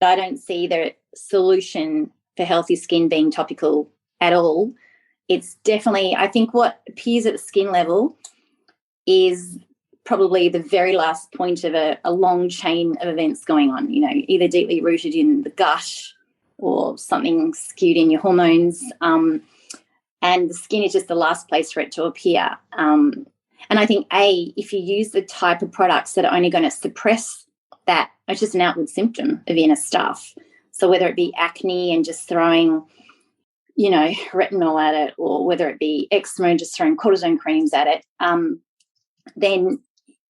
I don't see the solution for healthy skin being topical at all. It's definitely, I think what appears at the skin level is probably the very last point of a long chain of events going on, you know, either deeply rooted in the gut or something skewed in your hormones. And the skin is just the last place for it to appear. And I think, if you use the type of products that are only going to suppress that, it's just an outward symptom of inner stuff. So whether it be acne and just throwing, you know, retinol at it, or whether it be eczema and just throwing cortisone creams at it, then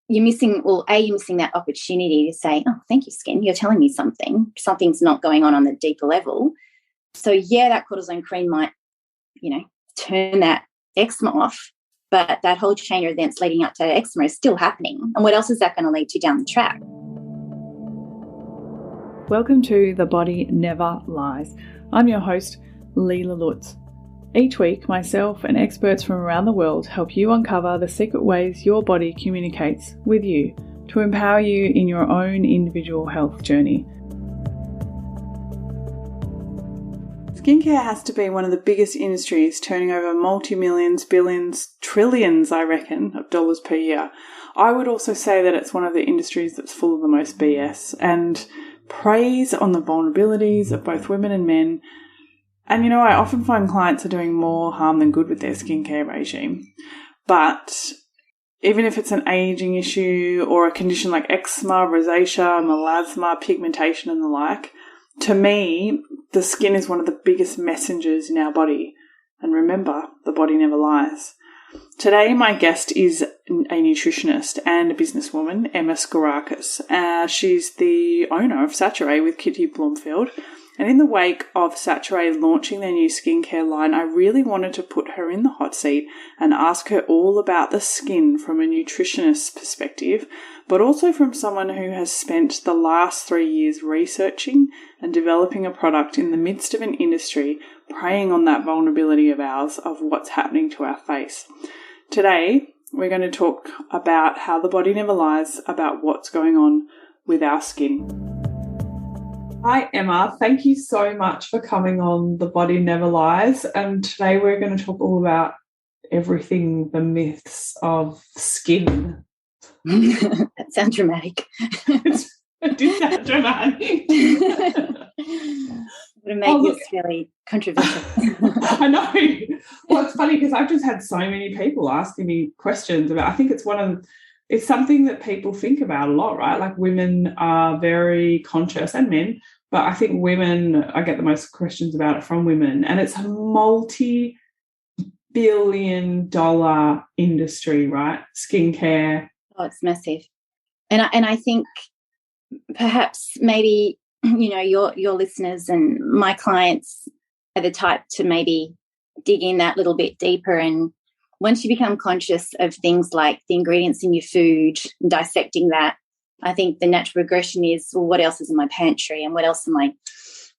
you're missing, you're missing that opportunity to say, oh, thank you, skin, you're telling me something's not going on the deeper level. So, yeah, that cortisone cream might, you know, turn that eczema off, but that whole chain of events leading up to eczema is still happening. And what else is that going to lead to down the track? Welcome to The Body Never Lies. I'm your host, Leela Lutz. Each week, myself and experts from around the world help you uncover the secret ways your body communicates with you to empower you in your own individual health journey. Skincare has to be one of the biggest industries, turning over multi-millions, billions, trillions, I reckon, of dollars per year. I would also say that it's one of the industries that's full of the most BS and preys on the vulnerabilities of both women and men. And, you know, I often find clients are doing more harm than good with their skincare regime. But even if it's an aging issue or a condition like eczema, rosacea, melasma, pigmentation and the like, to me, the skin is one of the biggest messengers in our body. And remember, the body never lies. Today, my guest is a nutritionist and a businesswoman, Emma Sgourakis. She's the owner of Saturee with Kitty Blomfield. And in the wake of Saturee launching their new skincare line, I really wanted to put her in the hot seat and ask her all about the skin from a nutritionist's perspective, but also from someone who has spent the last 3 years researching and developing a product in the midst of an industry preying on that vulnerability of ours of what's happening to our face. Today, we're going to talk about how the body never lies about what's going on with our skin. Hi, Emma. Thank you so much for coming on The Body Never Lies. And today we're going to talk all about everything, the myths of skin. That sounds dramatic. It did sound dramatic. Would make this really controversial. I know. Well, it's funny because I've just had so many people asking me questions about, I think it's something that people think about a lot, right? Like women are very conscious, and men, but I think women, I get the most questions about it from women, and it's a multi-billion-dollar industry, right? Skincare. Oh, it's massive. And I think perhaps maybe, you know, your listeners and my clients are the type to maybe dig in that little bit deeper. And once you become conscious of things like the ingredients in your food and dissecting that, I think the natural progression is, well, what else is in my pantry and what else am I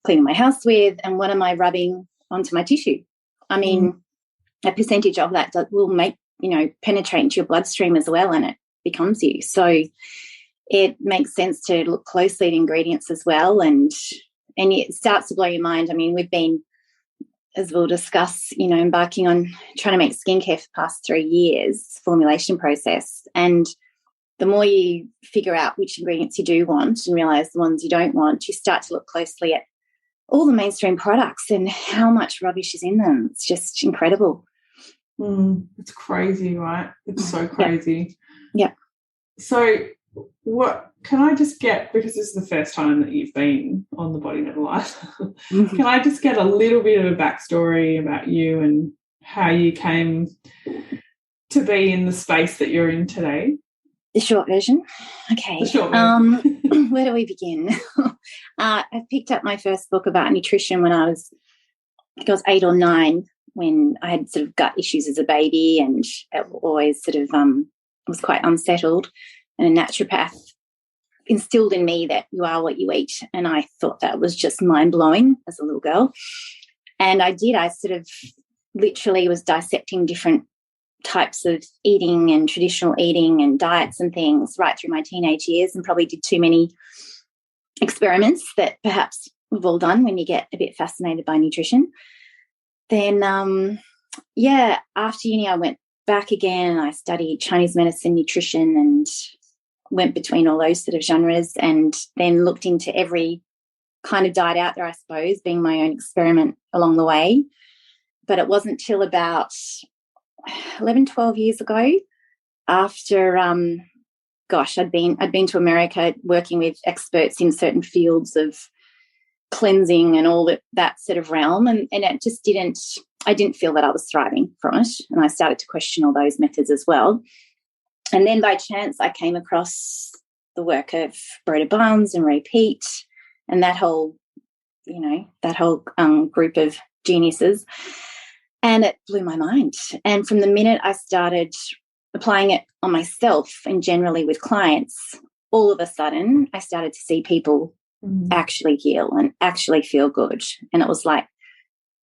cleaning my house with and what am I rubbing onto my tissue? I mean, a percentage of that will penetrate into your bloodstream as well, and it becomes you. So it makes sense to look closely at ingredients as well, and it starts to blow your mind. I mean, we've been, as we'll discuss, you know, embarking on trying to make skincare for the past 3 years, formulation process. And the more you figure out which ingredients you do want and realise the ones you don't want, you start to look closely at all the mainstream products and how much rubbish is in them. It's just incredible. It's crazy, right? It's so crazy. Yeah. So what can I just get, because this is the first time that you've been on The Body Never Lies, can I just get a little bit of a backstory about you and how you came to be in the space that you're in today? The short version? Okay. The short version. Where do we begin? I picked up my first book about nutrition when I was 8 or 9, when I had sort of gut issues as a baby and always sort of was quite unsettled. And a naturopath instilled in me that you are what you eat. And I thought that was just mind-blowing as a little girl. And I did. I sort of literally was dissecting different types of eating and traditional eating and diets and things right through my teenage years, and probably did too many experiments that perhaps we've all done when you get a bit fascinated by nutrition. Then, after uni, I went back again. I studied Chinese medicine, nutrition, and went between all those sort of genres, and then looked into every kind of diet out there, I suppose, being my own experiment along the way. But it wasn't till about 11, 12 years ago, after I'd been to America working with experts in certain fields of cleansing and all that sort of realm, and it just I didn't feel that I was thriving from it, and I started to question all those methods as well. And then by chance I came across the work of Broda Barnes and Ray Peat and that whole group of geniuses, and it blew my mind. And from the minute I started applying it on myself and generally with clients, all of a sudden I started to see people actually heal and actually feel good. And it was like,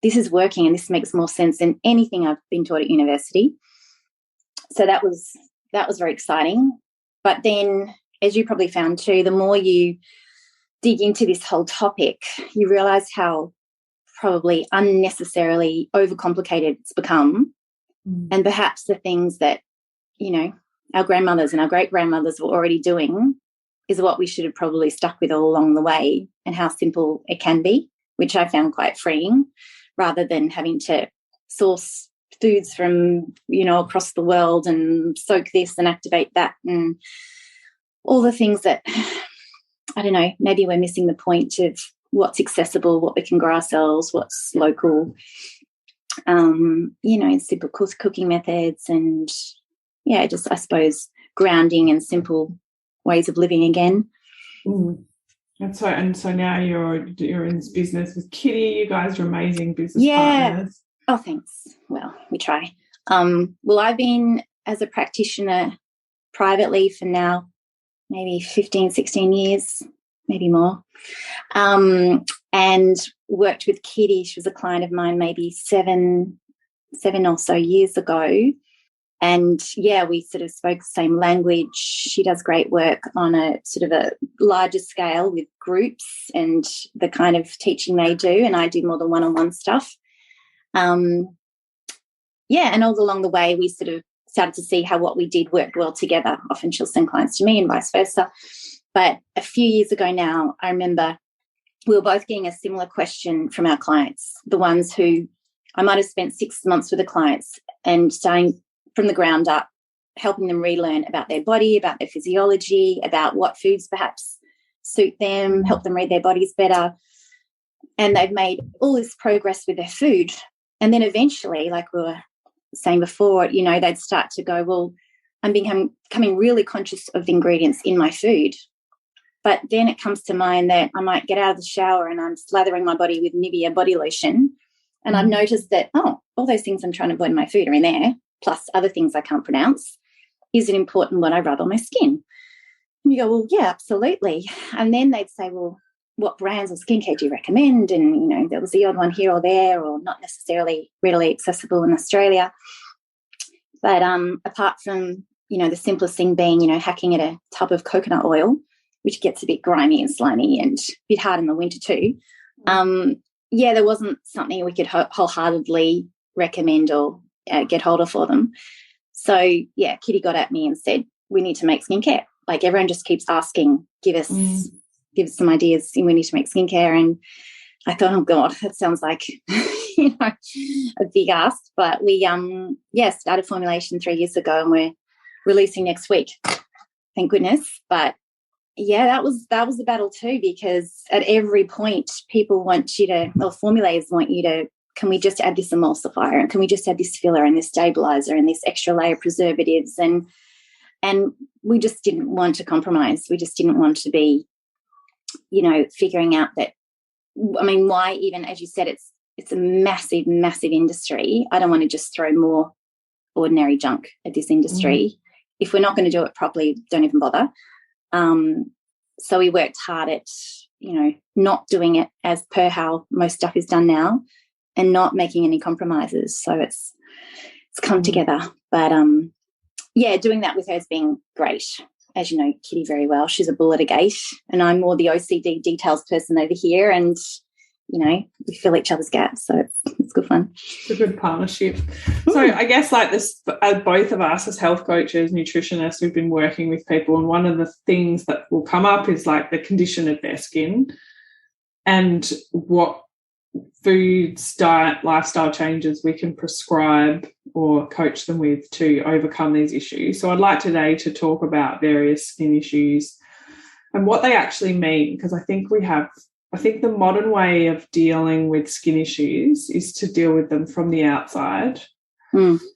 this is working and this makes more sense than anything I've been taught at university. So that was very exciting. But then, as you probably found too, the more you dig into this whole topic, you realise how probably unnecessarily overcomplicated it's become. And perhaps the things that, our grandmothers and our great-grandmothers were already doing is what we should have probably stuck with all along the way, and how simple it can be, which I found quite freeing, rather than having to source foods from, across the world and soak this and activate that and all the things that, I don't know, maybe we're missing the point of what's accessible, what we can grow ourselves, what's local, simple cooking methods and, just, I suppose, grounding and simple ways of living again. And so now you're in this business with Kitty. You guys are amazing business partners. Oh, thanks. Well, we try. I've been as a practitioner privately for now maybe 15, 16 years, maybe more, and worked with Kitty. She was a client of mine maybe seven or so years ago. And, we sort of spoke the same language. She does great work on a sort of a larger scale with groups and the kind of teaching they do, and I do more the one-on-one stuff. And all along the way we sort of started to see how what we did worked well together. Often she'll send clients to me and vice versa. But a few years ago now, I remember we were both getting a similar question from our clients, the ones who I might have spent 6 months with the clients and starting from the ground up, helping them relearn about their body, about their physiology, about what foods perhaps suit them, help them read their bodies better. And they've made all this progress with their food. And then eventually, like we were saying before, they'd start to go, well, I'm becoming really conscious of the ingredients in my food. But then it comes to mind that I might get out of the shower and I'm slathering my body with Nivea body lotion. And I've noticed that, all those things I'm trying to avoid in my food are in there, plus other things I can't pronounce. Is it important what I rub on my skin? And you go, well, yeah, absolutely. And then they'd say, well, what brands of skincare do you recommend? And, there was the odd one here or there, or not necessarily readily accessible in Australia. But apart from, the simplest thing being, hacking at a tub of coconut oil, which gets a bit grimy and slimy and a bit hard in the winter too, there wasn't something we could wholeheartedly recommend or get hold of for them. So, Kitty got at me and said, we need to make skincare. Like everyone just keeps asking, give us some ideas. We need to make skincare. And I thought, oh, God, that sounds like, a big ask. But we, started formulation 3 years ago and we're releasing next week. Thank goodness. But, that was the battle too, because at every point people want you to, or formulators want you to, can we just add this emulsifier and can we just add this filler and this stabilizer and this extra layer of preservatives? And we just didn't want to compromise. We just didn't want to be, figuring out that, why even, as you said, it's a massive, massive industry. I don't want to just throw more ordinary junk at this industry. If we're not going to do it properly, don't even bother. So we worked hard at, not doing it as per how most stuff is done now and not making any compromises. So it's come together. But, doing that with her has been great. as you know Kitty very well, she's a bull at a gate, and I'm more the OCD details person over here, and we fill each other's gaps, so it's good fun. It's a good partnership. So I guess like this, both of us as health coaches, nutritionists, we've been working with people, and one of the things that will come up is like the condition of their skin and what foods, diet, lifestyle changes we can prescribe or coach them with to overcome these issues. So I'd like today to talk about various skin issues and what they actually mean, because I think the modern way of dealing with skin issues is to deal with them from the outside. And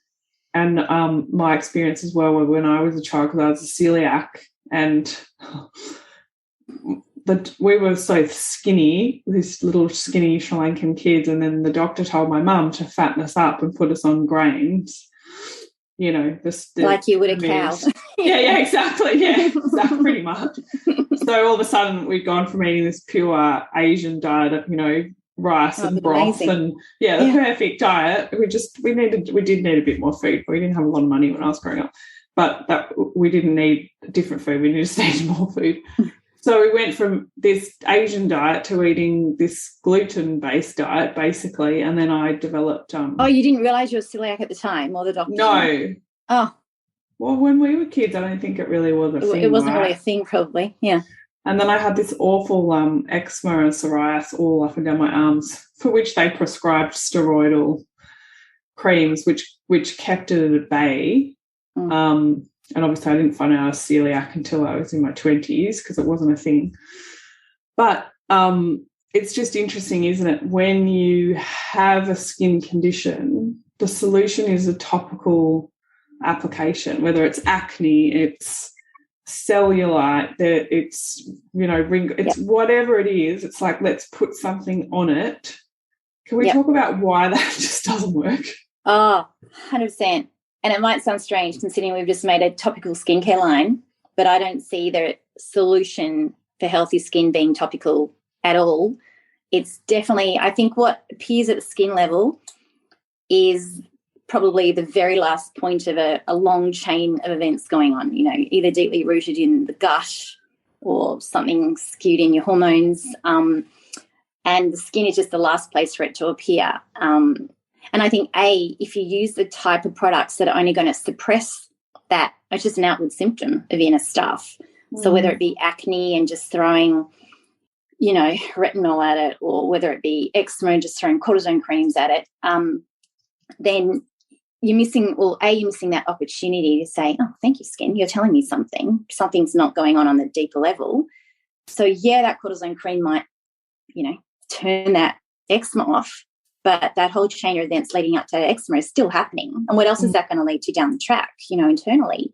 my experience as well, when I was a child, because I was a celiac, and we were so skinny, this little skinny Sri Lankan kids, and then the doctor told my mum to fatten us up and put us on grains. Like you would a cow. Yeah, exactly. Yeah, pretty much. So all of a sudden we'd gone from eating this pure Asian diet of, rice and broth and the perfect diet. We did need a bit more food. We didn't have a lot of money when I was growing up, but we didn't need different food. We just needed more food. So we went from this Asian diet to eating this gluten-based diet, basically, and then I developed... Oh, you didn't realise you were celiac at the time, or the doctor? No. Oh. Well, when we were kids, I don't think it really was a thing. It wasn't really a thing, probably, yeah. And then I had this awful eczema and psoriasis all up and down my arms, for which they prescribed steroidal creams, which kept it at bay. And obviously I didn't find out I was celiac until I was in my 20s, because it wasn't a thing. But it's just interesting, isn't it? When you have a skin condition, the solution is a topical application, whether it's acne, it's cellulite, it's, it's whatever it is. It's like, let's put something on it. Can we talk about why that just doesn't work? Oh, 100%. And it might sound strange considering we've just made a topical skincare line, but I don't see the solution for healthy skin being topical at all. It's definitely, I think what appears at the skin level is probably the very last point of a long chain of events going on, either deeply rooted in the gut or something skewed in your hormones. And the skin is just the last place for it to appear. And I think, if you use the type of products that are only going to suppress that, it's just an outward symptom of inner stuff. So whether it be acne and just throwing, retinol at it, or whether it be eczema and just throwing cortisone creams at it, then you're missing that opportunity to say, oh, thank you, skin, you're telling me something's not going on the deeper level. So, that cortisone cream might, turn that eczema off, but that whole chain of events leading up to eczema is still happening. And what else is that going to lead to down the track, internally?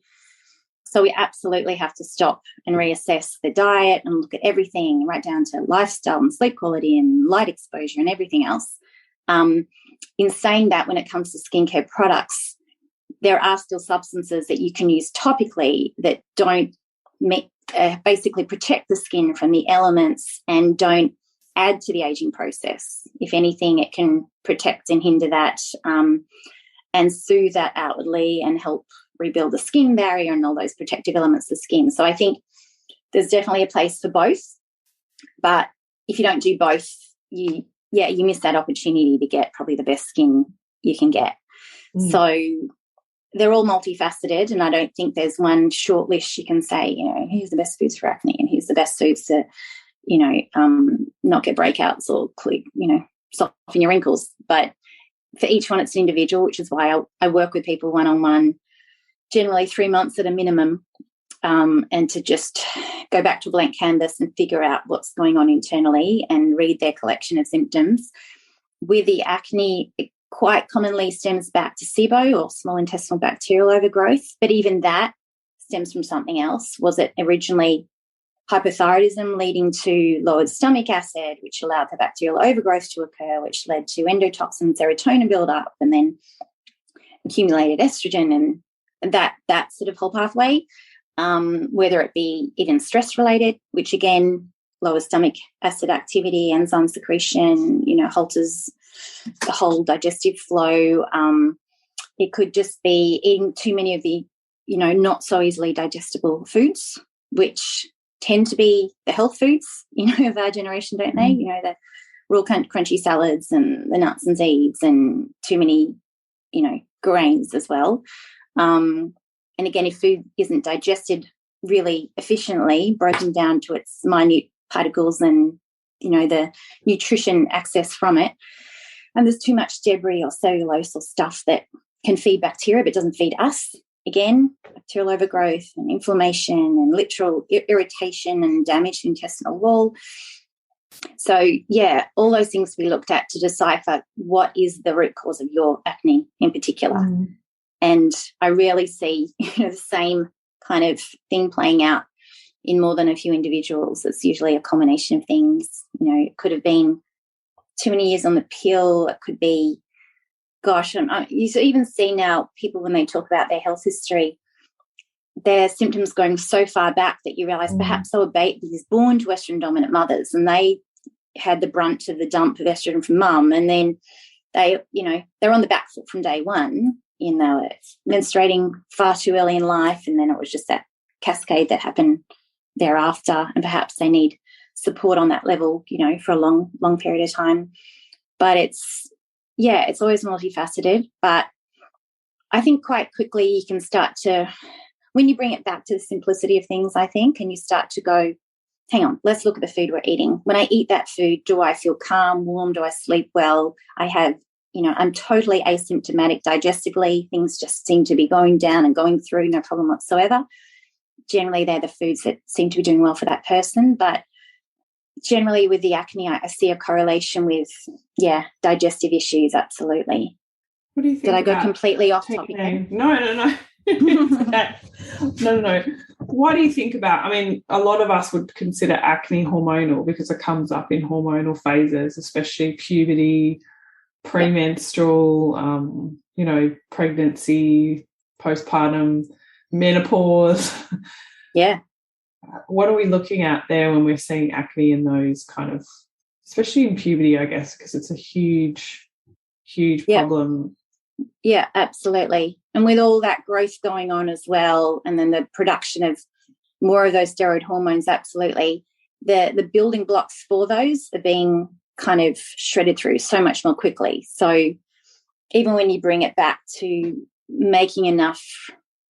So we absolutely have to stop and reassess the diet and look at everything, right down to lifestyle and sleep quality and light exposure and everything else. In saying that, when it comes to skincare products, there are still substances that you can use topically that don't basically protect the skin from the elements and don't add to the aging process. If anything, it can protect and hinder that and soothe that outwardly and help rebuild the skin barrier and all those protective elements of the skin. So I think there's definitely a place for both, but if you don't do both, you miss that opportunity to get probably the best skin you can get. So they're all multifaceted, and I don't think there's one short list you can say, here's the best foods for acne and here's the best foods to not get breakouts or soften your wrinkles. But for each one, it's an individual, which is why I work with people one-on-one, generally 3 months at a minimum, and to just go back to a blank canvas and figure out what's going on internally and read their collection of symptoms. With the acne, it quite commonly stems back to SIBO, or small intestinal bacterial overgrowth, but even that stems from something else. Was it originally hypothyroidism leading to lowered stomach acid, which allowed the bacterial overgrowth to occur, which led to endotoxin serotonin buildup and then accumulated estrogen and that sort of whole pathway, whether it be even stress-related, which again lowers stomach acid activity, enzyme secretion, halters the whole digestive flow. It could just be eating too many of the not so easily digestible foods, which tend to be the health foods, of our generation, don't they? The raw crunchy salads and the nuts and seeds and too many, grains as well. And again, if food isn't digested really efficiently, broken down to its minute particles and, the nutrition access from it, and there's too much debris or cellulose or stuff that can feed bacteria but doesn't feed us. Again, bacterial overgrowth and inflammation and literal irritation and damage to the intestinal wall. So, yeah, all those things we looked at to decipher what is the root cause of your acne in particular. And I rarely see the same kind of thing playing out in more than a few individuals. It's usually a combination of things. It could have been too many years on the pill. It could be, you even see now people when they talk about their health history, their symptoms going so far back that you realise perhaps they were babies born to estrogen-dominant mothers and they had the brunt of the dump of estrogen from mum, and then they're on the back foot from day one. They were menstruating far too early in life, and then it was just that cascade that happened thereafter, and perhaps they need support on that level, for a long, long period of time. But it's always multifaceted. But I think quite quickly you can start to, when you bring it back to the simplicity of things, I think, and you start to go, hang on, let's look at the food we're eating. When I eat that food, do I feel calm, warm? Do I sleep well? I have, I'm totally asymptomatic digestively. Things just seem to be going down and going through, no problem whatsoever. Generally, they're the foods that seem to be doing well for that person. But generally with the acne, I see a correlation with, digestive issues, absolutely. What do you think? Did I go completely off topic? No. Okay. No. What do you think about, a lot of us would consider acne hormonal because it comes up in hormonal phases, especially puberty, premenstrual, pregnancy, postpartum, menopause. Yeah. What are we looking at there when we're seeing acne in those kind of, especially in puberty, I guess, because it's a huge problem. Yeah, absolutely. And with all that growth going on as well, and then the production of more of those steroid hormones, absolutely. The building blocks for those are being kind of shredded through so much more quickly. So even when you bring it back to making enough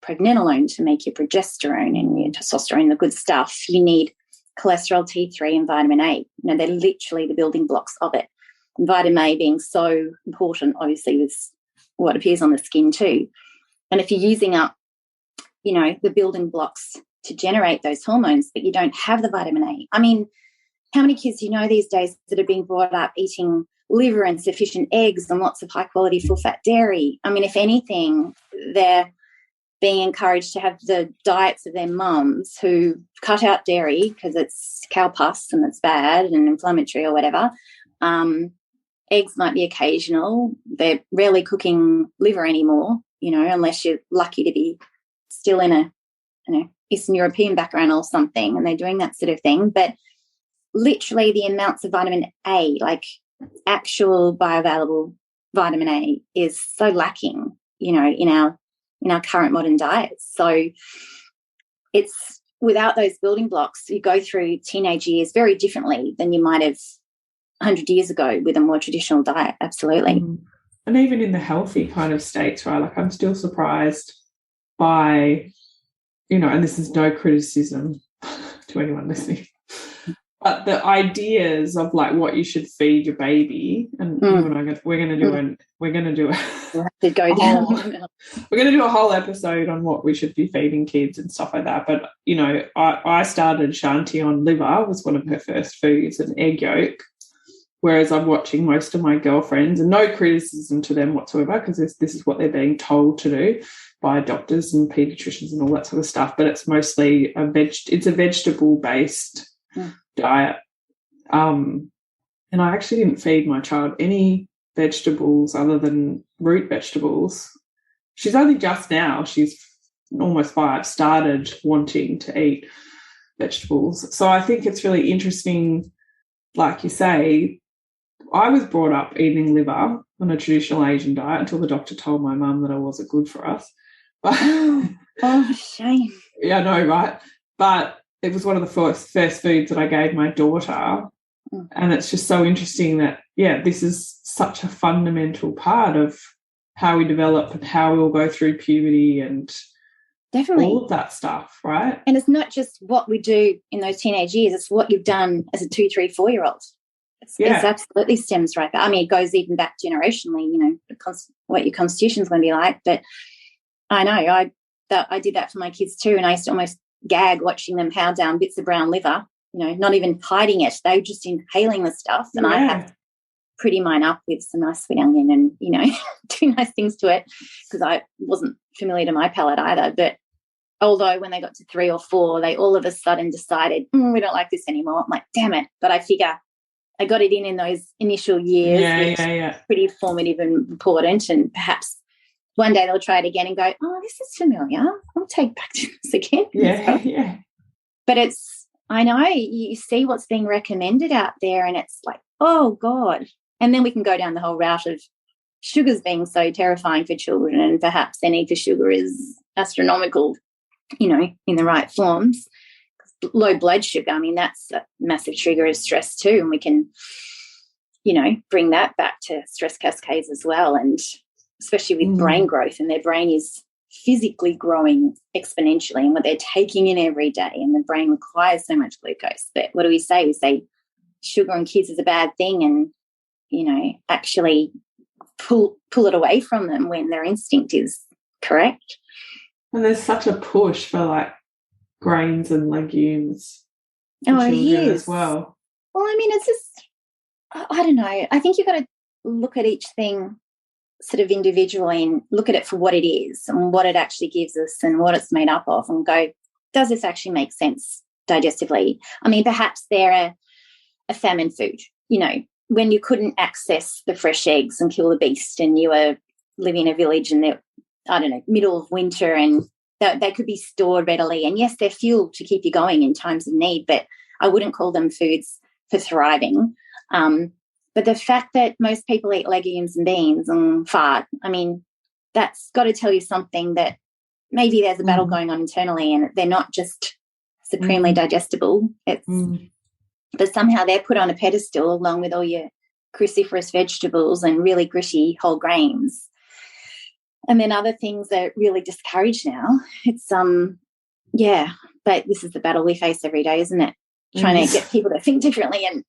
pregnenolone to make your progesterone and your testosterone, the good stuff, you need cholesterol, T3 and vitamin A. They're literally the building blocks of it. And vitamin A being so important, obviously, with what appears on the skin too. And if you're using up, the building blocks to generate those hormones, but you don't have the vitamin A. How many kids these days that are being brought up eating liver and sufficient eggs and lots of high-quality full-fat dairy? If anything, they're being encouraged to have the diets of their mums who cut out dairy because it's cow pus and it's bad and inflammatory or whatever. Eggs might be occasional. They're rarely cooking liver anymore, unless you're lucky to be still in a Eastern European background or something, and they're doing that sort of thing. But literally the amounts of vitamin A, like actual bioavailable vitamin A, is so lacking, in our current modern diets. So it's without those building blocks, you go through teenage years very differently than you might have 100 years ago with a more traditional diet. Absolutely. And even in the healthy kind of states, right? Like I'm still surprised by, and this is no criticism to anyone listening, but the ideas of like what you should feed your baby, and you and I, we're going to do a whole episode on what we should be feeding kids and stuff like that. But I started Shanti on liver, was one of her first foods, and egg yolk. Whereas I'm watching most of my girlfriends, and no criticism to them whatsoever, because this is what they're being told to do by doctors and paediatricians and all that sort of stuff. But it's mostly it's a vegetable-based diet. And I actually didn't feed my child any vegetables other than root vegetables. She's only just now, she's almost 5, started wanting to eat vegetables. So I think it's really interesting, like you say. I was brought up eating liver on a traditional Asian diet until the doctor told my mum that it wasn't good for us. But Oh, shame. Yeah, I know, right? But it was one of the first foods that I gave my daughter. And it's just so interesting that, this is such a fundamental part of how we develop and how we'll go through puberty and definitely all of that stuff, right? And it's not just what we do in those teenage years, it's what you've done as a 2, 3, 4-year-old. It's absolutely stems right back. I mean, it goes even back generationally, what your constitution's going to be like. But I know I did that for my kids too, and I used to almost gag watching them pound down bits of brown liver, not even hiding it. They were just inhaling the stuff, and I had to pretty mine up with some nice sweet onion and, do nice things to it because I wasn't familiar to my palate either. But although when they got to 3 or 4, they all of a sudden decided, we don't like this anymore. I'm like, damn it. But I figure I got it in those initial years, which is pretty formative and important, and perhaps one day they'll try it again and go, oh, this is familiar. I'll take back to this again. Yeah. But I know you see what's being recommended out there and it's like, oh, God. And then we can go down the whole route of sugars being so terrifying for children, and perhaps their need for sugar is astronomical, in the right forms. Low blood sugar, I mean, that's a massive trigger of stress too, and we can, bring that back to stress cascades as well, and especially with brain growth, and their brain is physically growing exponentially and what they're taking in every day, and the brain requires so much glucose. But what do we say? We say sugar in kids is a bad thing, and, actually pull it away from them when their instinct is correct. And there's such a push for, like, grains and legumes for children as well. Well, I mean, it's just, I don't know. I think you've got to look at each thing sort of individually and look at it for what it is and what it actually gives us and what it's made up of, and go, does this actually make sense digestively? I mean, perhaps they're a famine food, when you couldn't access the fresh eggs and kill the beast, and you were living in a village and they're, I don't know, middle of winter, and they could be stored readily. And yes, they're fuel to keep you going in times of need, but I wouldn't call them foods for thriving. But the fact that most people eat legumes and beans and fart, I mean, that's got to tell you something, that maybe there's a battle going on internally and they're not just supremely digestible. But somehow they're put on a pedestal along with all your cruciferous vegetables and really gritty whole grains. And then other things are really discouraged now. It's, but this is the battle we face every day, isn't it? Trying to get people to think differently and,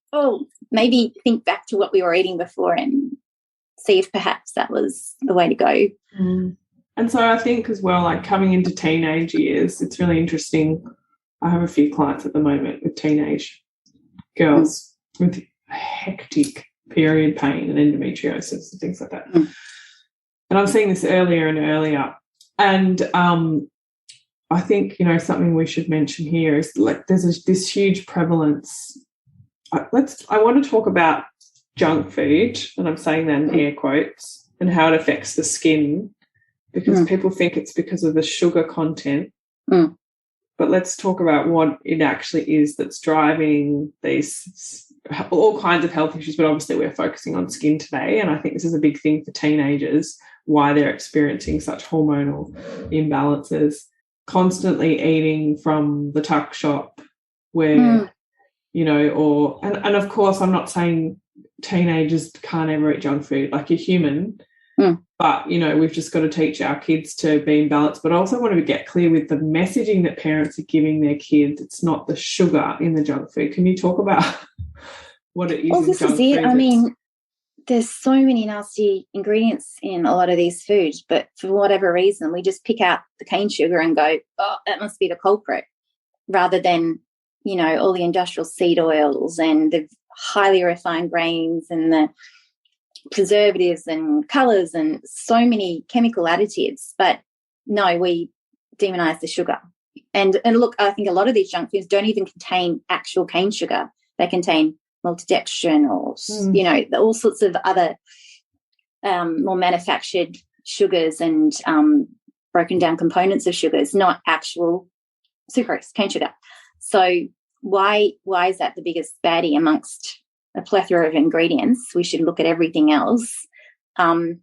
maybe think back to what we were eating before and see if perhaps that was the way to go. And so I think as well, like coming into teenage years, it's really interesting. I have a few clients at the moment with teenage girls with hectic period pain and endometriosis and things like that. And I'm seeing this earlier and earlier. And I think, something we should mention here is, like, there's this huge prevalence. I want to talk about junk food, and I'm saying that in air quotes, and how it affects the skin, because people think it's because of the sugar content. But let's talk about what it actually is that's driving these all kinds of health issues, but obviously we're focusing on skin today, and I think this is a big thing for teenagers, why they're experiencing such hormonal imbalances, constantly eating from the tuck shop where, and of course I'm not saying teenagers can't ever eat junk food, like, you're human, but, we've just got to teach our kids to be in balance. But I also want to get clear with the messaging that parents are giving their kids. It's not the sugar in the junk food. Can you talk about what it is in this junk is it. food? I mean, there's so many nasty ingredients in a lot of these foods, but for whatever reason, we just pick out the cane sugar and go, oh, that must be the culprit, rather than, all the industrial seed oils and the highly refined grains and the preservatives and colours and so many chemical additives. But no, we demonise the sugar. And look, I think a lot of these junk foods don't even contain actual cane sugar. They contain maltodextrin or, all sorts of other more manufactured sugars and broken down components of sugars, not actual sucrose, cane sugar. So why is that the biggest baddie amongst a plethora of ingredients? We should look at everything else. And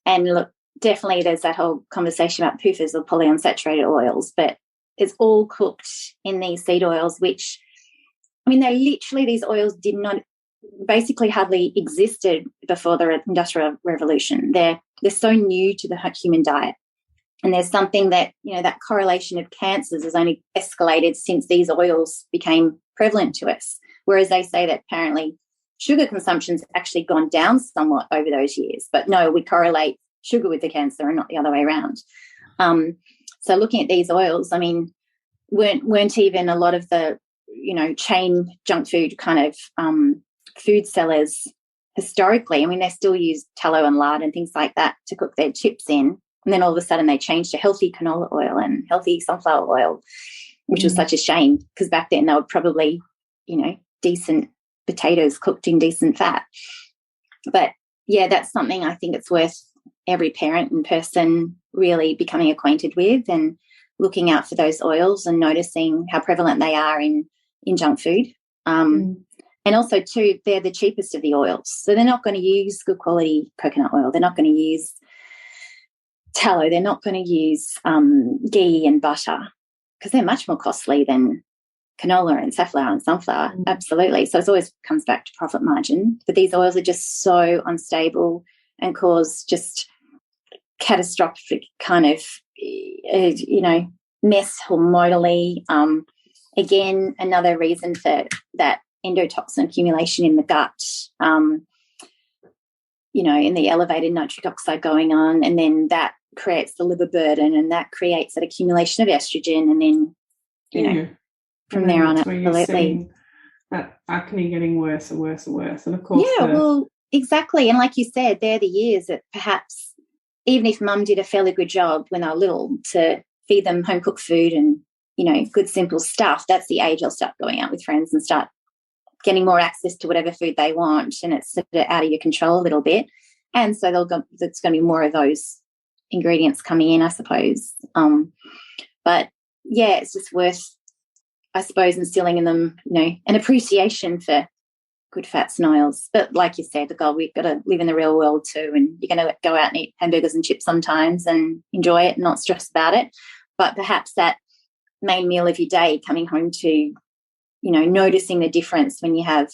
look, definitely there's that whole conversation about PUFAs or polyunsaturated oils, but it's all cooked in these seed oils, which, I mean, these oils did not, basically hardly existed before the Industrial Revolution. They're so new to the human diet. And there's something that, that correlation of cancers has only escalated since these oils became prevalent to us, whereas they say that apparently sugar consumption's actually gone down somewhat over those years. But no, we correlate sugar with the cancer and not the other way around. So looking at these oils, I mean, weren't even a lot of the, chain junk food kind of food sellers historically. I mean, they still use tallow and lard and things like that to cook their chips in. And then all of a sudden they changed to healthy canola oil and healthy sunflower oil, which was such a shame because back then they were probably, decent potatoes cooked in decent fat. But, yeah, that's something I think it's worth every parent and person really becoming acquainted with and looking out for those oils and noticing how prevalent they are in junk food. And also, too, they're the cheapest of the oils. So they're not going to use good quality coconut oil. They're not going to use tallow. They're not going to use ghee and butter because they're much more costly than canola and safflower and sunflower. Absolutely. So it always comes back to profit margin. But these oils are just so unstable and cause just catastrophic kind of, mess hormonally. Again, another reason for that endotoxin accumulation in the gut, in the elevated nitric oxide going on, and then that creates the liver burden and that creates that accumulation of estrogen, and then, from there on, absolutely. That acne getting worse and worse and worse. And, of course, well, exactly. And like you said, they're the years that perhaps even if mum did a fairly good job when they were little to feed them home-cooked food and, good simple stuff, that's the age I'll start going out with friends and start getting more access to whatever food they want, and it's sort of out of your control a little bit. And so there's going to be more of those ingredients coming in, I suppose. But, yeah, it's just worth, I suppose, instilling in them, an appreciation for good fats and oils. But like you said, we've got to live in the real world too, and you're going to go out and eat hamburgers and chips sometimes and enjoy it and not stress about it. But perhaps that main meal of your day, coming home to, noticing the difference when you have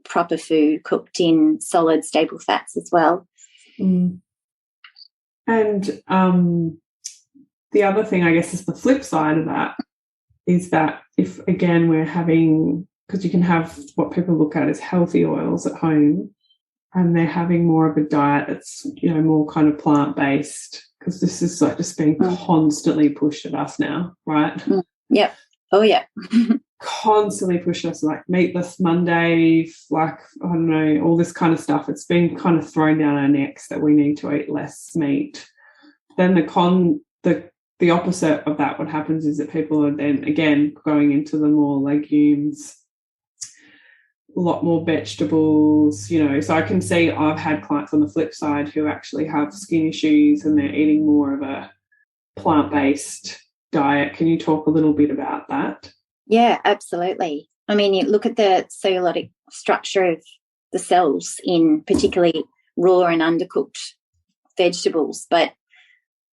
proper food cooked in solid, stable fats as well. And the other thing, I guess, is the flip side of that is that if, again, we're having, because you can have what people look at as healthy oils at home, and they're having more of a diet that's, more kind of plant-based, because this is like just being constantly pushed at us now, right? Yep. Oh, yeah. Constantly pushed us, like meatless Monday, like, I don't know, all this kind of stuff. It's been kind of thrown down our necks that we need to eat less meat. Then the opposite of that, what happens is that people are then, again, going into the more legumes, a lot more vegetables, So I can see I've had clients on the flip side who actually have skin issues and they're eating more of a plant-based diet. Can you talk a little bit about that? Yeah, absolutely. I mean, you look at the cellulotic structure of the cells in particularly raw and undercooked vegetables, but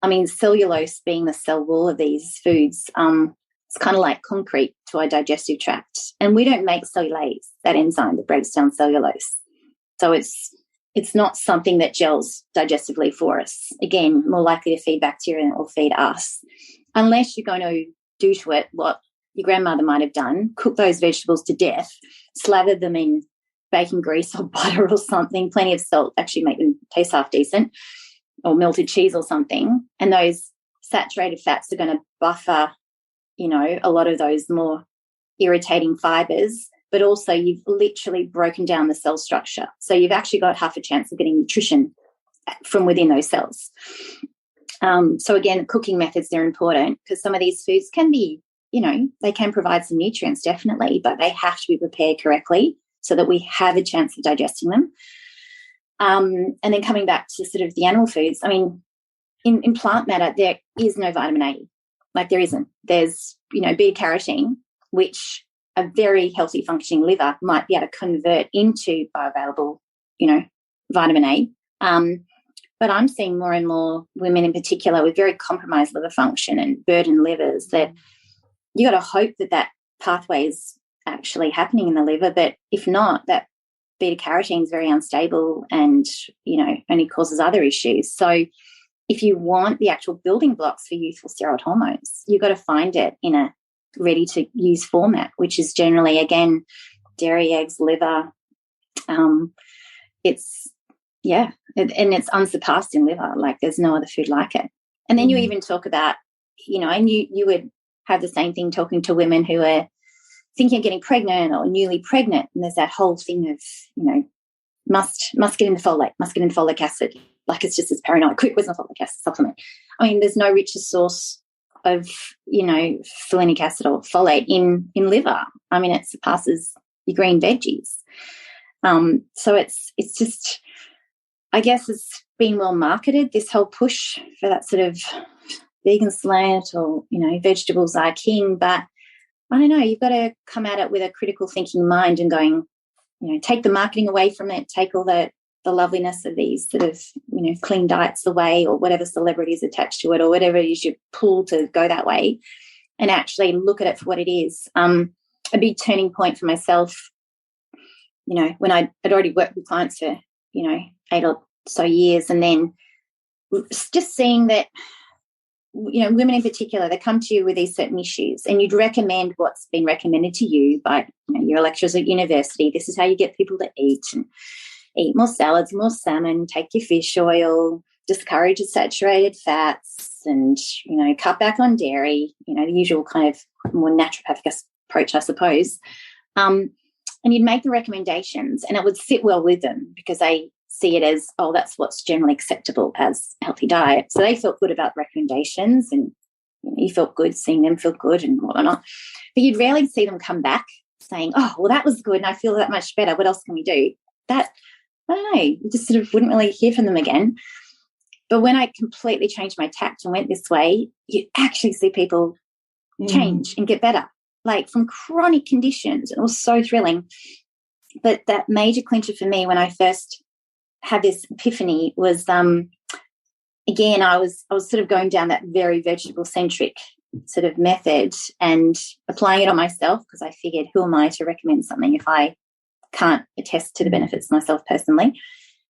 I mean, cellulose being the cell wall of these foods, it's kind of like concrete to our digestive tract. And we don't make cellulase, that enzyme that breaks down cellulose. So it's not something that gels digestively for us. Again, more likely to feed bacteria than it will feed us, unless you're going to do to it what your grandmother might have done, cook those vegetables to death, slather them in bacon grease or butter or something, plenty of salt, actually make them taste half decent, or melted cheese or something, and those saturated fats are going to buffer, a lot of those more irritating fibres, but also you've literally broken down the cell structure. So you've actually got half a chance of getting nutrition from within those cells. So again, cooking methods, they're important because some of these foods can be, they can provide some nutrients definitely, but they have to be prepared correctly so that we have a chance of digesting them. And then coming back to sort of the animal foods, I mean, in plant matter, there is no vitamin A. Like there isn't. There's, beta-carotene, which a very healthy functioning liver might be able to convert into bioavailable, vitamin A. But I'm seeing more and more women in particular with very compromised liver function and burdened livers that you got to hope that that pathway is actually happening in the liver. But if not, that beta carotene is very unstable and, only causes other issues. So if you want the actual building blocks for youthful steroid hormones, you've got to find it in a ready-to-use format, which is generally, again, dairy, eggs, liver. And it's unsurpassed in liver. Like, there's no other food like it. And then you even talk about, and you would have the same thing talking to women who are thinking of getting pregnant or newly pregnant, and there's that whole thing of, must get into folic acid. Like, it's just as paranoid. Quick, where's my folic acid supplement? I mean, there's no richer source of, folinic acid or folate in liver. I mean, it surpasses your green veggies. So it's just, I guess it's been well marketed, this whole push for that sort of vegan slant or, vegetables are king. But I don't know, you've got to come at it with a critical thinking mind and going, take the marketing away from it, take all the loveliness of these sort of, clean diets away, or whatever celebrities attached to it, or whatever it is you pull to go that way, and actually look at it for what it is. A big turning point for myself, when I'd already worked with clients for, 8 or so years, and then just seeing that, women in particular, they come to you with these certain issues, and you'd recommend what's been recommended to you by your lecturers at university. This is how you get people to eat, and eat more salads, more salmon, take your fish oil, discourage the saturated fats, and, cut back on dairy, the usual kind of more naturopathic approach, I suppose. And you'd make the recommendations, and it would sit well with them because they see it as, oh, that's what's generally acceptable as a healthy diet. So they felt good about recommendations, and you felt good seeing them feel good and whatnot. But you'd rarely see them come back saying, oh, well, that was good and I feel that much better. What else can we do? That, I don't know, you just sort of wouldn't really hear from them again. But when I completely changed my tact and went this way, you actually see people change and get better, like from chronic conditions. It was so thrilling. But that major clincher for me when I first had this epiphany was, again, I was sort of going down that very vegetable-centric sort of method and applying it on myself, because I figured, who am I to recommend something if I can't attest to the benefits myself personally?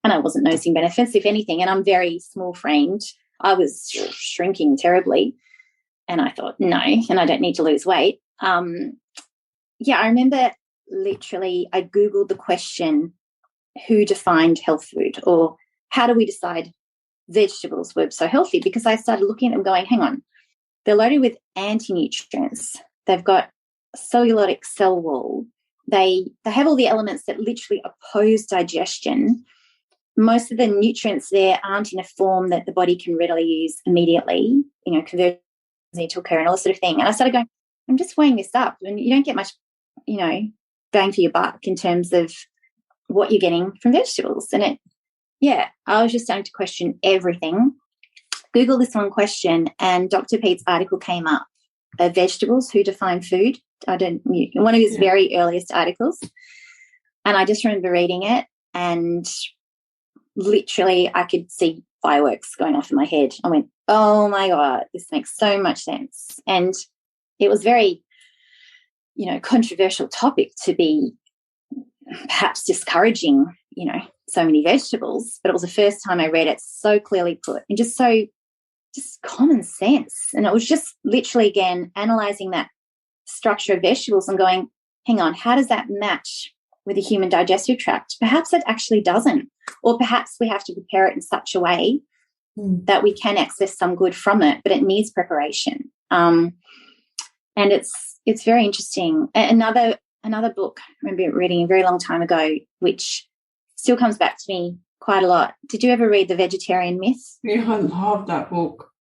And I wasn't noticing benefits, if anything, and I'm very small-framed. I was shrinking terribly, and I thought, no, and I don't need to lose weight. I remember literally I Googled the question, who defined health food, or how do we decide vegetables were so healthy? Because I started looking at them going, hang on, they're loaded with anti-nutrients. They've got cellulotic cell wall. They have all the elements that literally oppose digestion. Most of the nutrients there aren't in a form that the body can readily use immediately, conversion to occur and all this sort of thing. And I started going, I'm just weighing this up, and you don't get much, bang for your buck in terms of what you're getting from vegetables. And I was just starting to question everything. Google this one question, and Dr. Pete's article came up, vegetables, who define food. One of his very earliest articles. And I just remember reading it, and literally I could see fireworks going off in my head. I went, oh my God, this makes so much sense. And it was very, controversial topic to be perhaps discouraging, so many vegetables, but it was the first time I read it so clearly put and just common sense. And it was just literally, again, analysing that structure of vegetables and going, hang on, how does that match with the human digestive tract? Perhaps it actually doesn't, or perhaps we have to prepare it in such a way that we can access some good from it, but it needs preparation. And it's very interesting. Another book I remember reading a very long time ago, which still comes back to me quite a lot. Did you ever read The Vegetarian Myth? Yeah, I love that book.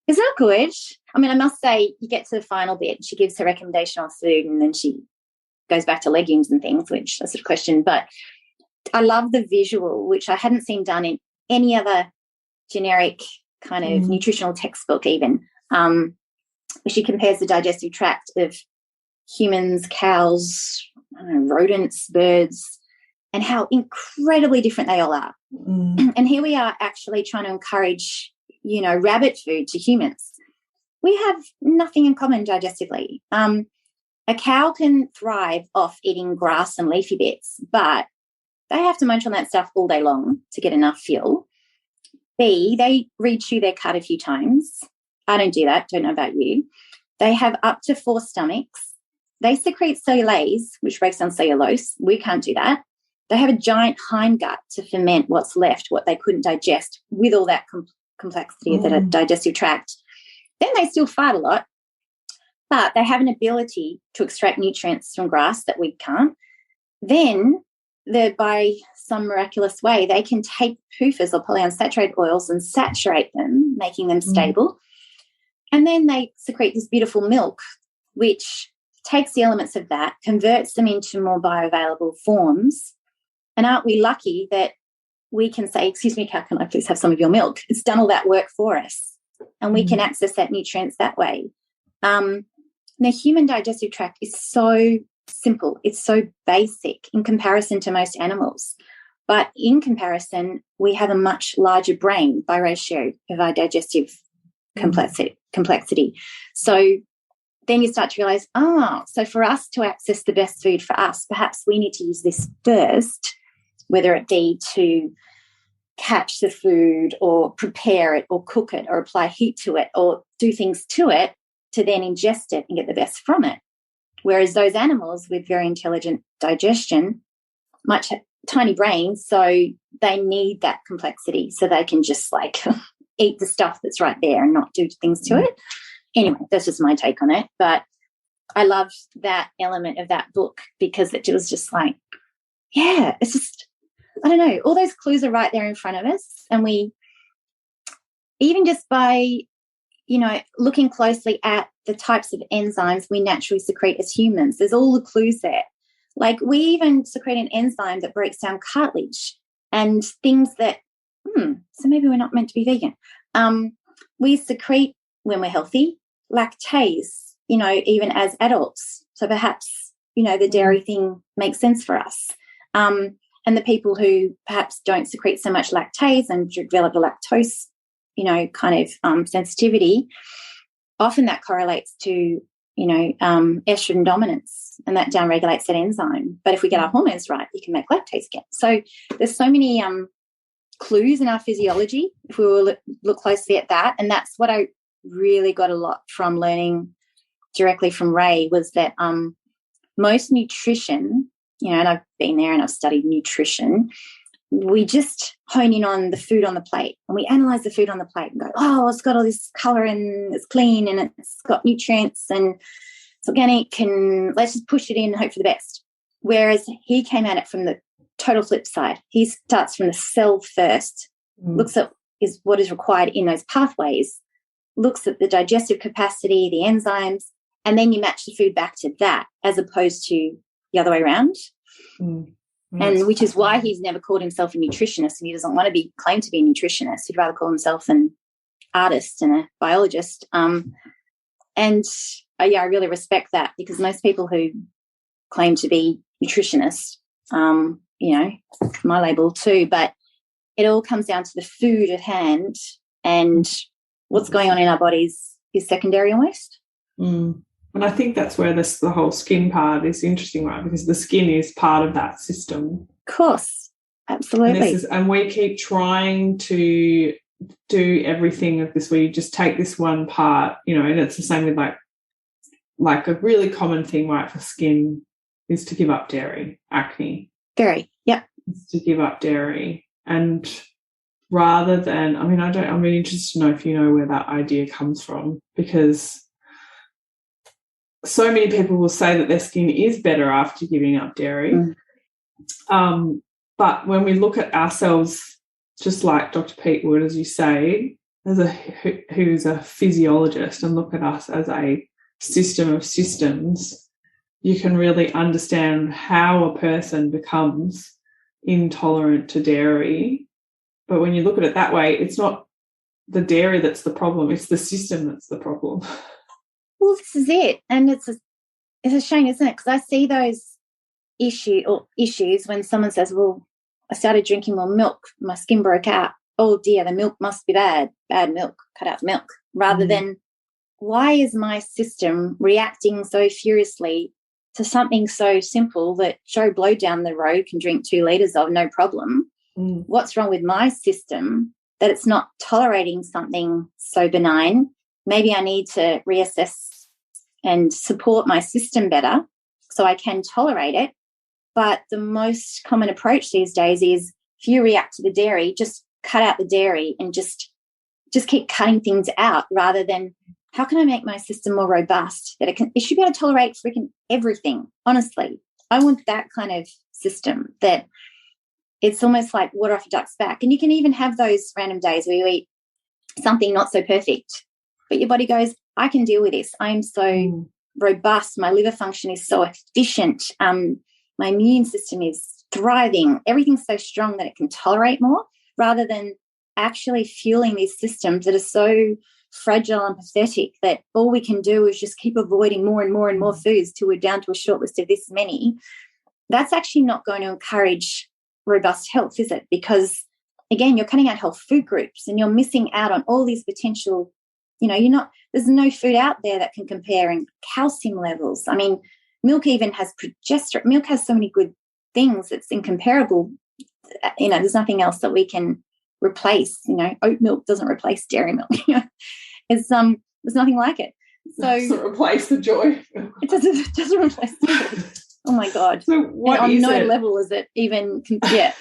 Is that good? I mean, I must say, you get to the final bit, she gives her recommendation on food, and then she goes back to legumes and things, which I sort of question. But I love the visual, which I hadn't seen done in any other generic kind of nutritional textbook even, where she compares the digestive tract of humans, cows, rodents, birds, and how incredibly different they all are. Mm. And here we are actually trying to encourage, you know, rabbit food to humans. We have nothing in common digestively. A cow can thrive off eating grass and leafy bits, but they have to munch on that stuff all day long to get enough fuel. B, they rechew their cud a few times. I don't do that. Don't know about you. They have up to 4 stomachs. They secrete cellulase, which breaks down cellulose. We can't do that. They have a giant hindgut to ferment what's left, what they couldn't digest, with all that complexity of the digestive tract. Then they still fart a lot, but they have an ability to extract nutrients from grass that we can't. Then, by some miraculous way, they can take PUFAs or polyunsaturated oils and saturate them, making them stable. And then they secrete this beautiful milk, which takes the elements of that, converts them into more bioavailable forms. And aren't we lucky that we can say, excuse me, cow, can I please have some of your milk? It's done all that work for us. And we can access that nutrients that way. The human digestive tract is so simple. It's so basic in comparison to most animals. But in comparison, we have a much larger brain by ratio of our digestive complexity. So then you start to realize, so for us to access the best food for us, perhaps we need to use this first, whether it be to catch the food or prepare it or cook it or apply heat to it or do things to it to then ingest it and get the best from it. Whereas those animals with very intelligent digestion, much tiny brains, so they need that complexity so they can just like eat the stuff that's right there and not do things to it. Anyway, that's just my take on it. But I loved that element of that book because it was just like, yeah, it's just, I don't know, all those clues are right there in front of us. And we, even just by, you know, looking closely at the types of enzymes we naturally secrete as humans, there's all the clues there. Like we even secrete an enzyme that breaks down cartilage and things that, so maybe we're not meant to be vegan. We secrete, when we're healthy, lactase, you know, even as adults. So perhaps, you know, the dairy thing makes sense for us. And the people who perhaps don't secrete so much lactase and develop a lactose, you know, kind of sensitivity, often that correlates to, you know, estrogen dominance, and that downregulates that enzyme. But if we get our hormones right, you can make lactase again. So there's so many clues in our physiology if we will look closely at that. And that's what I really got a lot from learning directly from Ray, was that most nutrition, you know, and I've been there and I've studied nutrition, we just hone in on the food on the plate and we analyze the food on the plate and go, oh, it's got all this colour and it's clean and it's got nutrients and it's organic and let's just push it in and hope for the best. Whereas he came at it from the total flip side. He starts from the cell first, looks at what is required in those pathways, looks at the digestive capacity, the enzymes, and then you match the food back to that as opposed to the other way around. And which is why he's never called himself a nutritionist, and he doesn't want to be claimed to be a nutritionist. He'd rather call himself an artist and a biologist. I really respect that, because most people who claim to be nutritionists, you know, my label too, but it all comes down to the food at hand, and what's going on in our bodies is secondary almost. And I think that's where the whole skin part is interesting, right? Because the skin is part of that system. Of course, absolutely. And we keep trying to do everything of this. We just take this one part, you know, and it's the same with like a really common thing, right, for skin is to give up dairy, acne. Dairy, yep. Is to give up dairy. And rather than, I'm really interested to know if you know where that idea comes from, because so many people will say that their skin is better after giving up dairy. But when we look at ourselves, just like Dr. Pete would, as you say, who's a physiologist, and look at us as a system of systems, you can really understand how a person becomes intolerant to dairy. But when you look at it that way, it's not the dairy that's the problem, it's the system that's the problem. Well, this is it. And it's a shame, isn't it? Because I see those issues when someone says, well, I started drinking more milk, my skin broke out. Oh dear, the milk must be bad milk, cut out the milk, rather than why is my system reacting so furiously to something so simple that Joe Blow down the road can drink 2 litres of, no problem. What's wrong with my system that it's not tolerating something so benign? Maybe I need to reassess and support my system better so I can tolerate it. But the most common approach these days is if you react to the dairy, just cut out the dairy and just keep cutting things out, rather than how can I make my system more robust that it should be able to tolerate freaking everything. Honestly, I want that kind of system that it's almost like water off a duck's back. And you can even have those random days where you eat something not so perfect, but your body goes, I can deal with this. I'm so robust. My liver function is so efficient. My immune system is thriving. Everything's so strong that it can tolerate more, rather than actually fueling these systems that are so fragile and pathetic that all we can do is just keep avoiding more and more and more foods till we're down to a short list of this many. That's actually not going to encourage robust health, is it? Because, again, you're cutting out whole food groups and you're missing out on all these potential, there's no food out there that can compare in calcium levels. I mean, milk even has progesterone. Milk has so many good things. It's incomparable. There's nothing else that we can replace. Oat milk doesn't replace dairy milk. There's nothing like it. So it doesn't replace the joy. It doesn't replace the joy. Oh my God. So what on is no it? level is it even, yeah.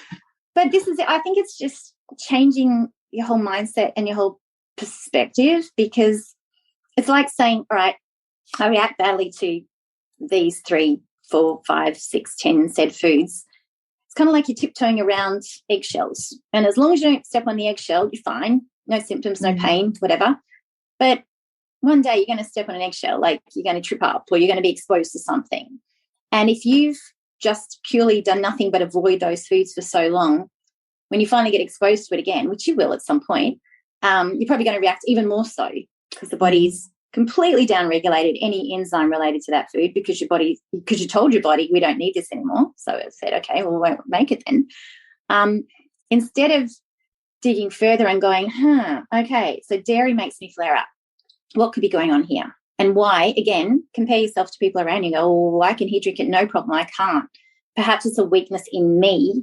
But this is it. I think it's just changing your whole mindset and your whole perspective, because it's like saying, all right, I react badly to these 3, 4, 5, 6, 10 said foods. It's kind of like you're tiptoeing around eggshells. And as long as you don't step on the eggshell, you're fine. No symptoms, no pain, whatever. But one day you're going to step on an eggshell, like you're going to trip up or you're going to be exposed to something. And if you've just purely done nothing but avoid those foods for so long, when you finally get exposed to it again, which you will at some point, you're probably going to react even more so, because the body's completely downregulated any enzyme related to that food, because you told your body we don't need this anymore. So it said, okay, well, we won't make it then. Instead of digging further and going, okay, so dairy makes me flare up. What could be going on here? And why? Again, compare yourself to people around you. Go, oh, I can drink it, no problem. I can't. Perhaps it's a weakness in me.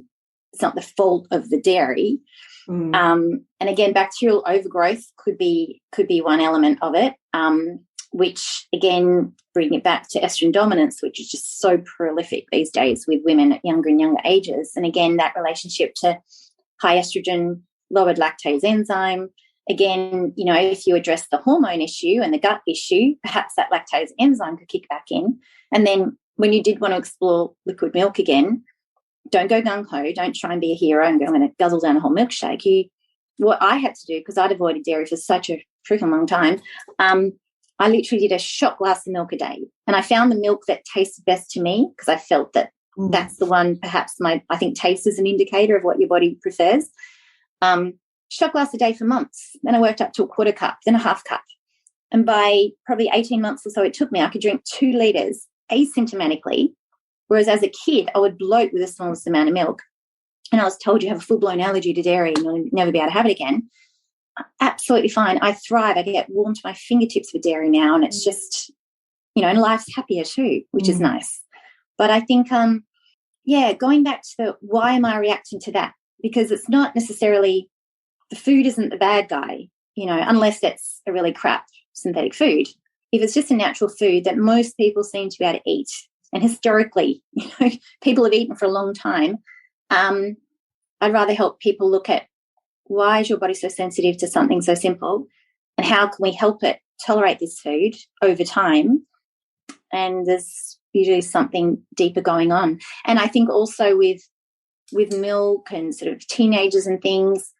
It's not the fault of the dairy. And again, bacterial overgrowth could be one element of it, which, again, bring it back to estrogen dominance, which is just so prolific these days with women at younger and younger ages. And again, that relationship to high estrogen, lowered lactase enzyme. Again, if you address the hormone issue and the gut issue, perhaps that lactase enzyme could kick back in. And then when you did want to explore liquid milk again, don't go gung-ho. Don't try and be a hero and go, I'm going to guzzle down a whole milkshake. What I had to do, because I'd avoided dairy for such a freaking long time, I literally did a shot glass of milk a day. And I found the milk that tasted best to me, because I felt that that's the one, perhaps I think taste is an indicator of what your body prefers. Shot glass a day for months. Then I worked up to a quarter cup, then a half cup. And by probably 18 months or so it took me, I could drink 2 litres asymptomatically. Whereas as a kid, I would bloat with the smallest amount of milk. And I was told you have a full-blown allergy to dairy and you'll never be able to have it again. Absolutely fine. I thrive. I get warm to my fingertips for dairy now. And it's just, and life's happier too, which is nice. But I think, going back to why am I reacting to that? Because it's not necessarily, the food isn't the bad guy, unless it's a really crap synthetic food. If it's just a natural food that most people seem to be able to eat, and historically, people have eaten for a long time, I'd rather help people look at why is your body so sensitive to something so simple, and how can we help it tolerate this food over time? And there's usually something deeper going on. And I think also with milk and sort of teenagers and things,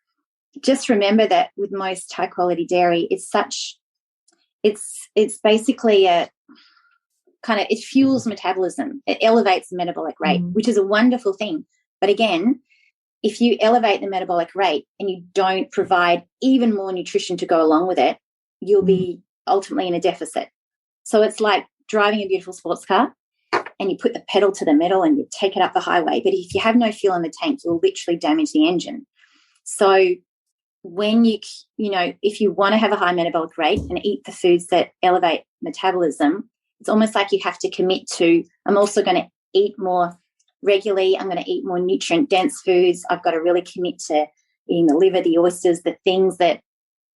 just remember that with most high quality dairy, it's basically a kind of, it fuels metabolism. It elevates the metabolic rate, which is a wonderful thing. But again, if you elevate the metabolic rate and you don't provide even more nutrition to go along with it, you'll be ultimately in a deficit. So it's like driving a beautiful sports car and you put the pedal to the metal and you take it up the highway. But if you have no fuel in the tank, you'll literally damage the engine. So when if you want to have a high metabolic rate and eat the foods that elevate metabolism, it's almost like you have to commit to, I'm also going to eat more regularly. I'm going to eat more nutrient-dense foods. I've got to really commit to eating the liver, the oysters, the things that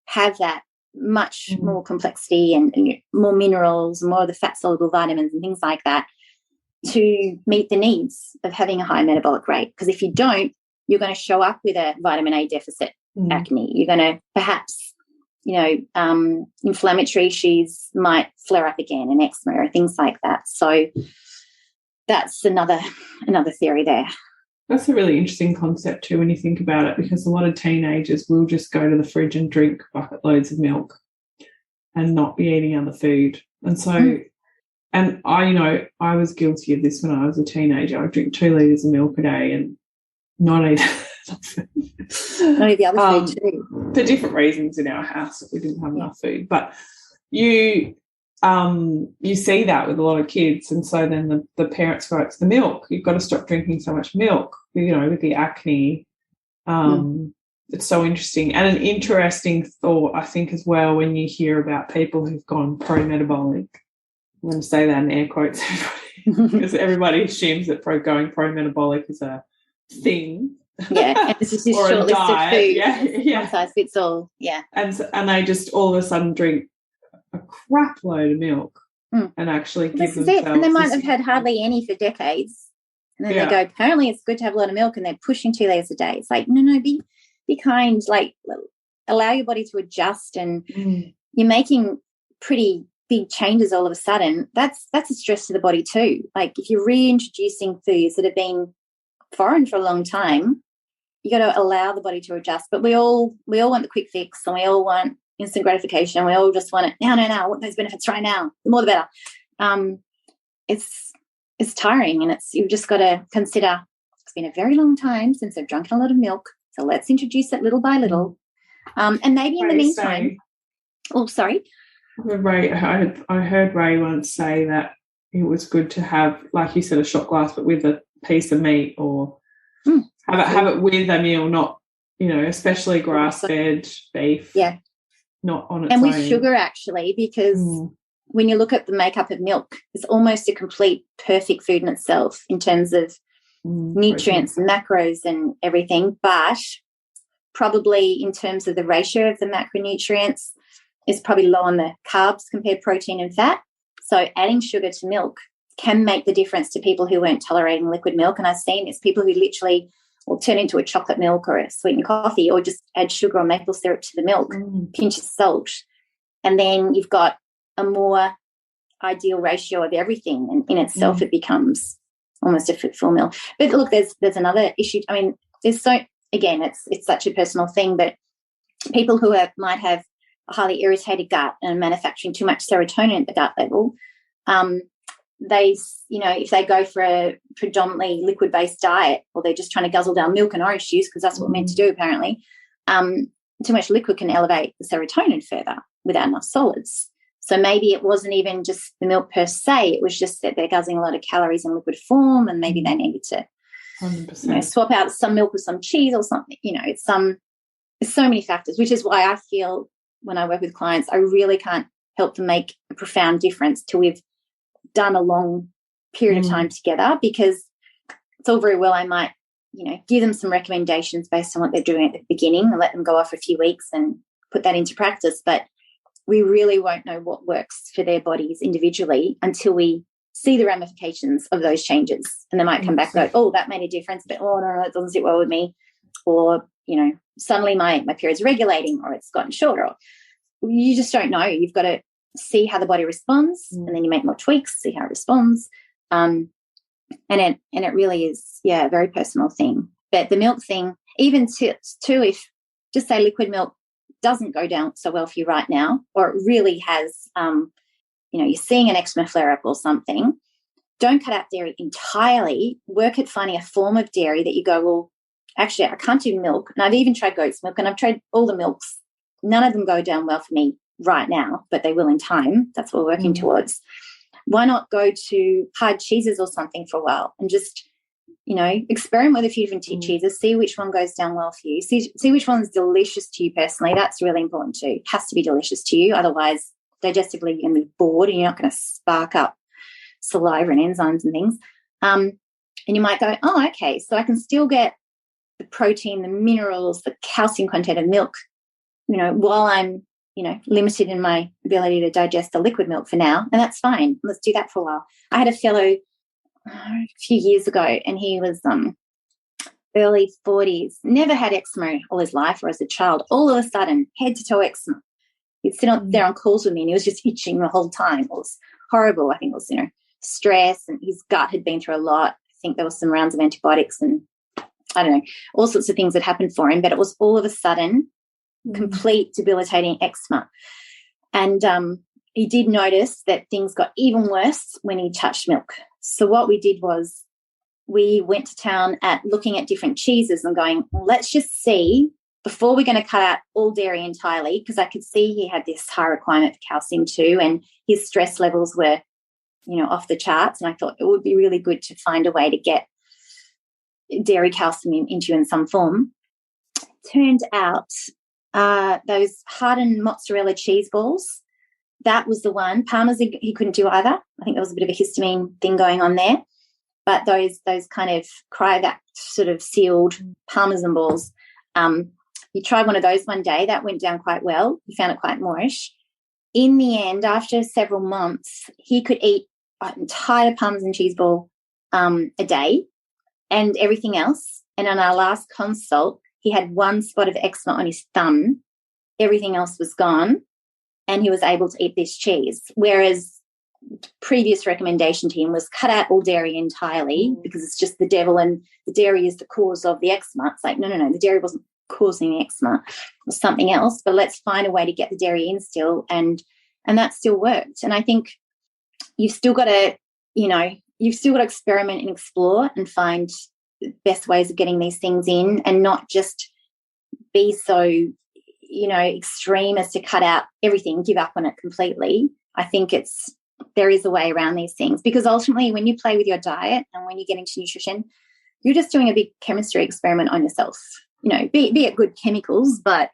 have that much more complexity and more minerals, more of the fat-soluble vitamins and things like that to meet the needs of having a high metabolic rate. Because if you don't, you're going to show up with a vitamin A deficit, acne. You're going to perhaps, inflammatory issues might flare up again, and eczema or things like that. So that's another theory there. That's a really interesting concept too when you think about it, because a lot of teenagers will just go to the fridge and drink bucket loads of milk and not be eating other food. And so, and I was guilty of this when I was a teenager. I would drink 2 litres of milk a day and not eat not eat the other food too. For different reasons in our house. We didn't have enough food. But you see that with a lot of kids, and so then the parents go, it's the milk. You've got to stop drinking so much milk, with the acne. It's so interesting. And an interesting thought, I think, as well, when you hear about people who've gone pro-metabolic. I'm going to say that in air quotes, because everybody assumes that going pro-metabolic is a thing. Yeah, and it's just this or short a list diet. of food. Yeah. One size fits all. Yeah. And they just all of a sudden drink a crap load of milk and actually give themselves. And they might have had hardly any for decades. And then they go, apparently it's good to have a lot of milk, and they're pushing 2 litres a day. It's like, no, be kind, like allow your body to adjust, and you're making pretty big changes all of a sudden. That's a stress to the body too. Like if you're reintroducing foods that have been foreign for a long time, you got to allow the body to adjust. But we all want the quick fix, and we all want instant gratification. We all just want it now. I want those benefits right now. The more the better. It's tiring, and you've just got to consider it's been a very long time since I've drunk a lot of milk, so let's introduce it little by little. And maybe in the meantime. Oh, sorry. I heard Ray once say that it was good to have, like you said, a shot glass, but with a piece of meat, or have it with a meal, not, especially grass-fed beef. Yeah. Not on its own. And with sugar, actually, because when you look at the makeup of milk, it's almost a complete perfect food in itself in terms of nutrients and macros and everything, but probably in terms of the ratio of the macronutrients is probably low on the carbs compared to protein and fat. So adding sugar to milk can make the difference to people who weren't tolerating liquid milk. And I've seen it's people who literally will turn into a chocolate milk or a sweetened coffee, or just add sugar or maple syrup to the milk, pinch of salt, and then you've got a more ideal ratio of everything, and in itself it becomes almost a full meal. But look, there's another issue. I mean, it's such a personal thing, but people who might have a highly irritated gut and manufacturing too much serotonin at the gut level, if they go for a predominantly liquid-based diet, or they're just trying to guzzle down milk and orange juice because that's what we're meant to do apparently, too much liquid can elevate the serotonin further without enough solids. So maybe it wasn't even just the milk per se, it was just that they're guzzling a lot of calories in liquid form, and maybe they needed to 100%. Swap out some milk with some cheese or something. It's so many factors, which is why I feel when I work with clients, I really can't help them make a profound difference till we've done a long period of time together, because it's all very well I might, give them some recommendations based on what they're doing at the beginning and let them go off for a few weeks and put that into practice, but we really won't know what works for their bodies individually until we see the ramifications of those changes. And they might come back and go, oh, that made a difference, but no, it doesn't sit well with me. Or, suddenly my period's regulating, or it's gotten shorter. Or you just don't know. You've got to see how the body responds, and then you make more tweaks, see how it responds. And it really is, a very personal thing. But the milk thing, even too, if just say liquid milk doesn't go down so well for you right now, or it really has, you're seeing an eczema flare-up or something, don't cut out dairy entirely. Work at finding a form of dairy that you go, well, actually, I can't do milk. And I've even tried goat's milk, and I've tried all the milks. None of them go down well for me right now, but they will in time. That's what we're working towards. why not go to hard cheeses or something for a while and just, experiment with a few different cheeses, see which one goes down well for you, see which one's delicious to you personally. That's really important too. It has to be delicious to you. Otherwise, digestively, you're going to be bored and you're not going to spark up saliva and enzymes and things. And you might go, oh, okay, so I can still get the protein, the minerals, the calcium content of milk, while I'm, limited in my ability to digest the liquid milk for now, and that's fine. Let's do that for a while. I had a fellow a few years ago, and he was early 40s, never had eczema all his life or as a child. All of a sudden, head to toe eczema. He'd sit on there on calls with me, and he was just itching the whole time. It was horrible. I think it was, stress, and his gut had been through a lot. I think there was some rounds of antibiotics and I don't know, all sorts of things that happened for him, but it was all of a sudden complete debilitating eczema. And he did notice that things got even worse when he touched milk. So what we did was we went to town at looking at different cheeses and going, well, let's just see before we're going to cut out all dairy entirely, because I could see he had this high requirement for calcium too, and his stress levels were, off the charts. And I thought it would be really good to find a way to get dairy calcium into in some form. Turned out those hardened mozzarella cheese balls, that was the one. Parmesan he couldn't do either. I think there was a bit of a histamine thing going on there. But those kind of cryovac sort of sealed Parmesan balls, he tried one of those one day. That went down quite well. He found it quite moorish. In the end, after several months, he could eat an entire Parmesan cheese ball a day and everything else. And on our last consult, he had one spot of eczema on his thumb. Everything else was gone, and he was able to eat this cheese. Whereas previous recommendation to him was cut out all dairy entirely because it's just the devil and the dairy is the cause of the eczema. It's like, no, the dairy wasn't causing the eczema. It was something else, but let's find a way to get the dairy in still, and that still worked. And I think you've still got to, experiment and explore and find the best ways of getting these things in, and not just be so, extreme as to cut out everything, give up on it completely. I think there is a way around these things, because ultimately when you play with your diet and when you get into nutrition, you're just doing a big chemistry experiment on yourself. Be it good chemicals, but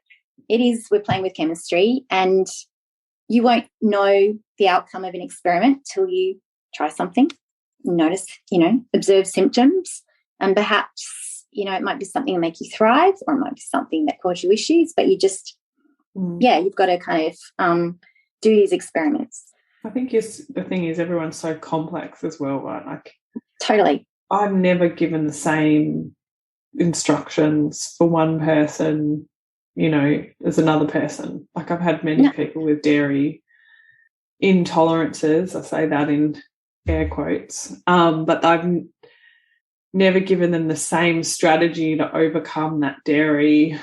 we're playing with chemistry, and you won't know the outcome of an experiment till you try something, notice, observe symptoms, and perhaps, it might be something that make you thrive, or it might be something that cause you issues, but you just, you've got to kind of do these experiments. I think the thing is everyone's so complex as well, right? Like, totally. I'm never given the same instructions for one person, as another person. Like, I've had many people with dairy intolerances, I say that in air quotes, but I've never given them the same strategy to overcome that dairy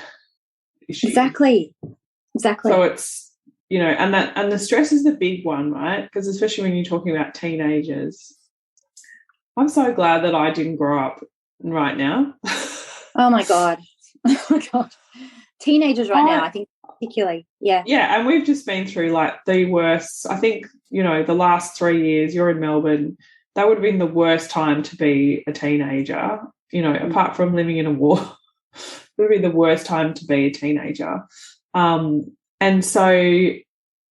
issue. Exactly. So it's, and the stress is the big one, right? Because especially when you're talking about teenagers, I'm so glad that I didn't grow up right now. Oh my God. Teenagers now, I think particularly. Yeah. Yeah, and we've just been through like the worst. I think, the last 3 years, you're in Melbourne, that would have been the worst time to be a teenager, apart from living in a war. It would be the worst time to be a teenager. And so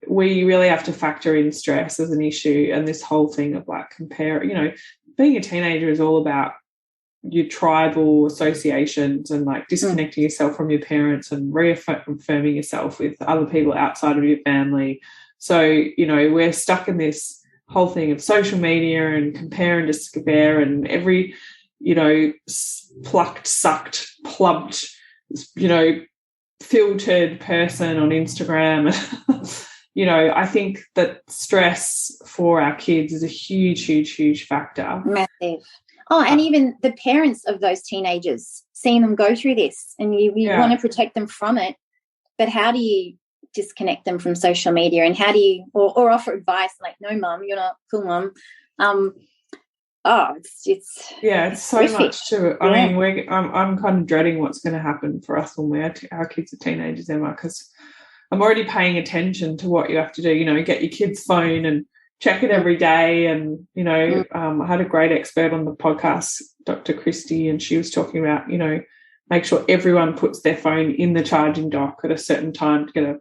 we really have to factor in stress as an issue, and this whole thing of like being a teenager is all about your tribal associations and like disconnecting yourself from your parents and reaffirming yourself with other people outside of your family. So, we're stuck in this whole thing of social media and compare and despair, and every, plucked, sucked, plumped, filtered person on Instagram. I think that stress for our kids is a huge, huge, huge factor. Massive. Oh, and even the parents of those teenagers, seeing them go through this, and you want to protect them from it, but how do you disconnect them from social media, and how do you or offer advice like, no, Mum, you're not cool, Mum. It's so horrific. Much too. I mean, I'm kind of dreading what's going to happen for us when our kids are teenagers, Emma, because I'm already paying attention to what you have to do. Get your kid's phone and check it every day. And, you know, I had a great expert on the podcast, Dr. Christie, and she was talking about, you know, make sure everyone puts their phone in the charging dock at a certain time to get a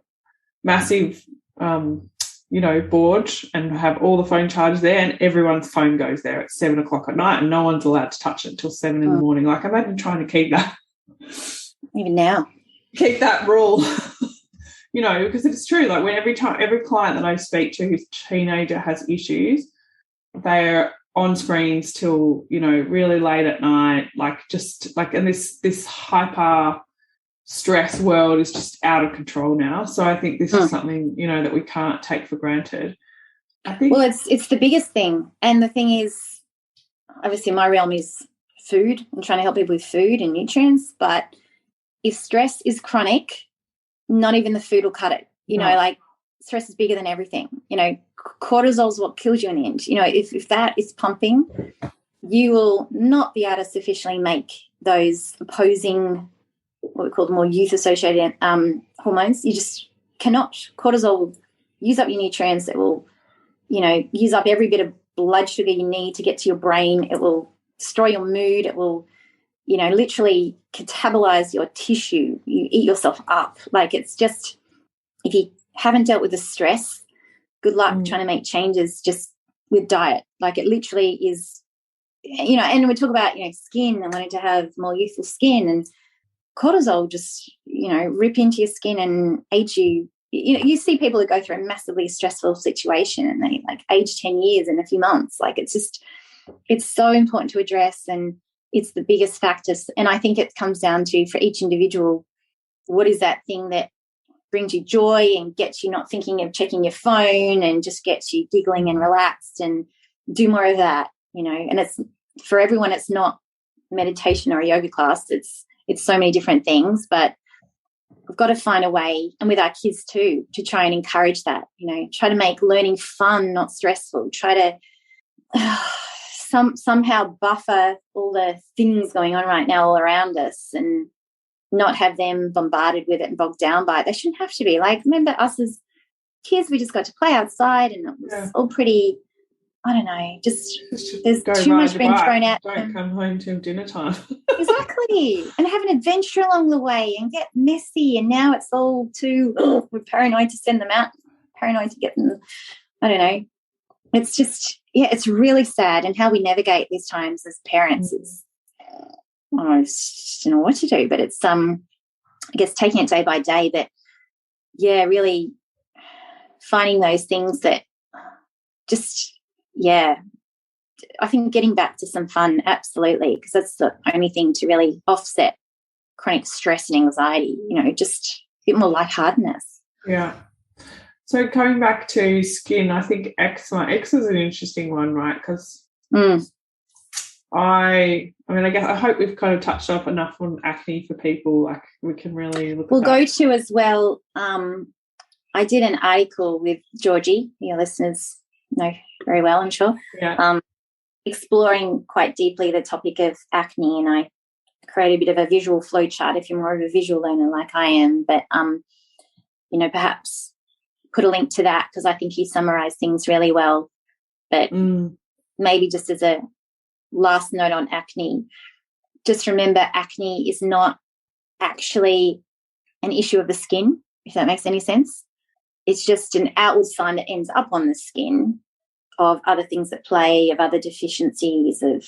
massive, you know, board and have all the phone charged there, and everyone's phone goes there at 7 o'clock at night and no one's allowed to touch it until 7 in the morning. Like, imagine trying to keep that. Even now. Keep that rule. You know, because it's true. Like, when every client that I speak to whose teenager has issues, they're on screens till, you know, really late at night, like, just like, and this hyper stress world is just out of control now. So I think this is something, you know, that we can't take for granted. I think, well, it's the biggest thing. And the thing is, obviously my realm is food and trying to help people with food and nutrients, but if stress is chronic, not even the food will cut it. You know, like, stress is bigger than everything. You know, cortisol is what kills you in the end. You know, if that is pumping, you will not be able to sufficiently make those opposing, what we call the more youth-associated hormones. You just cannot. Cortisol will use up your nutrients. It will, you know, use up every bit of blood sugar you need to get to your brain. It will destroy your mood. It will, you know, literally catabolize your tissue. You eat yourself up. Like, it's just, if you haven't dealt with the stress, good luck trying to make changes just with diet. Like, it literally is, you know, and we talk about, you know, skin and wanting to have more youthful skin, and cortisol just, you know, rip into your skin and age you. You know, you see people who go through a massively stressful situation and they like age 10 years in a few months. Like, it's just, it's so important to address, and it's the biggest factor. And I think it comes down to, for each individual, what is that thing that brings you joy and gets you not thinking of checking your phone and just gets you giggling and relaxed, and do more of that, you know. And it's, for everyone, it's not meditation or a yoga class. It's so many different things, but we've got to find a way, and with our kids too, to try and encourage that, you know, try to make learning fun, not stressful, try to somehow buffer all the things going on right now all around us, and not have them bombarded with it and bogged down by it. They shouldn't have to be. Like, remember us as kids, we just got to play outside, and it was all pretty, I don't know, just there's too much being thrown at them. Don't come home till dinner time. Exactly. And have an adventure along the way and get messy. And now it's all too, we're paranoid to send them out, paranoid to get them, I don't know. It's just, yeah, it's really sad. And how we navigate these times as parents is, I just don't know what to do. But it's, I guess, taking it day by day, that, yeah, really finding those things that just, yeah, I think getting back to some fun, absolutely, because that's the only thing to really offset chronic stress and anxiety, you know, just a bit more lightheartedness. Yeah. So coming back to skin, I think eczema is an interesting one, right? Because I mean, I guess I hope we've kind of touched up enough on acne for people. Like, we can really look. We'll go to as well. I did an article with Georgie, your listeners know very well, I'm sure. Yeah. Exploring quite deeply the topic of acne, and I create a bit of a visual flow chart if you're more of a visual learner like I am. But you know, perhaps put a link to that, because I think you summarise things really well. But maybe just as a last note on acne, just remember, acne is not actually an issue of the skin, if that makes any sense. It's just an outward sign that ends up on the skin of other things at play, of other deficiencies, of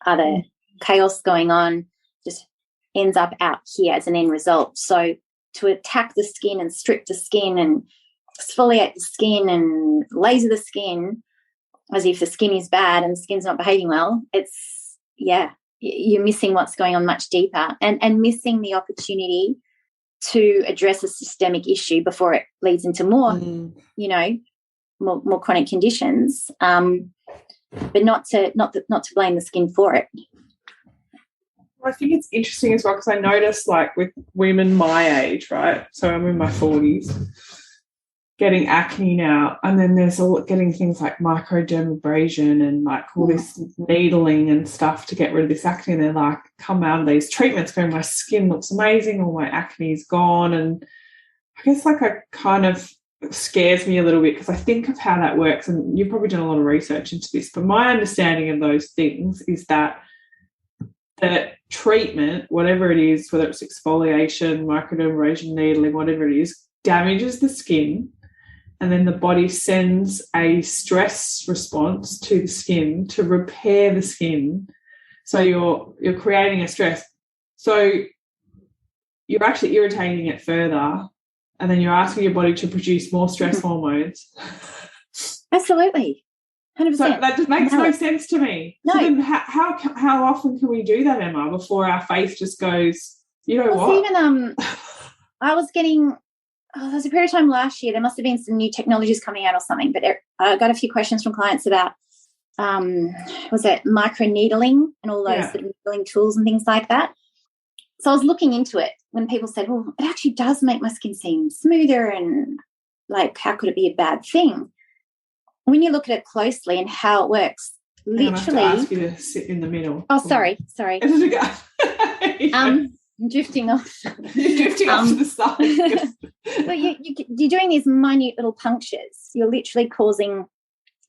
other chaos going on, just ends up out here as an end result. So to attack the skin and strip the skin and exfoliate the skin and laser the skin as if the skin is bad and the skin's not behaving well, it's, yeah, you're missing what's going on much deeper, and missing the opportunity to address a systemic issue before it leads into more, you know, more chronic conditions, but not to blame the skin for it. I think it's interesting as well, because I notice, like, with women my age, right? So I'm in my 40s, getting acne now, and then there's all getting things like microdermabrasion and like all this needling and stuff to get rid of this acne. And they're like, come out of these treatments going, my skin looks amazing, all my acne is gone. And I guess, like, I kind of scares me a little bit, because I think of how that works, and you've probably done a lot of research into this, but my understanding of those things is that the treatment, whatever it is, whether it's exfoliation, microdermabrasion, needling, whatever it is, damages the skin, and then the body sends a stress response to the skin to repair the skin. So you're creating a stress. So you're actually irritating it further, and then you're asking your body to produce more stress hormones. Absolutely. 100%. So that just makes no sense to me. No. So then how often can we do that, Emma, before our face just goes, you know what? Even I was getting, there was a period of time last year, there must have been some new technologies coming out or something, but I got a few questions from clients about, was it microneedling and all those sort of needling tools and things like that. So I was looking into it when people said, well, it actually does make my skin seem smoother, and like, how could it be a bad thing? When you look at it closely and how it works, literally. I have to ask you to sit in the middle. Oh, sorry. I'm drifting off. You're drifting off to the side. But you're doing these minute little punctures. You're literally causing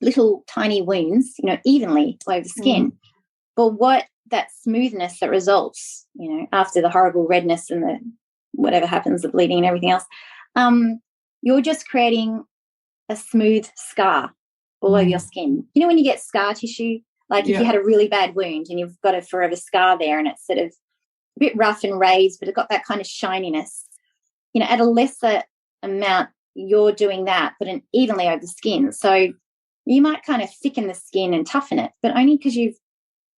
little tiny wounds, evenly over the skin. But what that smoothness that results, after the horrible redness and the whatever happens, the bleeding and everything else, you're just creating a smooth scar all over your skin. When you get scar tissue, like if you had a really bad wound and you've got a forever scar there and it's sort of a bit rough and raised, but it's got that kind of shininess, at a lesser amount, you're doing that, but evenly over the skin. So you might kind of thicken the skin and toughen it, but only because you've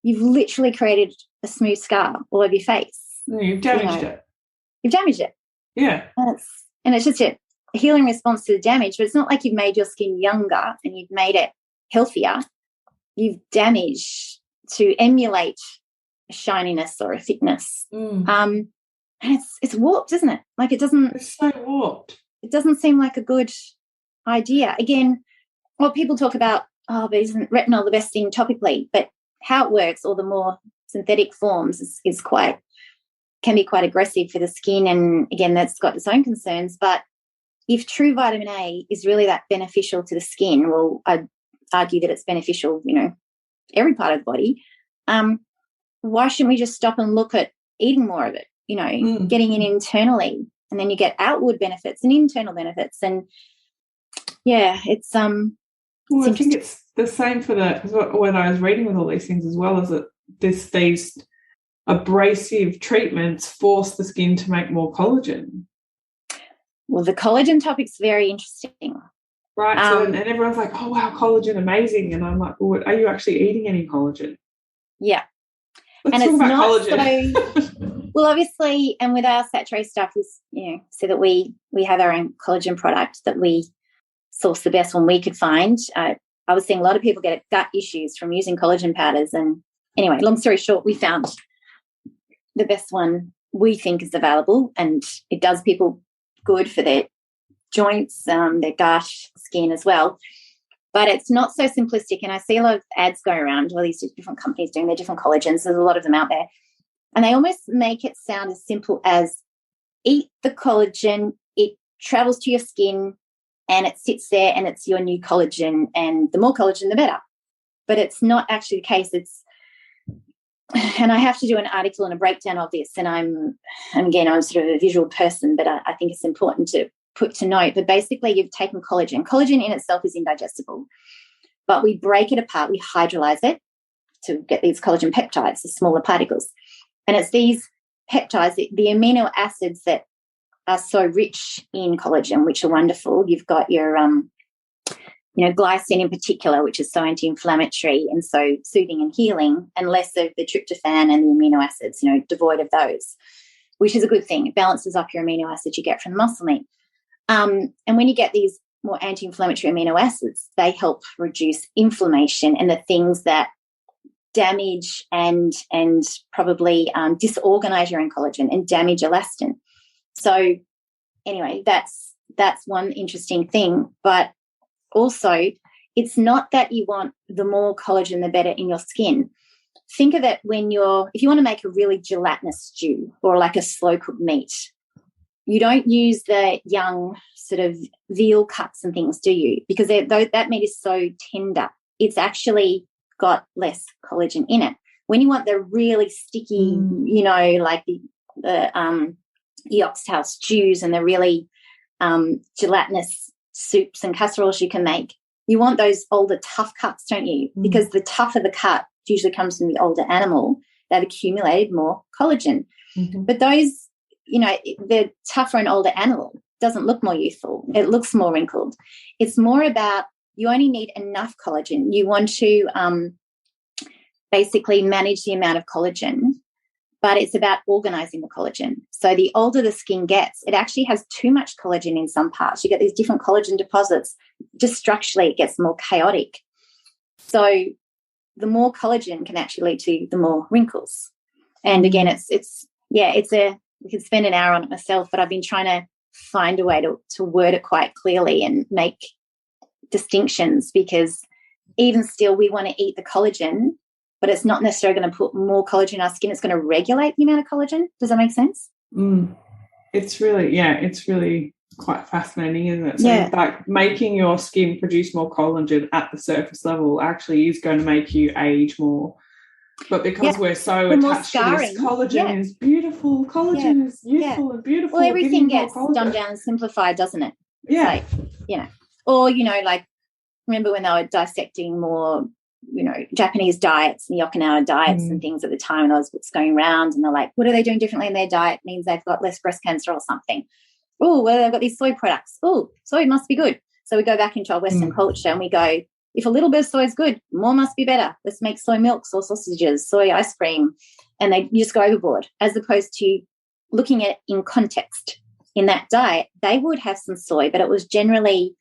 literally created a smooth scar all over your face. You've damaged it. You've damaged it. Yeah. And it's just a healing response to the damage, but it's not like you've made your skin younger and you've made it healthier. You've damaged to emulate a shininess or a thickness. And it's warped, isn't it? Like it's so warped. It doesn't seem like a good idea. Again, what people talk about, but isn't retinol the best thing topically? But how it works, or the more synthetic forms, can be quite aggressive for the skin. And again, that's got its own concerns. But if true vitamin A is really that beneficial to the skin, well, I'd argue that it's beneficial, every part of the body. Why shouldn't we just stop and look at eating more of it, getting in internally, and then you get outward benefits and internal benefits. And it's well, I think it's the same for when I was reading with all these things as well, is that these abrasive treatments force the skin to make more collagen. Well, the collagen topic's very interesting. Right. And everyone's like, oh, wow, collagen, amazing. And I'm like, well, are you actually eating any collagen? Yeah. Let's talk about collagen. Well, obviously, and with our Saturee stuff is, so that we have our own collagen product that we source the best one we could find. I was seeing a lot of people get gut issues from using collagen powders. And anyway, long story short, we found the best one we think is available, and it does people good for their joints, their gut, skin as well. But it's not so simplistic. And I see a lot of ads going around, all these different companies doing their different collagens. There's a lot of them out there. And they almost make it sound as simple as eat the collagen, it travels to your skin, and it sits there and it's your new collagen, and the more collagen, the better. But it's not actually the case. And I have to do an article and a breakdown of this, and I'm sort of a visual person, but I think it's important to put to note. But basically, you've taken collagen. Collagen in itself is indigestible, but we break it apart, we hydrolyze it to get these collagen peptides, the smaller particles. And it's these peptides, the amino acids that are so rich in collagen, which are wonderful. You've got your glycine in particular, which is so anti-inflammatory and so soothing and healing, and less of the tryptophan and the amino acids, devoid of those, which is a good thing. It balances up your amino acids you get from muscle meat. And when you get these more anti-inflammatory amino acids, they help reduce inflammation and the things that damage and probably disorganize your own collagen and damage elastin. So anyway, that's one interesting thing. But also, it's not that you want the more collagen, the better in your skin. Think of it if you want to make a really gelatinous stew or like a slow cooked meat, you don't use the young sort of veal cuts and things, do you? Because that meat is so tender. It's actually got less collagen in it. When you want the really sticky, you know, like the oxtail stews and the really gelatinous soups and casseroles you can make, you want those older tough cuts, don't you? Because the tougher the cut usually comes from the older animal. They've accumulated more collagen. But those, you know, the tougher and older animal doesn't look more youthful. It looks more wrinkled. It's more about you only need enough collagen. You want to basically manage the amount of collagen, but it's about organizing the collagen. So the older the skin gets, it actually has too much collagen in some parts. You get these different collagen deposits. Just structurally, it gets more chaotic. So the more collagen can actually lead to the more wrinkles. And again, we could spend an hour on it myself, but I've been trying to find a way to word it quite clearly and make distinctions, because even still we want to eat the collagen, but it's not necessarily going to put more collagen in our skin. It's going to regulate the amount of collagen. Does that make sense? It's really quite fascinating, isn't it? So like making your skin produce more collagen at the surface level actually is going to make you age more. But because we're so attached to this, collagen is beautiful. Collagen is youthful and beautiful. Well, everything gets dumbed down and simplified, doesn't it? Yeah. Like, you know, or, you know, like, remember when they were dissecting more, you know, Japanese diets and the Okinawa diets and things at the time, and those books going around, and they're like, what are they doing differently in their diet? It means they've got less breast cancer or something. Oh, well, they've got these soy products. Oh, soy must be good. So we go back into our Western culture and we go, if a little bit of soy is good, more must be better. Let's make soy milk, soy sausages, soy ice cream. And they just go overboard, as opposed to looking at in context. In that diet, they would have some soy, but it was generally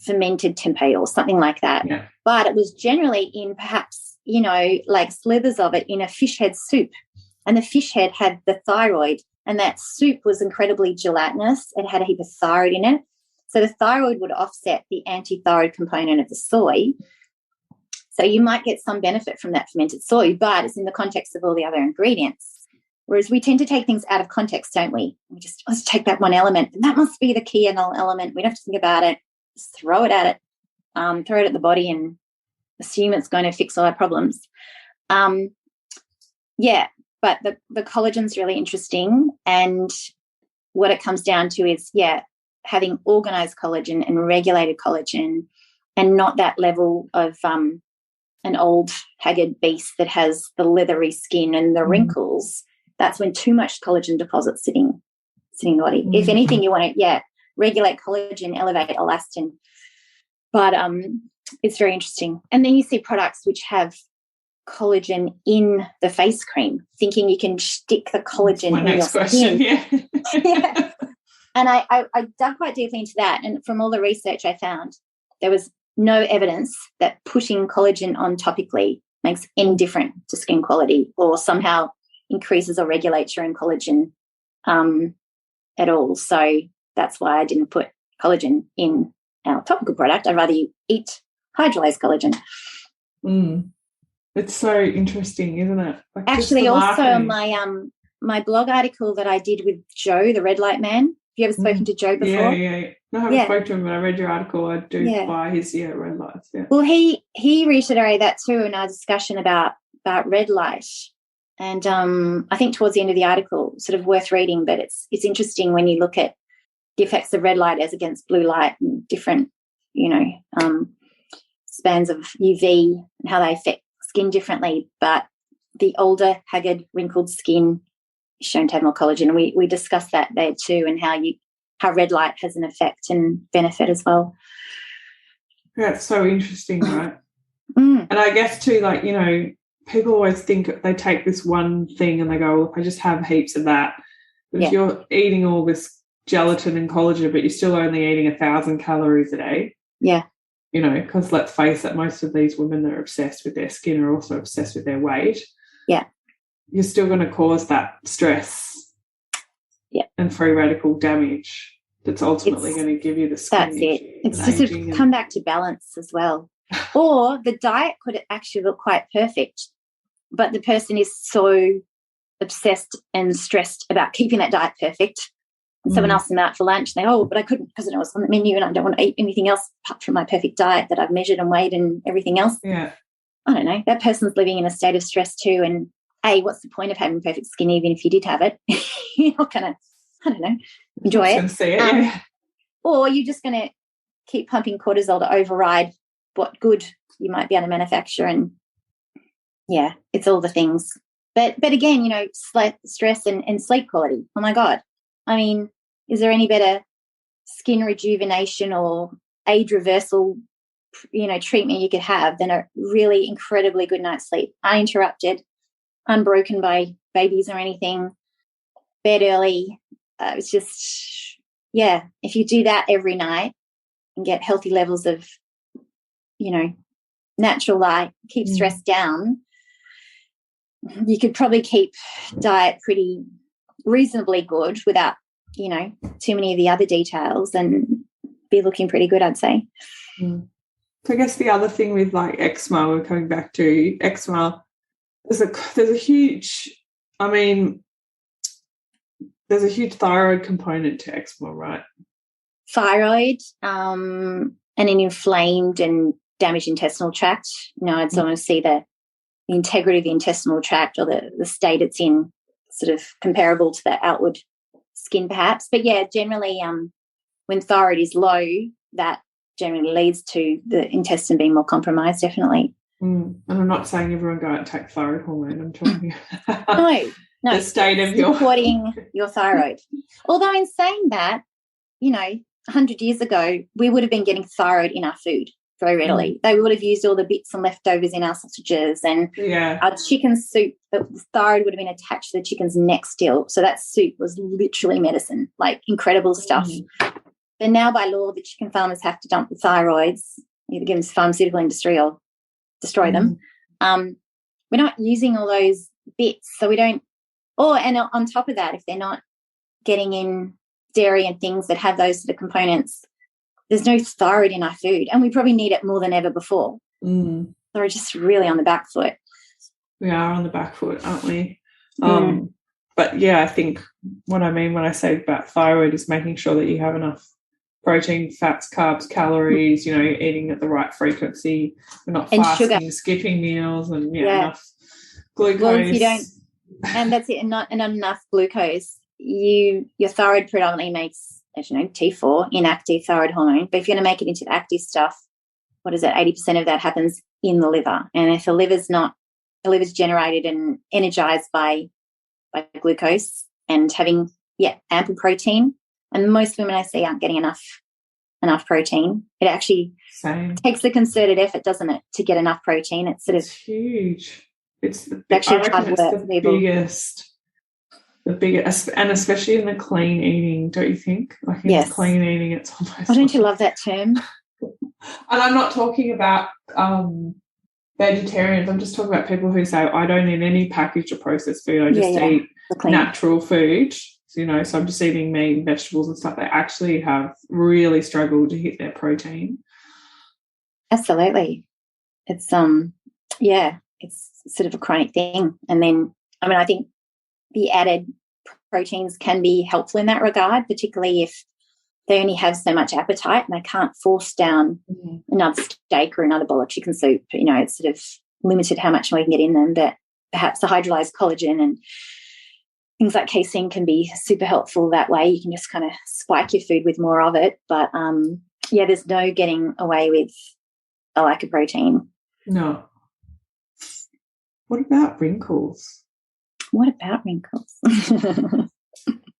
fermented tempeh or something like that. Yeah. But it was generally in perhaps, you know, like slithers of it in a fish head soup. And the fish head had the thyroid, and that soup was incredibly gelatinous. It had a heap of thyroid in it. So the thyroid would offset the antithyroid component of the soy. So you might get some benefit from that fermented soy, but it's in the context of all the other ingredients. Whereas we tend to take things out of context, don't we? We just, let's take that one element, and that must be the key element. We don't have to think about it. Just throw it at it, throw it at the body and assume it's going to fix all our problems. But the collagen's really interesting, and what it comes down to is, having organised collagen and regulated collagen, and not that level of an old haggard beast that has the leathery skin and the wrinkles. That's when too much collagen deposits sitting in the body. If anything, you want to, regulate collagen, elevate elastin. But it's very interesting. And then you see products which have collagen in the face cream, thinking you can stick the collagen in your skin. Yeah. And I dug quite deeply into that, and from all the research I found, there was no evidence that putting collagen on topically makes any different to skin quality or somehow increases or regulates your own collagen at all. So that's why I didn't put collagen in our topical product. I'd rather you eat hydrolyzed collagen. It's so interesting, isn't it? Like, actually, also my blog article that I did with Joe, the red light man. Have you ever spoken to Joe before? Yeah. No, I haven't spoken to him, but I read your article. I do buy his red lights. Yeah. Well, he reiterated that too in our discussion about red light, and I think towards the end of the article, sort of worth reading. But it's interesting when you look at the effects of red light as against blue light and different, spans of UV and how they affect skin differently. But the older, haggard, wrinkled skin is shown to have more collagen, and we discussed that there too, and how red light has an effect and benefit as well. Yeah, it's so interesting, right? And I guess too, like, people always think they take this one thing and they go, well, if I just have heaps of that. But if you're eating all this gelatin and collagen, but you're still only eating 1,000 calories a day. Yeah. Because let's face it, most of these women that are obsessed with their skin are also obsessed with their weight. Yeah. You're still going to cause that stress and free radical damage that's ultimately going to give you the skin. That's it. It's just to come back to balance as well. Or the diet could actually look quite perfect, but the person is so obsessed and stressed about keeping that diet perfect And someone asked them out for lunch, and they, but I couldn't because it was on the menu and I don't want to eat anything else apart from my perfect diet that I've measured and weighed and everything else. Yeah. I don't know. That person's living in a state of stress too. And what's the point of having perfect skin even if you did have it? You're not going to, I don't know, enjoy it. See it yeah. Or you're just going to keep pumping cortisol to override what good you might be able to manufacture. And, yeah, it's all the things. But again, you know, stress and sleep quality. Oh, my God. I mean, is there any better skin rejuvenation or age reversal, you know, treatment you could have than a really incredibly good night's sleep, uninterrupted, unbroken by babies or anything, bed early. It's just, yeah, if you do that every night and get healthy levels of, you know, natural light, keep stress down, you could probably keep diet pretty reasonably good without, you know, too many of the other details and be looking pretty good, I'd say. So I guess the other thing with like eczema, we're coming back to eczema, there's a huge, I mean, there's a huge thyroid component to eczema, right? Thyroid and an inflamed and damaged intestinal tract. You know, I'd sort of see the integrity of the intestinal tract or the state it's in sort of comparable to the outward skin perhaps. But, yeah, generally when thyroid is low, that generally leads to the intestine being more compromised, definitely. And I'm not saying everyone go out and take thyroid hormone. I'm talking no, the state of supporting your thyroid. Although in saying that, you know, 100 years ago, we would have been getting thyroid in our food very readily. They would have used all the bits and leftovers in our sausages and our chicken soup. The thyroid would have been attached to the chicken's neck still. So that soup was literally medicine, like incredible stuff. But now by law, the chicken farmers have to dump the thyroids, either give them to the pharmaceutical industry or destroy them. We're not using all those bits, so we don't. And on top of that, if they're not getting in dairy and things that have those sort of components, there's no thyroid in our food, and we probably need it more than ever before. So we're just really on the back foot. We are on the back foot, aren't we? But, yeah, I think what I mean when I say about thyroid is making sure that you have enough protein, fats, carbs, calories, you know, eating at the right frequency. We're not and fasting, sugar. Skipping meals and, enough glucose. Well, if you don't, and that's it, and not enough glucose. Your thyroid predominantly makes, as you know, T4, inactive thyroid hormone. But if you're going to make it into the active stuff, what is it? 80% of that happens in the liver. And if the liver's generated and energized by glucose and having, ample protein, and most women I see aren't getting enough protein. It actually takes a concerted effort, doesn't it, to get enough protein? It's huge. It's actually hard work for people. The biggest, and especially in the clean eating, don't you think? Like in the clean eating, it's almost. Oh, don't you love that term? And I'm not talking about vegetarians. I'm just talking about people who say, I don't eat any packaged or processed food. I just eat natural food. So, you know, so I'm just eating meat and vegetables and stuff. They actually have really struggled to hit their protein. Absolutely. It's it's sort of a chronic thing. And then, I mean, I think the added proteins can be helpful in that regard, particularly if they only have so much appetite and they can't force down another steak or another bowl of chicken soup. You know, it's sort of limited how much we can get in them, but perhaps the hydrolyzed collagen and things like casein can be super helpful that way. You can just kind of spike your food with more of it. But, there's no getting away with a lack of protein. No. What about wrinkles?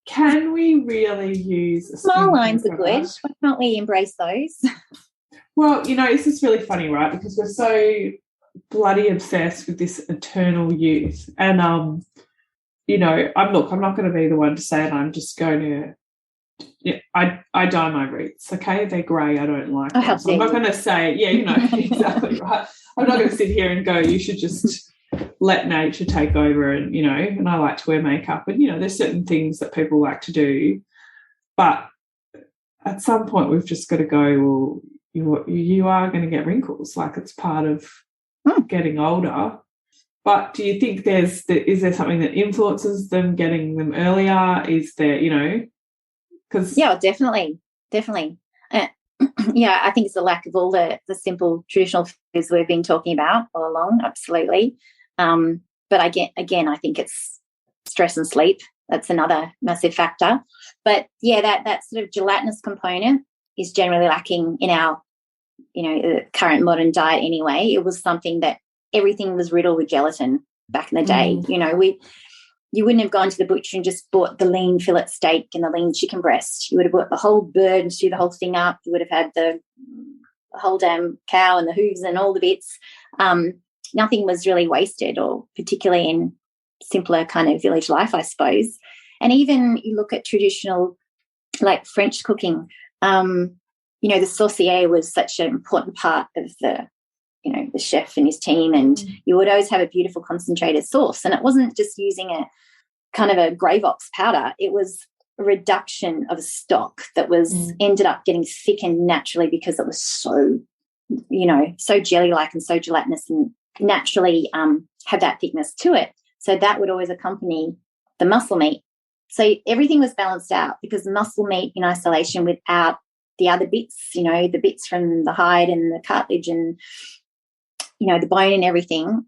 Can we really use small lines are good? Why can't we embrace those? Well, you know, this is really funny, right? Because we're so bloody obsessed with this eternal youth. And, you know, I'm not going to be the one to say it. I'm just going to, I dye my roots, okay? They're grey. I don't like them. So I'm not going to say, you know, exactly right. I'm not going to sit here and go, you should just let nature take over and, you know, and I like to wear makeup and, you know, there's certain things that people like to do. But at some point we've just got to go, well, you are going to get wrinkles. Like it's part of getting older. But do you think is there something that influences them getting them earlier? Is there, you know, Yeah, definitely. Yeah, I think it's the lack of all the simple traditional foods we've been talking about all along, absolutely. But I think it's stress and sleep. That's another massive factor. But, yeah, that sort of gelatinous component is generally lacking in our, current modern diet anyway. It was something that everything was riddled with gelatin back in the day. You wouldn't have gone to the butcher and just bought the lean fillet steak and the lean chicken breast. You would have bought the whole bird and stewed the whole thing up. You would have had the whole damn cow and the hooves and all the bits. Nothing was really wasted, or particularly in simpler kind of village life, I suppose. And even you look at traditional, like French cooking, the saucier was such an important part of the chef and his team, and you would always have a beautiful concentrated sauce. And it wasn't just using a kind of a Gravox powder. It was a reduction of a stock that was ended up getting thickened naturally because it was so, so jelly-like and so gelatinous and naturally have that thickness to it. So that would always accompany the muscle meat. So everything was balanced out, because muscle meat in isolation without the other bits, the bits from the hide and the cartilage and the bone and everything,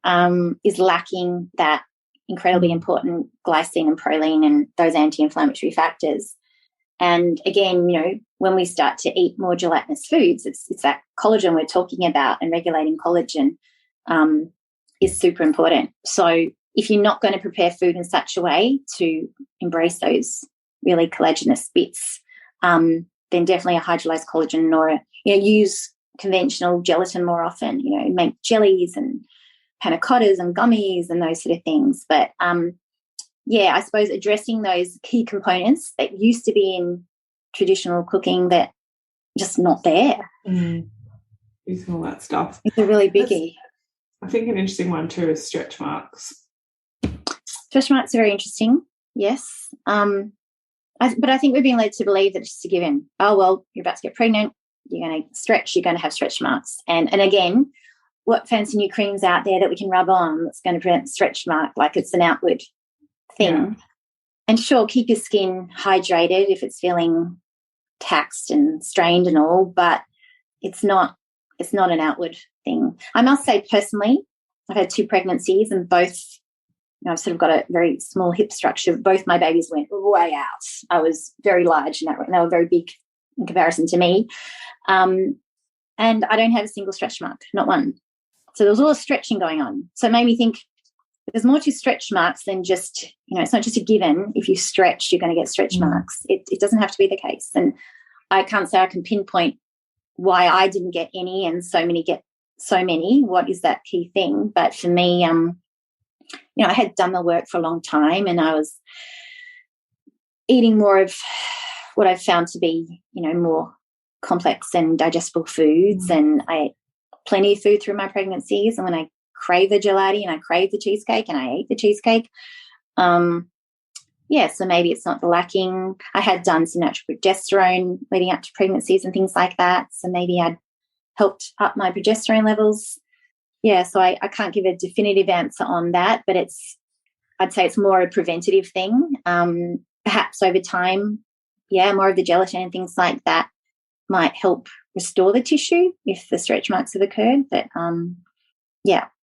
is lacking that incredibly important glycine and proline and those anti-inflammatory factors. And again, when we start to eat more gelatinous foods, it's that collagen we're talking about, and regulating collagen is super important. So if you're not going to prepare food in such a way to embrace those really collagenous bits, then definitely a hydrolyzed collagen, or use conventional gelatin more often, make jellies and panna cottas and gummies and those sort of things. But I suppose addressing those key components that used to be in traditional cooking that just not there. Using all that stuff. It's a really biggie. I think an interesting one too is stretch marks. Stretch marks are very interesting, yes. But I think we've been led to believe that it's just a given. Oh, well, you're about to get pregnant, you're going to stretch, you're going to have stretch marks. And again, what fancy new creams out there that we can rub on that's going to prevent stretch mark, like it's an outward thing. Yeah. And sure, keep your skin hydrated if it's feeling taxed and strained and all, but it's not an outward thing. I must say, personally, I've had 2 pregnancies, and both, I've sort of got a very small hip structure. Both my babies went way out. I was very large, and they were very big in comparison to me. And I don't have a single stretch mark, not one. So there was all the stretching going on. So it made me think there's more to stretch marks than just, it's not just a given. If you stretch, you're going to get stretch marks. It doesn't have to be the case. And I can't say I can pinpoint why I didn't get any and so many get so many. What is that key thing? But for me, I had done the work for a long time, and I was eating more of what I've found to be, more complex and digestible foods, and I ate plenty of food through my pregnancies. And when I crave the gelati and I crave the cheesecake, and I ate the cheesecake, so maybe it's not the lacking. I had done some natural progesterone leading up to pregnancies and things like that, so maybe I'd helped up my progesterone levels. Yeah, so I can't give a definitive answer on that, but I'd say it's more a preventative thing. Perhaps over time, more of the gelatin and things like that might help restore the tissue if the stretch marks have occurred. But,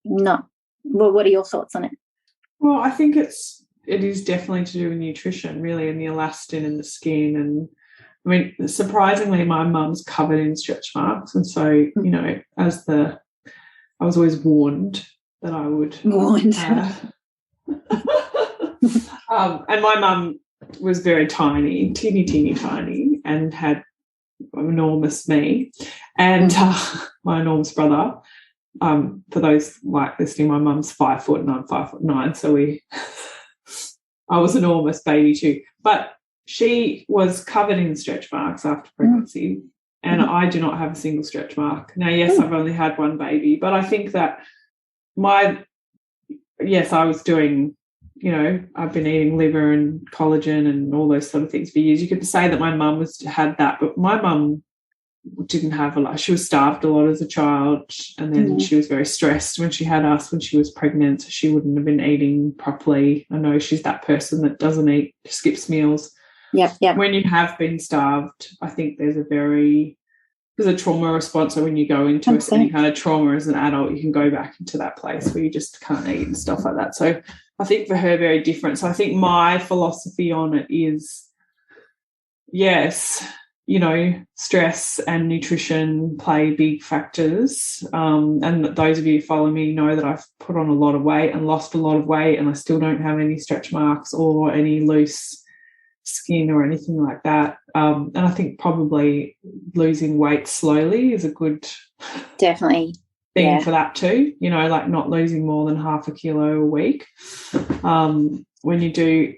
not. Well, what are your thoughts on it? Well, I think it is definitely to do with nutrition, really, and the elastin in the skin. And, I mean, surprisingly, my mum's covered in stretch marks. And so, I was always warned that I would. Warned. And my mum was very tiny, teeny tiny, and had enormous me. And my enormous brother, for those like listening, my mum's 5 foot and I'm 5'9", so I was an enormous baby too. But she was covered in stretch marks after pregnancy. And I do not have a single stretch mark. Now, yes, I've only had one baby, but I think that I was doing, I've been eating liver and collagen and all those sort of things for years. You could say that my mum had that, but my mum didn't have a lot. She was starved a lot as a child, and then she was very stressed when she had us when she was pregnant, so she wouldn't have been eating properly. I know she's that person that doesn't eat, skips meals. when you have been starved, I think there's a trauma response. So when you go into any kind of trauma as an adult, you can go back into that place where you just can't eat and stuff like that. So I think for her, very different. So I think my philosophy on it is, yes, stress and nutrition play big factors. And those of you who follow me know that I've put on a lot of weight and lost a lot of weight, and I still don't have any stretch marks or any loose skin or anything like that. And I think probably losing weight slowly is a good definitely thing for that too, like not losing more than half a kilo a week. When you do,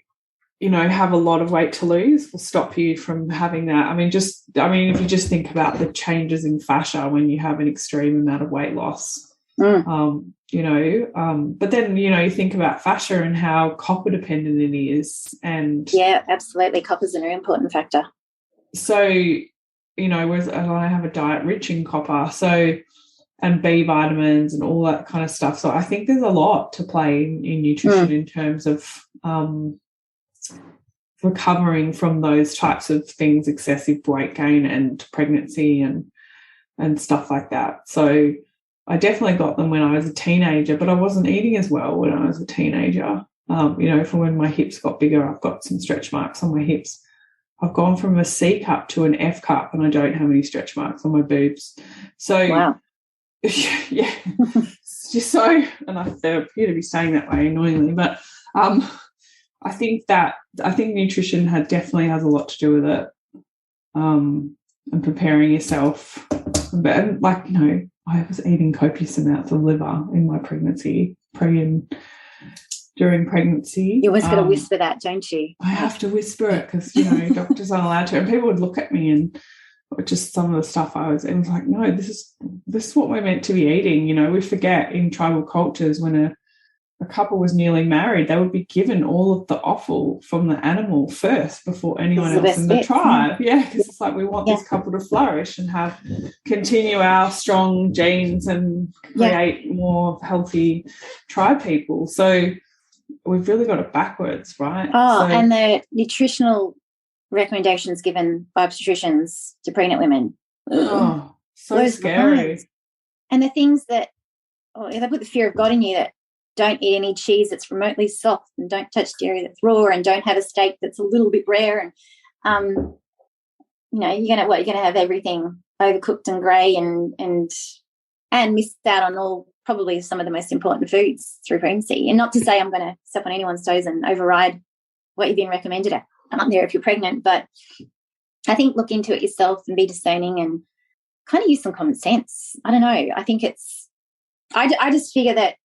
have a lot of weight to lose, will stop you from having that. If you just think about the changes in fascia when you have an extreme amount of weight loss, but then, you think about fascia and how copper dependent it is. And yeah, absolutely. Copper's a very important factor. So, whereas I have a diet rich in copper, and B vitamins and all that kind of stuff. So I think there's a lot to play in nutrition in terms of recovering from those types of things, excessive weight gain and pregnancy and stuff like that. So I definitely got them when I was a teenager, but I wasn't eating as well when I was a teenager. For when my hips got bigger, I've got some stretch marks on my hips. I've gone from a C cup to an F cup, and I don't have any stretch marks on my boobs. So, wow. Yeah, just so, and they appear to be staying that way annoyingly, but I think nutrition definitely has a lot to do with it, and preparing yourself. But I was eating copious amounts of liver in my pregnancy, during pregnancy. You always got to whisper that, don't you? I have to whisper it because doctors aren't allowed to, and people would look at me and just some of the stuff I was like, no, this is what we're meant to be eating. We forget in tribal cultures when a couple was newly married, they would be given all of the offal from the animal first before anyone else in the tribe. Yeah, because it's like we want this couple to flourish and continue our strong genes and create more healthy tribe people. So we've really got it backwards, right? And the nutritional recommendations given by obstetricians to pregnant women. Oh, so scary. And the things that they put the fear of God in you, that don't eat any cheese that's remotely soft, and don't touch dairy that's raw, and don't have a steak that's a little bit rare. And you're gonna have everything overcooked and grey and miss out on all probably some of the most important foods through pregnancy. And not to say I'm going to step on anyone's toes and override what you've been recommended out there if you're pregnant, but I think look into it yourself and be discerning and kind of use some common sense. I don't know. I think I just figure that,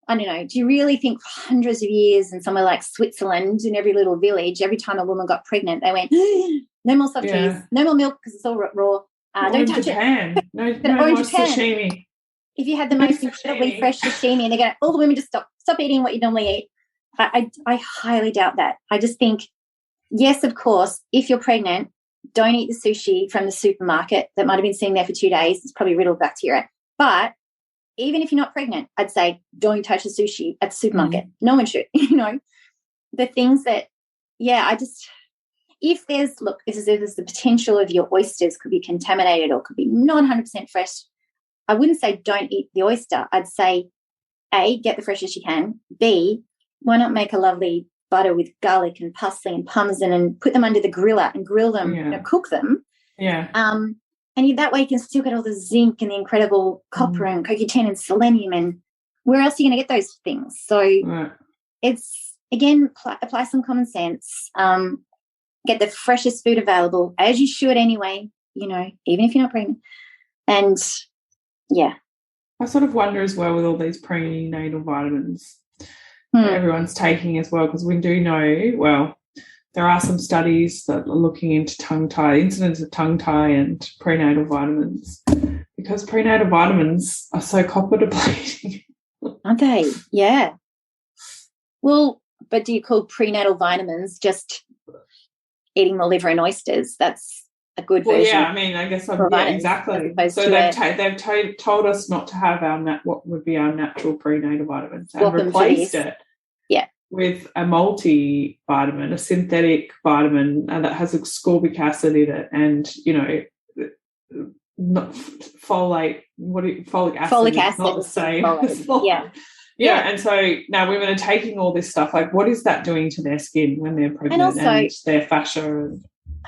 I don't know, do you really think for hundreds of years in somewhere like Switzerland, in every little village, every time a woman got pregnant, they went, no more soft cheese, no more milk because it's all raw. Don't touch Japan. it. No more sashimi. If you had the most incredibly fresh sashimi, and they're going, all the women just stop eating what you normally eat. I highly doubt that. I just think, yes, of course, if you're pregnant, don't eat the sushi from the supermarket that might have been sitting there for 2 days. It's probably riddled with bacteria. But even if you're not pregnant, I'd say don't touch the sushi at the supermarket. No one should, The things that, if there's the potential of your oysters could be contaminated or could be not 100% fresh, I wouldn't say don't eat the oyster. I'd say, A, get the freshest you can. B, why not make a lovely butter with garlic and parsley and parmesan and put them under the griller and grill them, cook them. Yeah. And that way you can still get all the zinc and the incredible copper and CoQ10 and selenium, and where else are you going to get those things? So it's, again, apply some common sense. Get the freshest food available, as you should anyway, even if you're not pregnant. And, I sort of wonder as well with all these prenatal vitamins that everyone's taking as well, because we do know, there are some studies that are looking into tongue-tie, incidence of tongue-tie and prenatal vitamins, because prenatal vitamins are so copper depleting. Aren't they? Yeah. Well, but do you call prenatal vitamins just eating more liver and oysters? That's a good version. Yeah, I guess exactly. So they've told us not to have what would be our natural prenatal vitamins and replaced it. Yeah. with a multivitamin, a synthetic vitamin that has ascorbic acid in it, and not folic acid is not the same. Yeah, and so now women are taking all this stuff. Like, what is that doing to their skin when they're pregnant, and also their fascia?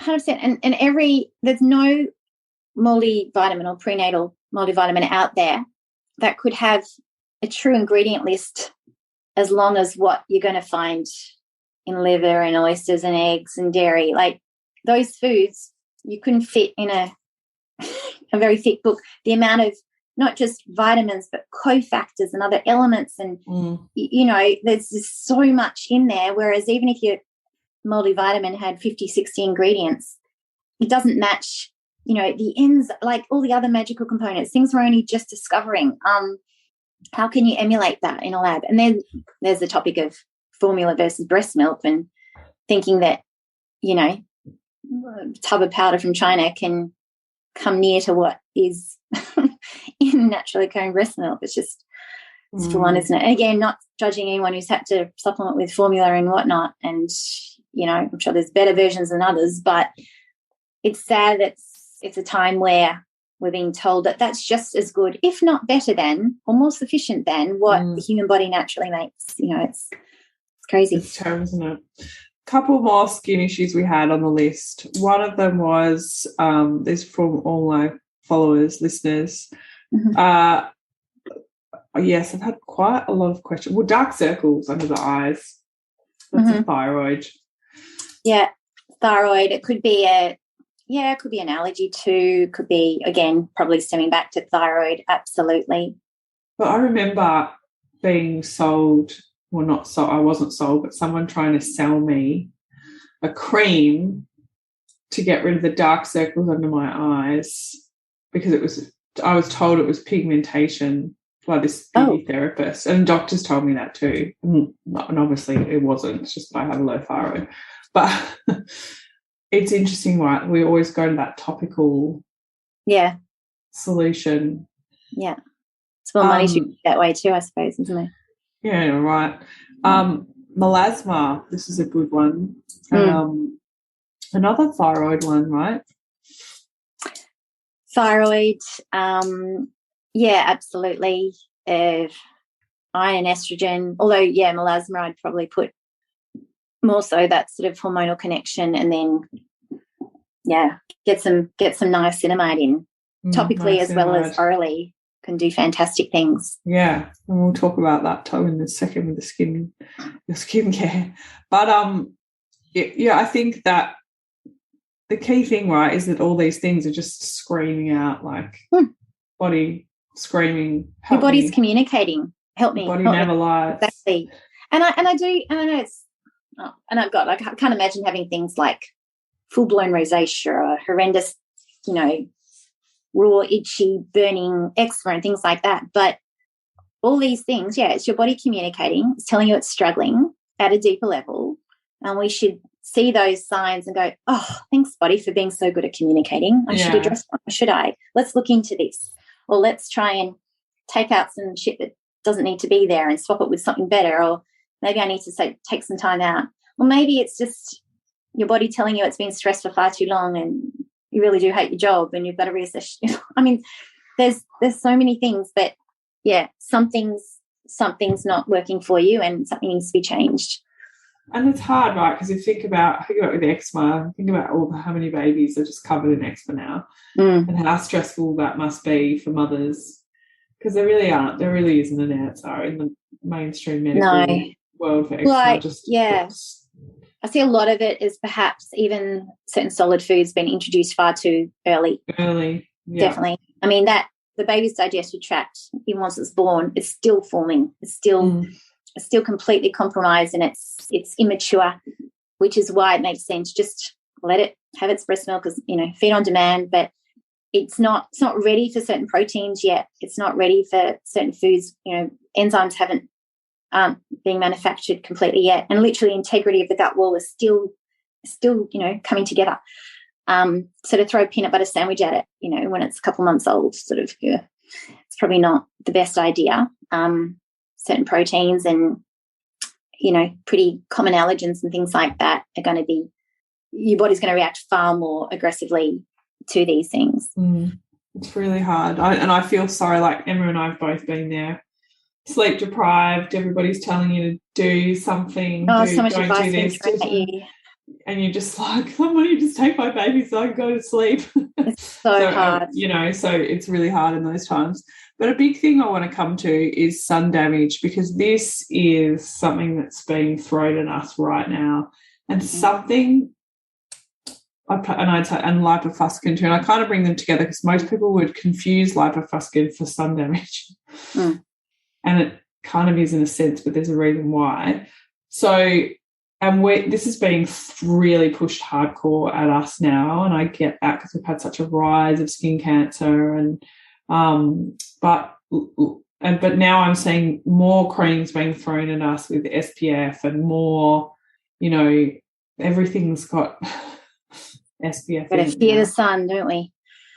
100%. And there's no multivitamin or prenatal multivitamin out there that could have a true ingredient list as long as what you're going to find in liver and oysters and eggs and dairy. Like, those foods, you couldn't fit in a very thick book. The amount of not just vitamins but cofactors and other elements, and there's just so much in there, whereas even if your multivitamin had 50, 60 ingredients, it doesn't match the ends, like all the other magical components, things we're only just discovering. How can you emulate that in a lab? And then there's the topic of formula versus breast milk, and thinking that a tub of powder from China can come near to what is in naturally occurring breast milk. It's full on, isn't it? And again, not judging anyone who's had to supplement with formula and whatnot, and I'm sure there's better versions than others, but it's sad that it's a time where we're being told that that's just as good, if not better than, or more sufficient than what the human body naturally makes. It's crazy. It's terrible, isn't it? Couple more skin issues we had on the list. One of them was this from all my followers, listeners. Yes, I've had quite a lot of questions. Well, dark circles under the eyes. That's a thyroid. Yeah, thyroid. It could be an allergy too. Could be, again, probably stemming back to thyroid. Absolutely. But I remember being sold. Well, not sold. I wasn't sold, but someone trying to sell me a cream to get rid of the dark circles under my eyes, because I was told it was pigmentation by this beauty therapist, and doctors told me that too. And obviously it wasn't. It's just that I have a low thyroid. But it's interesting, right? We always go to that topical solution. Yeah. It's more money should be that way too, I suppose, isn't it? Yeah, right. Melasma, this is a good one. Another thyroid one, right? Thyroid, absolutely. Iron and estrogen, although, melasma I'd probably put more so that sort of hormonal connection, and then, get some niacinamide in, topically as well as orally. Can do fantastic things. Yeah, and we'll talk about that too in a second with your skincare. But I think that the key thing, right, is that all these things are just screaming out, like body screaming. Your body's communicating. Help me. Body never lies. Exactly. And I know it's. And I can't imagine having things like full blown rosacea or horrendous, raw, itchy, burning eczema and things like that. But all these things, it's your body communicating. It's telling you it's struggling at a deeper level. And we should see those signs and go, oh, thanks, body, for being so good at communicating. I should address one. Should I? Let's look into this. Or let's try and take out some shit that doesn't need to be there and swap it with something better. Or maybe I need to take some time out. Or maybe it's just your body telling you it's been stressed for far too long and you really do hate your job and you've got to reassess. I mean, there's so many things, but something's not working for you and something needs to be changed. And it's hard, right? Because you think about with eczema, think about how many babies are just covered in eczema now, and how stressful that must be for mothers. Because there really aren't. There really isn't an answer in the mainstream medical world for eczema. I see a lot of it is perhaps even certain solid foods being introduced far too early. Definitely. I mean, that the baby's digestive tract, even once it's born, it's still forming. It's still completely compromised, and it's immature, which is why it makes sense just let it have its breast milk, because feed on demand. But it's not ready for certain proteins yet. It's not ready for certain foods. Enzymes aren't being manufactured completely yet, and literally integrity of the gut wall is still coming together. So to throw a peanut butter sandwich at it, when it's a couple months old, it's probably not the best idea. Certain proteins and pretty common allergens and things like that are going to be, your body's going to react far more aggressively to these things. It's really hard. I feel sorry, like Emma and I have both been there. Sleep deprived, everybody's telling you to do something. So much advice being thrown at you. And you're just like, somebody just take my baby so I can go to sleep. It's so hard. So it's really hard in those times. But a big thing I want to come to is sun damage, because this is something that's being thrown at us right now. And something, and lipofuscin too, and I kind of bring them together because most people would confuse lipofuscin for sun damage. And it kind of is in a sense, but there's a reason why. So, and this is being really pushed hardcore at us now, and I get that because we've had such a rise of skin cancer, and but now I'm seeing more creams being thrown at us with SPF and more, everything's got SPF. Got to fear the sun, don't we?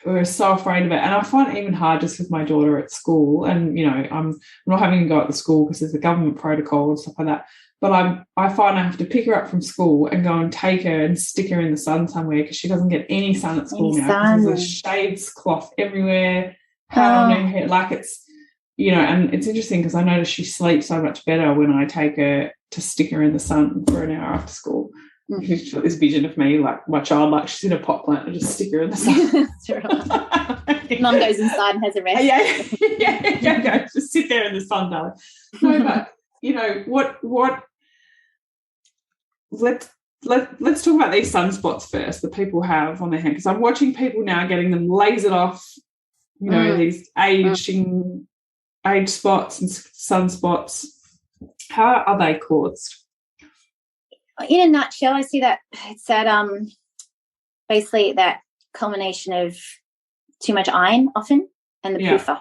We're so afraid of it. And I find it even hard just with my daughter at school. And, I'm not having to go at the school because there's a government protocol and stuff like that. But I find I have to pick her up from school and go and take her and stick her in the sun somewhere because she doesn't get any sun at school now. There's a shades cloth everywhere, hat on her head. Like it's, and it's interesting because I notice she sleeps so much better when I take her to stick her in the sun for an hour after school. She's got this vision of me, like my child, like she's in a pot plant and just stick her in the sun. Mum goes inside and has a rest. Yeah. Just sit there in the sun, darling. No, but what? Let's talk about these sunspots first that people have on their hand, because I'm watching people now getting them lasered off. These age spots and sunspots. How are they caused? In a nutshell, I see that it's that basically that culmination of too much iron often and the PUFA,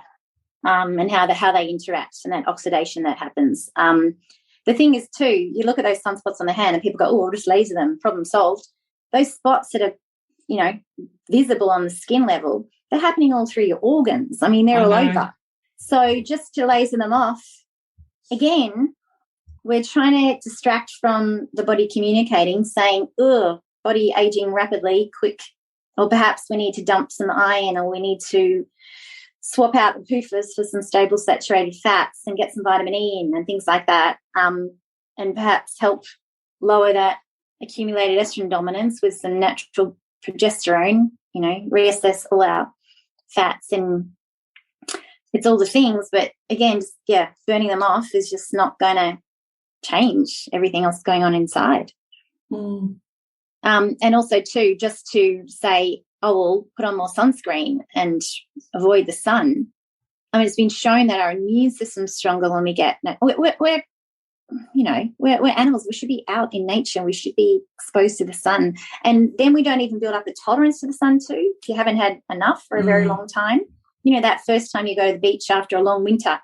and how they interact and that oxidation that happens. The thing is too, you look at those sunspots on the hand and people go, oh, I'll just laser them, problem solved. Those spots that are, visible on the skin level, they're happening all through your organs. I mean, they're all over. So just to laser them off, again, we're trying to distract from the body communicating, saying, body aging rapidly, quick, or perhaps we need to dump some iron, or we need to swap out the PUFAs for some stable saturated fats and get some vitamin E in and things like that, and perhaps help lower that accumulated estrogen dominance with some natural progesterone, reassess all our fats, and it's all the things. But again, burning them off is just not going to change everything else going on inside. And also too, just to say, we'll put on more sunscreen and avoid the sun. I mean, it's been shown that our immune system's stronger when we get, we're animals. We should be out in nature. We should be exposed to the sun. And then we don't even build up a tolerance to the sun too, if you haven't had enough for a very long time. That first time you go to the beach after a long winter,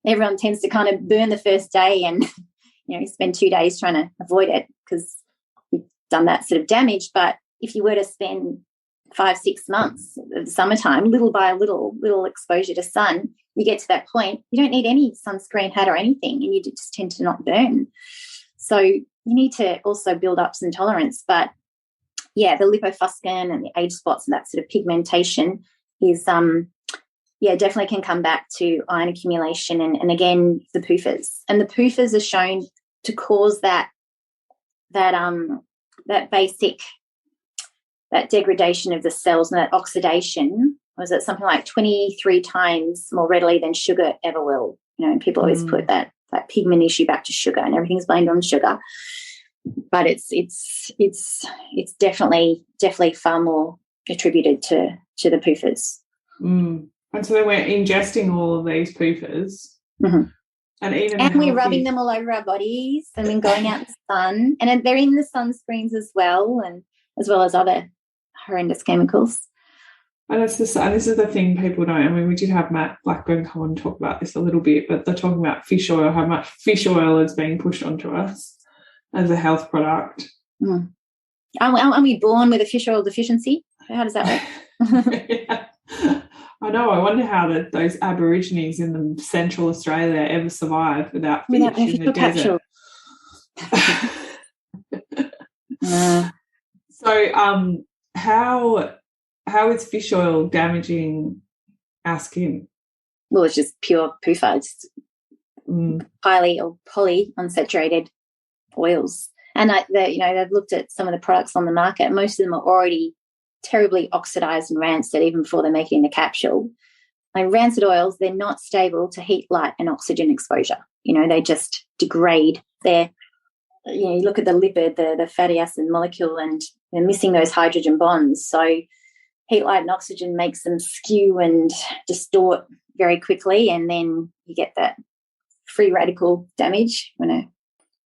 everyone tends to kind of burn the first day and spend 2 days trying to avoid it because you've done that sort of damage. But if you were to spend 5-6 months of the summertime, little by little exposure to sun, you get to that point, you don't need any sunscreen hat or anything, and you just tend to not burn. So you need to also build up some tolerance. But, the lipofuscin and the age spots and that sort of pigmentation is, definitely can come back to iron accumulation and again, the PUFAs. And the PUFAs are shown to cause that basic, that degradation of the cells and that oxidation. Was it something like 23 times more readily than sugar ever will? And people always put that pigment issue back to sugar, and everything's blamed on sugar. But it's definitely far more attributed to the PUFAs. And so then we're ingesting all of these PUFAs. And we're rubbing them all over our bodies and then going out in the sun. And they're in the sunscreens as well, and as well as other horrendous chemicals. And this is the thing people don't. I mean, we did have Matt Blackburn come on and talk about this a little bit, but they're talking about fish oil, how much fish oil is being pushed onto us as a health product. Are we born with a fish oil deficiency? How does that work? I know. I wonder how those Aborigines in Central Australia ever survived without fish in the desert. So how is fish oil damaging our skin? Well, it's just pure PUFA. It's highly or polyunsaturated oils. And they've looked at some of the products on the market. Most of them are already terribly oxidized and rancid even before they make it in a capsule. Like rancid oils, they're not stable to heat, light, and oxygen exposure. They just degrade. You look at the lipid, the fatty acid molecule, and they're missing those hydrogen bonds. So heat, light, and oxygen makes them skew and distort very quickly, and then you get that free radical damage, when I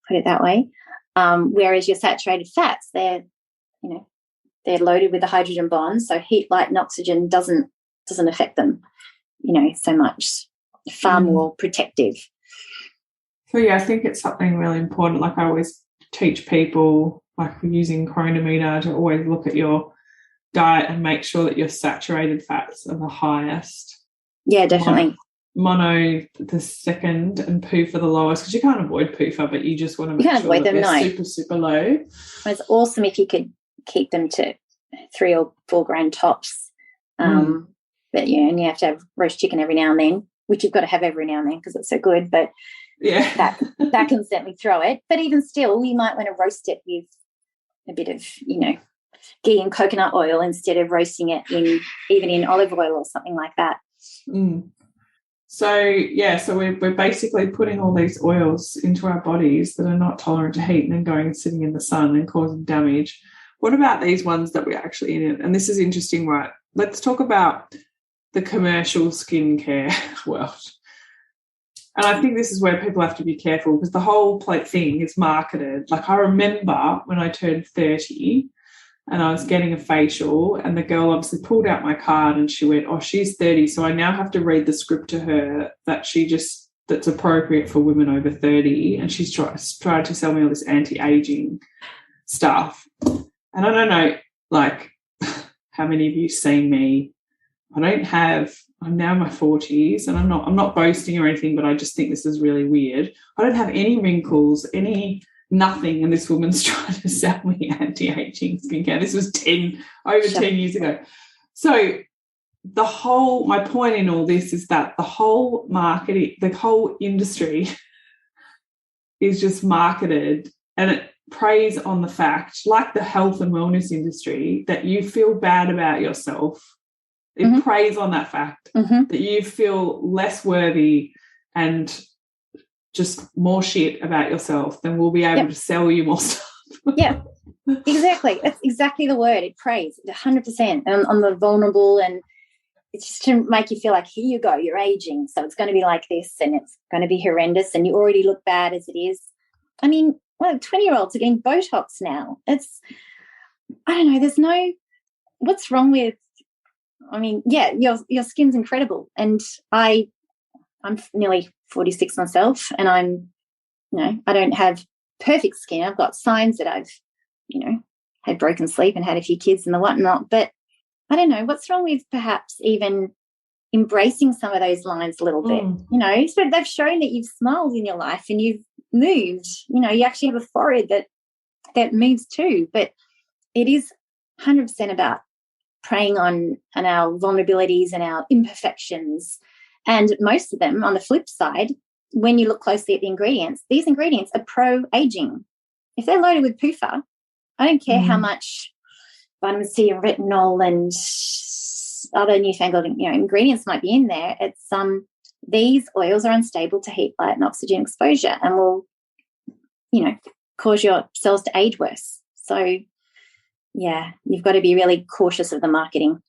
put it that way. Whereas your saturated fats, they're loaded with the hydrogen bonds, so heat, light, and oxygen doesn't affect them, so much. Far more protective. So yeah, I think it's something really important. Like I always teach people, like using chronometer, to always look at your diet and make sure that your saturated fats are the highest. Yeah, definitely. Mono the second, and PUFA the lowest, because you can't avoid PUFA, but you just want to make sure that they're super, super low. It's awesome if you could keep them to 3 or 4 gram tops. But and you have to have roast chicken every now and then, which you've got to have every now and then because it's so good. But yeah, that can certainly throw it. But even still, you might want to roast it with a bit of ghee and coconut oil instead of roasting it in olive oil or something like that. So we're basically putting all these oils into our bodies that are not tolerant to heat and then going and sitting in the sun and causing damage. What about these ones that we're actually in? And this is interesting, right? Let's talk about the commercial skincare world. And I think this is where people have to be careful, because the whole thing is marketed. Like I remember when I turned 30 and I was getting a facial, and the girl obviously pulled out my card and she went, oh, she's 30, so I now have to read the script to her that's appropriate for women over 30, and she's tried to sell me all this anti-aging stuff. And I don't know, like, how many of you seen me? I'm now in my 40s, and I'm not boasting or anything, but I just think this is really weird. I don't have any wrinkles, nothing, and this woman's trying to sell me anti-aging skincare. This was 10 years ago. So my point in all this is that the whole marketing, the whole industry is just marketed, and it preys on the fact, like the health and wellness industry, that you feel bad about yourself. It preys on that fact that you feel less worthy and just more shit about yourself, then we'll be able to sell you more stuff. Yeah, exactly. That's exactly the word. It preys 100% on the vulnerable, and it's just to make you feel like, here you go, you're aging, so it's going to be like this, and it's going to be horrendous, and you already look bad as it is. I mean, 20-year-olds are getting Botox now. I don't know, there's no, what's wrong with, I mean, yeah, your skin's incredible, and I'm nearly 46 myself, and I don't have perfect skin. I've got signs that I've, had broken sleep and had a few kids and the whatnot, but I don't know, what's wrong with perhaps even embracing some of those lines a little bit, so they've shown that you've smiled in your life and you've moved, you actually have a forehead that moves too, but it is 100% about preying on our vulnerabilities and our imperfections. And most of them, on the flip side, when you look closely at the ingredients, these ingredients are pro-aging. If they're loaded with PUFA, I don't care how much vitamin C and retinol and other newfangled ingredients might be in there. It's these oils are unstable to heat, light, and oxygen exposure, and will cause your cells to age worse. So yeah, you've got to be really cautious of the marketing.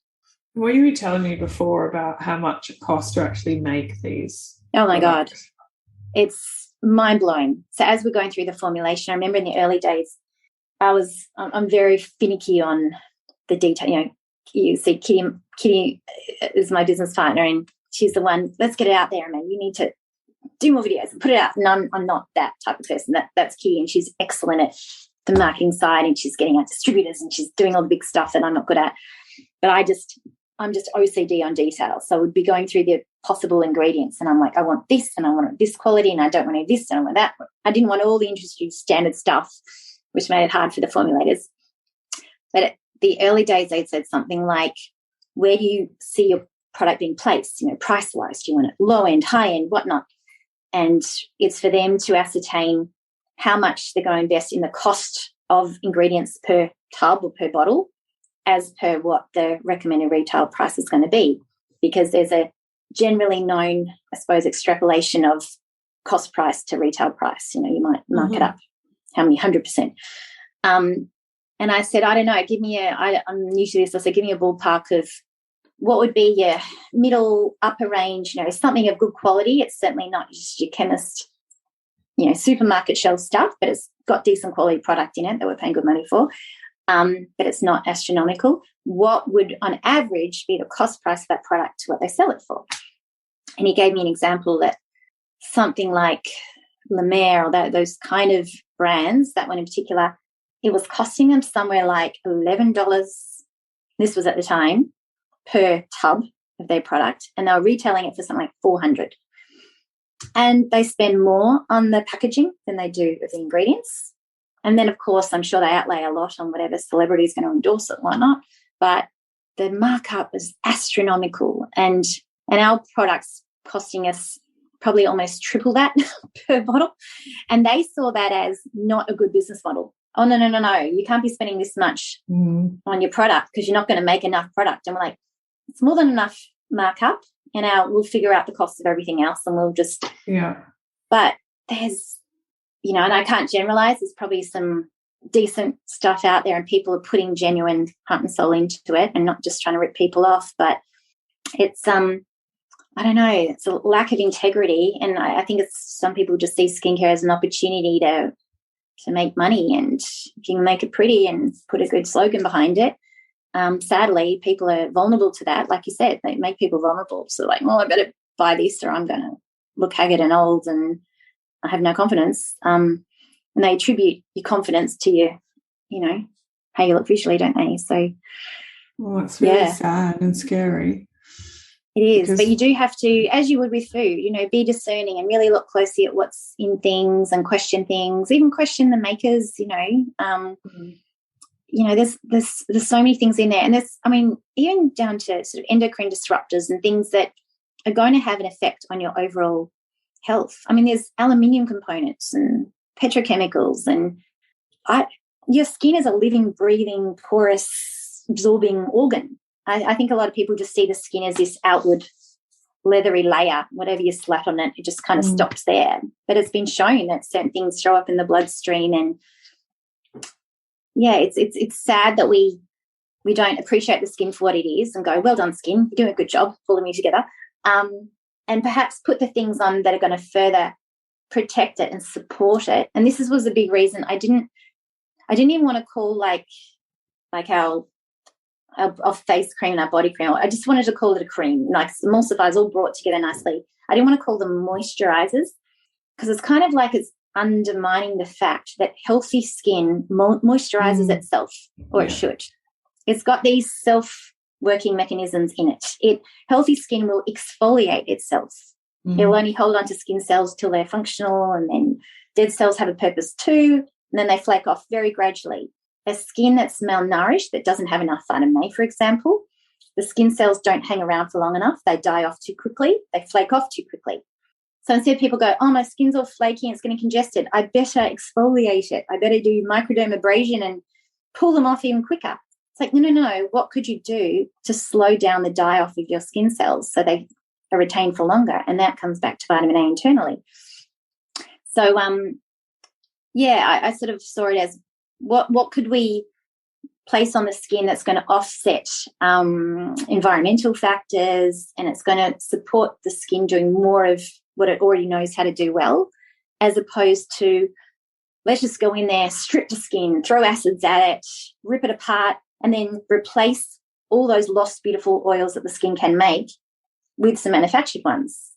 Were you telling me before about how much it costs to actually make these? Oh my God, it's mind-blowing. So as we're going through the formulation, I remember in the early days, I'm very finicky on the detail. You see Kitty is my business partner, and she's the one, let's get it out there, man. You need to do more videos and put it out. And I'm not that type of person. That's Kitty, and she's excellent at the marketing side, and she's getting out distributors, and she's doing all the big stuff that I'm not good at. But I'm just OCD on detail. So I would be going through possible ingredients. And I'm like, I want this and I want this quality and I don't want this and I want that. I didn't want all the industry standard stuff, which made it hard for the formulators. But at the early days, they'd said something like, where do you see your product being placed? Price-wise, do you want it low end, high end, whatnot? And it's for them to ascertain how much they're going to invest in the cost of ingredients per tub or per bottle as per what the recommended retail price is going to be, because there's a generally known, I suppose, extrapolation of cost price to retail price. You might mark it up how many 100%. And I said, I don't know, I'm new to this, I said, give me a ballpark of what would be your middle, upper range, something of good quality. It's certainly not just your chemist, supermarket shelf stuff, but it's got decent quality product in it that we're paying good money for. But it's not astronomical. What would, on average, be the cost price of that product to what they sell it for? And he gave me an example that something like La Mer or those kind of brands, that one in particular, it was costing them somewhere like $11, this was at the time, per tub of their product, and they were retailing it for something like $400. And they spend more on the packaging than they do of the ingredients. And then, of course, I'm sure they outlay a lot on whatever celebrity is going to endorse it, whatnot. But the markup was astronomical, and our products costing us probably almost triple that per bottle. And they saw that as not a good business model. Oh, no, you can't be spending this much on your product because you're not going to make enough product. And we're like, it's more than enough markup, and we'll figure out the cost of everything else, and we'll just But there's, and I can't generalize. There's probably some decent stuff out there, and people are putting genuine heart and soul into it, and not just trying to rip people off. But it's I don't know. It's a lack of integrity, and I think it's some people just see skincare as an opportunity to make money, and if you can make it pretty and put a good slogan behind it. Sadly, people are vulnerable to that. Like you said, they make people vulnerable. So like, well, I better buy this or I'm going to look haggard and old and I have no confidence. And they attribute your confidence to your, how you look visually, don't they? So, well, it's really sad and scary. It is, but you do have to, as you would with food, be discerning and really look closely at what's in things and question things, even question the makers, there's so many things in there. And even down to sort of endocrine disruptors and things that are going to have an effect on your overall health. There's aluminium components and petrochemicals, and your skin is a living, breathing, porous, absorbing organ. I think a lot of people just see the skin as this outward leathery layer. Whatever you slap on it, it just kind of stops there. But it's been shown that certain things show up in the bloodstream, and it's sad that we don't appreciate the skin for what it is and go, well done, skin, you're doing a good job pulling me together, and perhaps put the things on that are going to further protect it and support it. And this was a big reason I didn't even want to call like our face cream and our body cream. I just wanted to call it a cream, like emulsifiers all brought together nicely. I didn't want to call them moisturizers because it's kind of like it's undermining the fact that healthy skin moisturizes itself, or it should. It's got these self-working mechanisms in it. Healthy skin will exfoliate itself. It will only hold on to skin cells till they're functional, and then dead cells have a purpose too, and then they flake off very gradually. A skin that's malnourished, that doesn't have enough vitamin A, for example, the skin cells don't hang around for long enough. They die off too quickly. They flake off too quickly. So instead people go, oh, my skin's all flaky and it's getting congested, I better exfoliate it. I better do microdermabrasion and pull them off even quicker. It's like, no. What could you do to slow down the die-off of your skin cells so they are retained for longer? And that comes back to vitamin A internally. So, I sort of saw it as what could we place on the skin that's going to offset environmental factors, and it's going to support the skin doing more of what it already knows how to do well, as opposed to let's just go in there, strip the skin, throw acids at it, rip it apart, and then replace all those lost beautiful oils that the skin can make with some manufactured ones.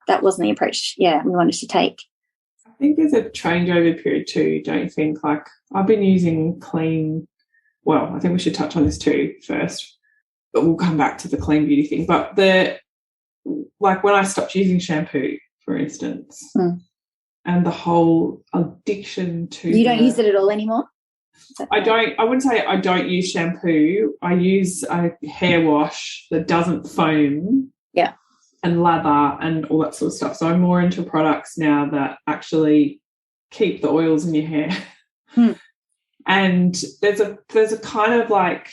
That wasn't the approach, we wanted to take. I think there's a changeover period too, don't you think? Like, I've been using clean, well, I think we should touch on this too first, but we'll come back to the clean beauty thing. But like when I stopped using shampoo, for instance, and the whole addiction to You don't use it at all anymore? I wouldn't say I don't use shampoo. I use a hair wash that doesn't foam. Yeah. And lather and all that sort of stuff. So I'm more into products now that actually keep the oils in your hair. And there's a kind of like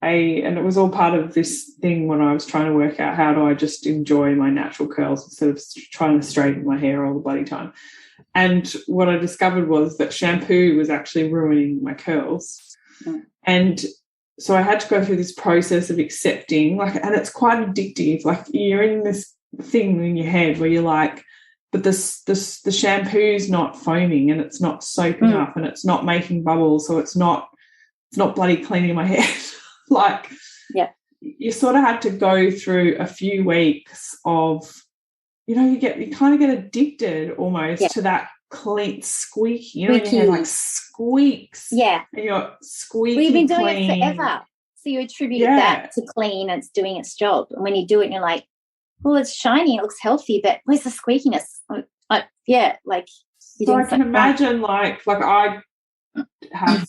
and it was all part of this thing when I was trying to work out how do I just enjoy my natural curls instead of trying to straighten my hair all the bloody time. And what I discovered was that shampoo was actually ruining my curls. And so I had to go through this process of accepting, and it's quite addictive. Like, you're in this thing in your head where you're like, but the shampoo's not foaming and it's not soaping up and it's not making bubbles, so it's not bloody cleaning my hair. You sort of had to go through a few weeks of, you kind of get addicted almost to that clean squeaky, your hair like squeaks. Yeah. And you're squeaky. Well, you've been doing clean. it forever. So you attribute that to clean and it's doing its job. And when you do it and you're like, well, it's shiny, it looks healthy, but where's the squeakiness? So I can imagine like I have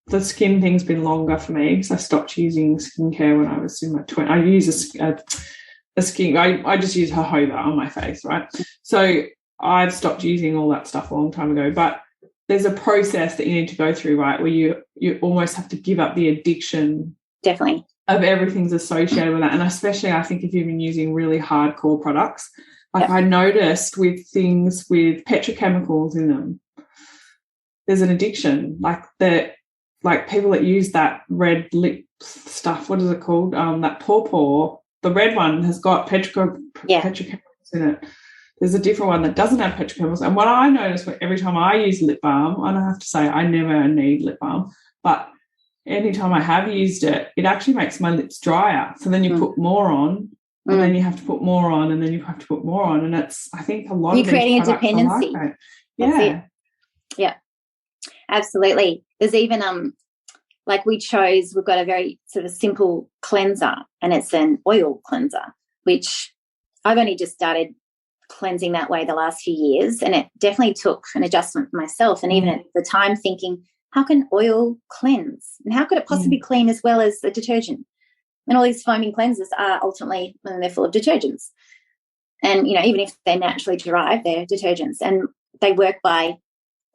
the skin thing's been longer for me because I stopped using skincare when I was in my 20s. I use a skin. I just use jojoba on my face, right? So I've stopped using all that stuff a long time ago. But there's a process that you need to go through, right, where you almost have to give up the addiction. Definitely. Of everything's associated with that. And especially I think if you've been using really hardcore products, I noticed with things with petrochemicals in them, there's an addiction. Like people that use that red lip stuff, what is it called? That pawpaw, the red one has got petrochemicals in it. There's a different one that doesn't have petrochemicals. And what I notice every time I use lip balm, and I have to say I never need lip balm, but anytime I have used it, it actually makes my lips drier. So then you put more on, and then you have to put more on, and then you have to put more on. And it's, I think a lot You're of creating a products dependency. Like that. That's it. Yeah, absolutely. There's even we've got a very sort of simple cleanser, and it's an oil cleanser, which I've only just started cleansing that way the last few years, and it definitely took an adjustment for myself. And even at the time thinking, how can oil cleanse? And how could it possibly clean as well as a detergent? And all these foaming cleansers are ultimately, they're full of detergents. And, even if they're naturally derived, they're detergents. And they work by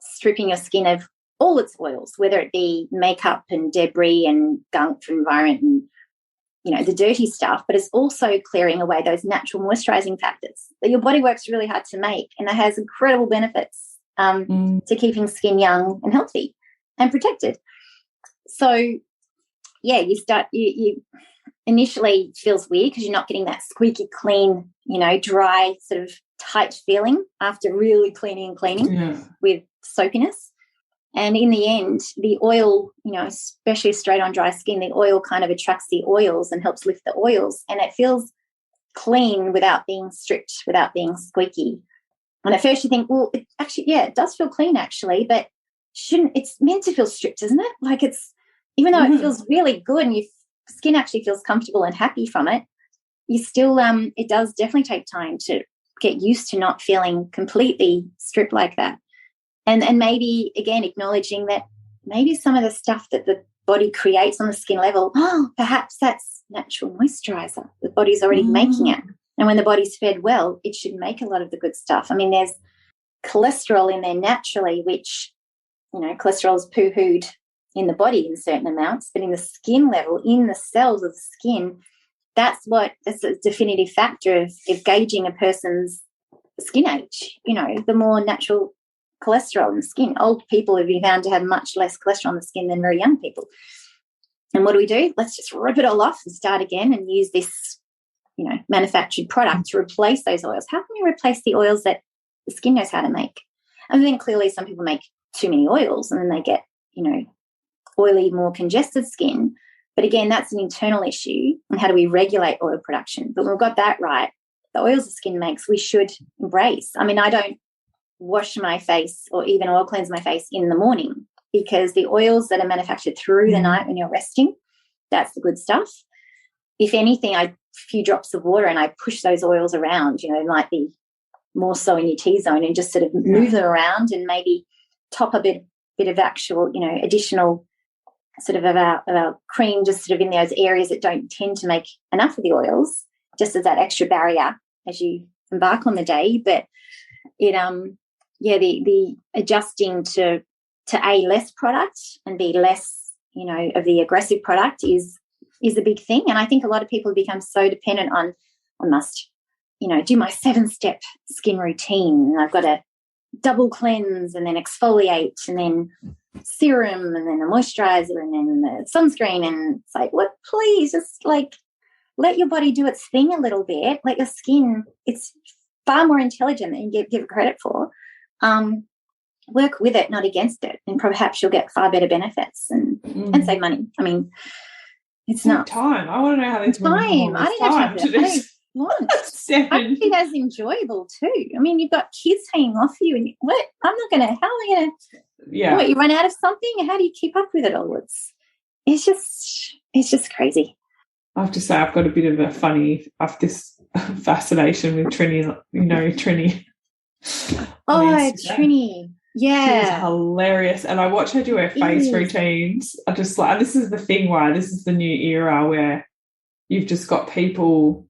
stripping your skin of all its oils, whether it be makeup and debris and gunk from environment and, the dirty stuff, but it's also clearing away those natural moisturising factors that your body works really hard to make. And it has incredible benefits to keeping skin young and healthy and protected. So, you initially feels weird because you're not getting that squeaky clean, dry sort of tight feeling after really cleaning with soapiness. And in the end, the oil, especially straight on dry skin, the oil kind of attracts the oils and helps lift the oils, and it feels clean without being stripped, without being squeaky. And at first you think, well, it does feel clean actually, but it's meant to feel stripped, isn't it? Like even though it feels really good and your skin actually feels comfortable and happy from it, you still, it does definitely take time to get used to not feeling completely stripped like that. And maybe, again, acknowledging that maybe some of the stuff that the body creates on the skin level, perhaps that's natural moisturiser. The body's already making it. And when the body's fed well, it should make a lot of the good stuff. I mean, there's cholesterol in there naturally, which, cholesterol is poo-hooed in the body in certain amounts, but in the skin level, in the cells of the skin, that's a definitive factor of gauging a person's skin age. The more natural cholesterol in the skin. Old people have been found to have much less cholesterol in the skin than very young people. And what do? Let's just rip it all off and start again and use this, manufactured product to replace those oils. How can you replace the oils that the skin knows how to make? And then clearly some people make too many oils and then they get, oily, more congested skin. But again, that's an internal issue. And how do we regulate oil production? But when we've got that right, the oils the skin makes, we should embrace. I mean, I don't wash my face or even oil cleanse my face in the morning because the oils that are manufactured through the night when you're resting, that's the good stuff. If anything, I few drops of water and I push those oils around, might be more so in your T-zone, and just sort of move them around and maybe top a bit of actual, additional sort of our cream just sort of in those areas that don't tend to make enough of the oils, just as that extra barrier as you embark on the day. But it the adjusting to A, less product, and B, less of the aggressive product is a big thing. And I think a lot of people become so dependent on must do my 7-step skin routine, and I've got to double cleanse and then exfoliate and then serum and then a moisturizer and then the sunscreen, and it's like, what? Please just let your body do its thing a little bit. Let your skin, it's far more intelligent than you give it credit for. Work with it, not against it, and perhaps you'll get far better benefits and save money. I mean, it's not time. I want to know how these time. I don't have time to do this. I think that's enjoyable too. I mean, you've got kids hanging off you, and what? How am I going to? Yeah. What, you run out of something? How do you keep up with it all? It's just crazy. I have to say, I've got a bit of a funny, this fascination with Trini. Trini. Oh, Trini. Yeah. She's hilarious. And I watch her do her face routines. I just and this is the thing why this is the new era where you've just got people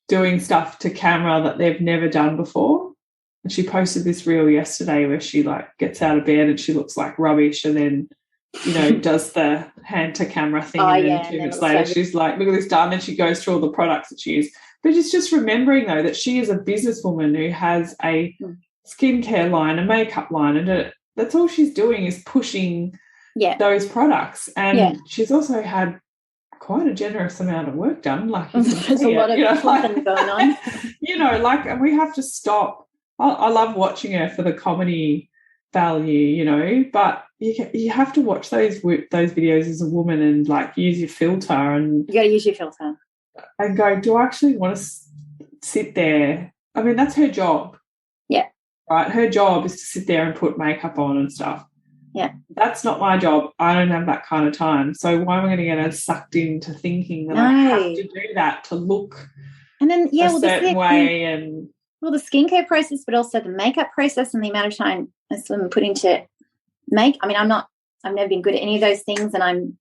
doing stuff to camera that they've never done before. And she posted this reel yesterday where she gets out of bed and she looks like rubbish, and then does the hand to camera thing, and then 2 minutes later she's like, look at this done, and she goes through all the products that she uses. But it's just remembering though that she is a businesswoman who has a skincare line, a makeup line, and that's all she's doing is pushing those products. And she's also had quite a generous amount of work done. There's a lot of something going on. And we have to stop. I love watching her for the comedy value, but you have to watch those videos as a woman and use your filter, and you got to use your filter and go, do I actually want to sit there? I mean, that's her job. Yeah. Right. Her job is to sit there and put makeup on and stuff. Yeah. That's not my job. I don't have that kind of time. So why am I going to get her sucked into thinking that I have to do that to look a certain way? And the skincare process, but also the makeup process and the amount of time this women put into make. I mean, I've never been good at any of those things, and I'm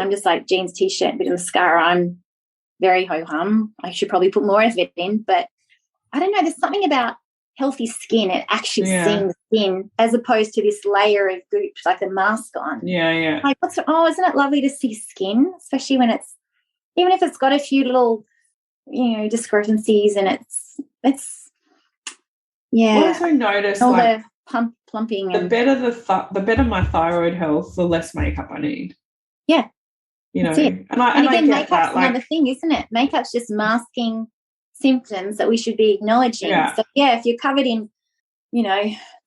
just like jeans, t-shirt, bit of mascara. I'm very ho-hum. I should probably put more effort in, but I don't know. There's something about healthy skin and actually seeing the skin as opposed to this layer of goop, like a mask on. Yeah. Isn't it lovely to see skin, especially when even if it's got a few little, discrepancies, and it's I also notice all the plumping. The better my thyroid health, the less makeup I need. Yeah. And again, makeup's another thing, isn't it? Makeup's just masking symptoms that we should be acknowledging. Yeah. So if you're covered in,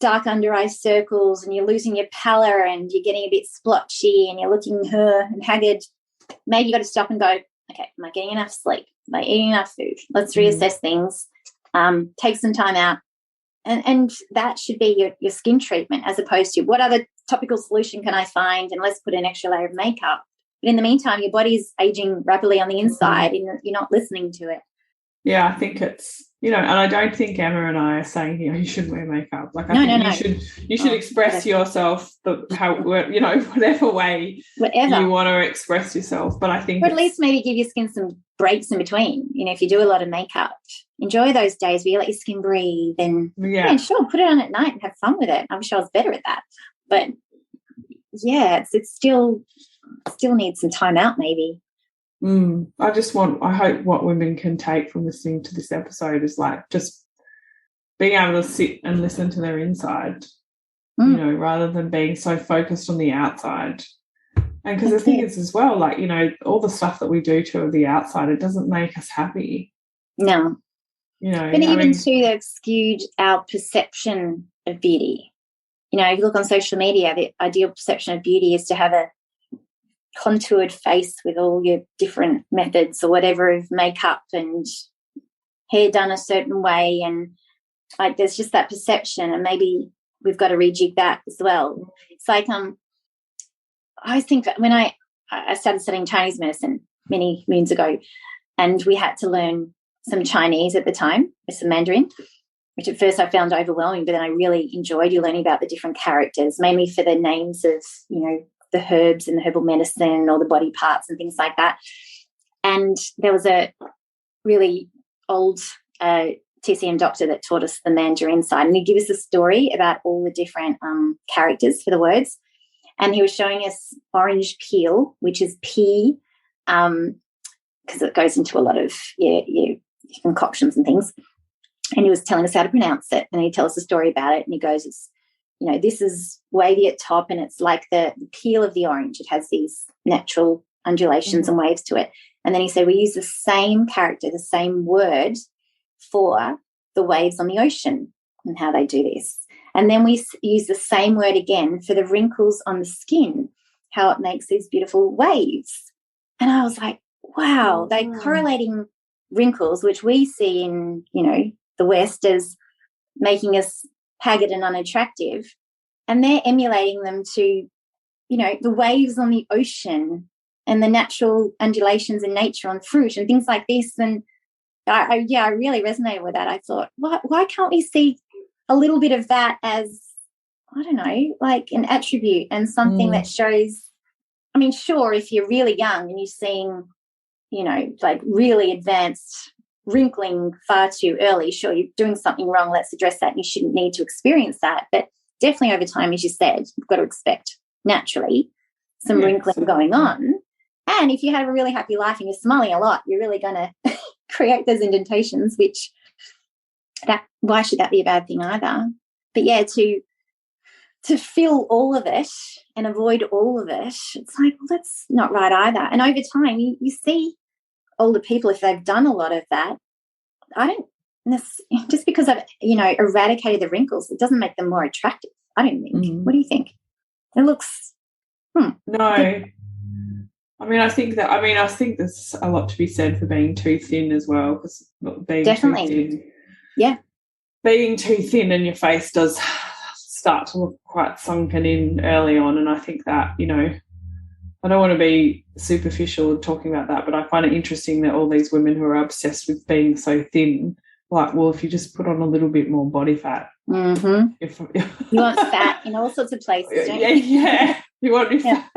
dark under eye circles, and you're losing your pallor, and you're getting a bit splotchy, and you're looking and haggard, maybe you got to stop and go, okay, am I getting enough sleep? Am I eating enough food? Let's reassess things. Take some time out. And that should be your skin treatment, as opposed to what other topical solution can I find, and let's put an extra layer of makeup. But in the meantime, your body's aging rapidly on the inside, and you're not listening to it. Yeah, I think it's, and I don't think Emma and I are saying, you shouldn't wear makeup. You should express yourself whatever way you want to express yourself. But I think, or at least maybe give your skin some breaks in between. If you do a lot of makeup, enjoy those days where you let your skin breathe, and sure, put it on at night and have fun with it. I wish I was better at that, but it's still needs some time out, maybe. I hope what women can take from listening to this episode is just being able to sit and listen to their inside, rather than being so focused on the outside. And because the thing is as well, all the stuff that we do to the outside, it doesn't make us happy. No. But they've skewed our perception of beauty. If you look on social media, the ideal perception of beauty is to have a contoured face with all your different methods or whatever of makeup and hair done a certain way, and there's just that perception, and maybe we've got to rejig that as well. It's I think that when I started studying Chinese medicine many moons ago, and we had to learn some Chinese at the time, some Mandarin, which at first I found overwhelming, but then I really enjoyed learning about the different characters, mainly for the names of, the herbs and the herbal medicine or the body parts and things like that. And there was a really old TCM doctor that taught us the Mandarin side, and he'd give us a story about all the different characters for the words. And he was showing us orange peel, which is P, because it goes into a lot of concoctions and things. And he was telling us how to pronounce it, and he'd tell us a story about it. And he goes, it's, this is wavy at top, and it's like the peel of the orange. It has these natural undulations and waves to it. And then he said, we use the same character, the same word for the waves on the ocean and how they do this. And then we use the same word again for the wrinkles on the skin, how it makes these beautiful waves. And I was like, wow, they're correlating wrinkles, which we see in, the West as making us haggard and unattractive. And they're emulating them to, the waves on the ocean and the natural undulations in nature on fruit and things like this. And I really resonated with that. I thought, why can't we see a little bit of that as, I don't know, like an attribute and something that shows, sure, if you're really young and you're seeing, like really advanced wrinkling far too early, sure, you're doing something wrong, let's address that, and you shouldn't need to experience that. But definitely over time, as you said, you've got to expect naturally some wrinkling going on. And if you have a really happy life and you're smiling a lot, you're really going to create those indentations, which why should that be a bad thing either? But yeah, to fill all of it and avoid all of it, it's like, well, that's not right either. And over time, you see older people, if they've done a lot of that, just because I've, eradicated the wrinkles, it doesn't make them more attractive, I don't think. What do you think? It looks, No. I think there's a lot to be said for being too thin as well, because being definitely too thin. Yeah. Being too thin and your face does start to look quite sunken in early on, and I think that, I don't want to be superficial talking about that, but I find it interesting that all these women who are obsessed with being so thin, like, well, if you just put on a little bit more body fat. You want fat in all sorts of places, don't you? Yeah. You want your fat.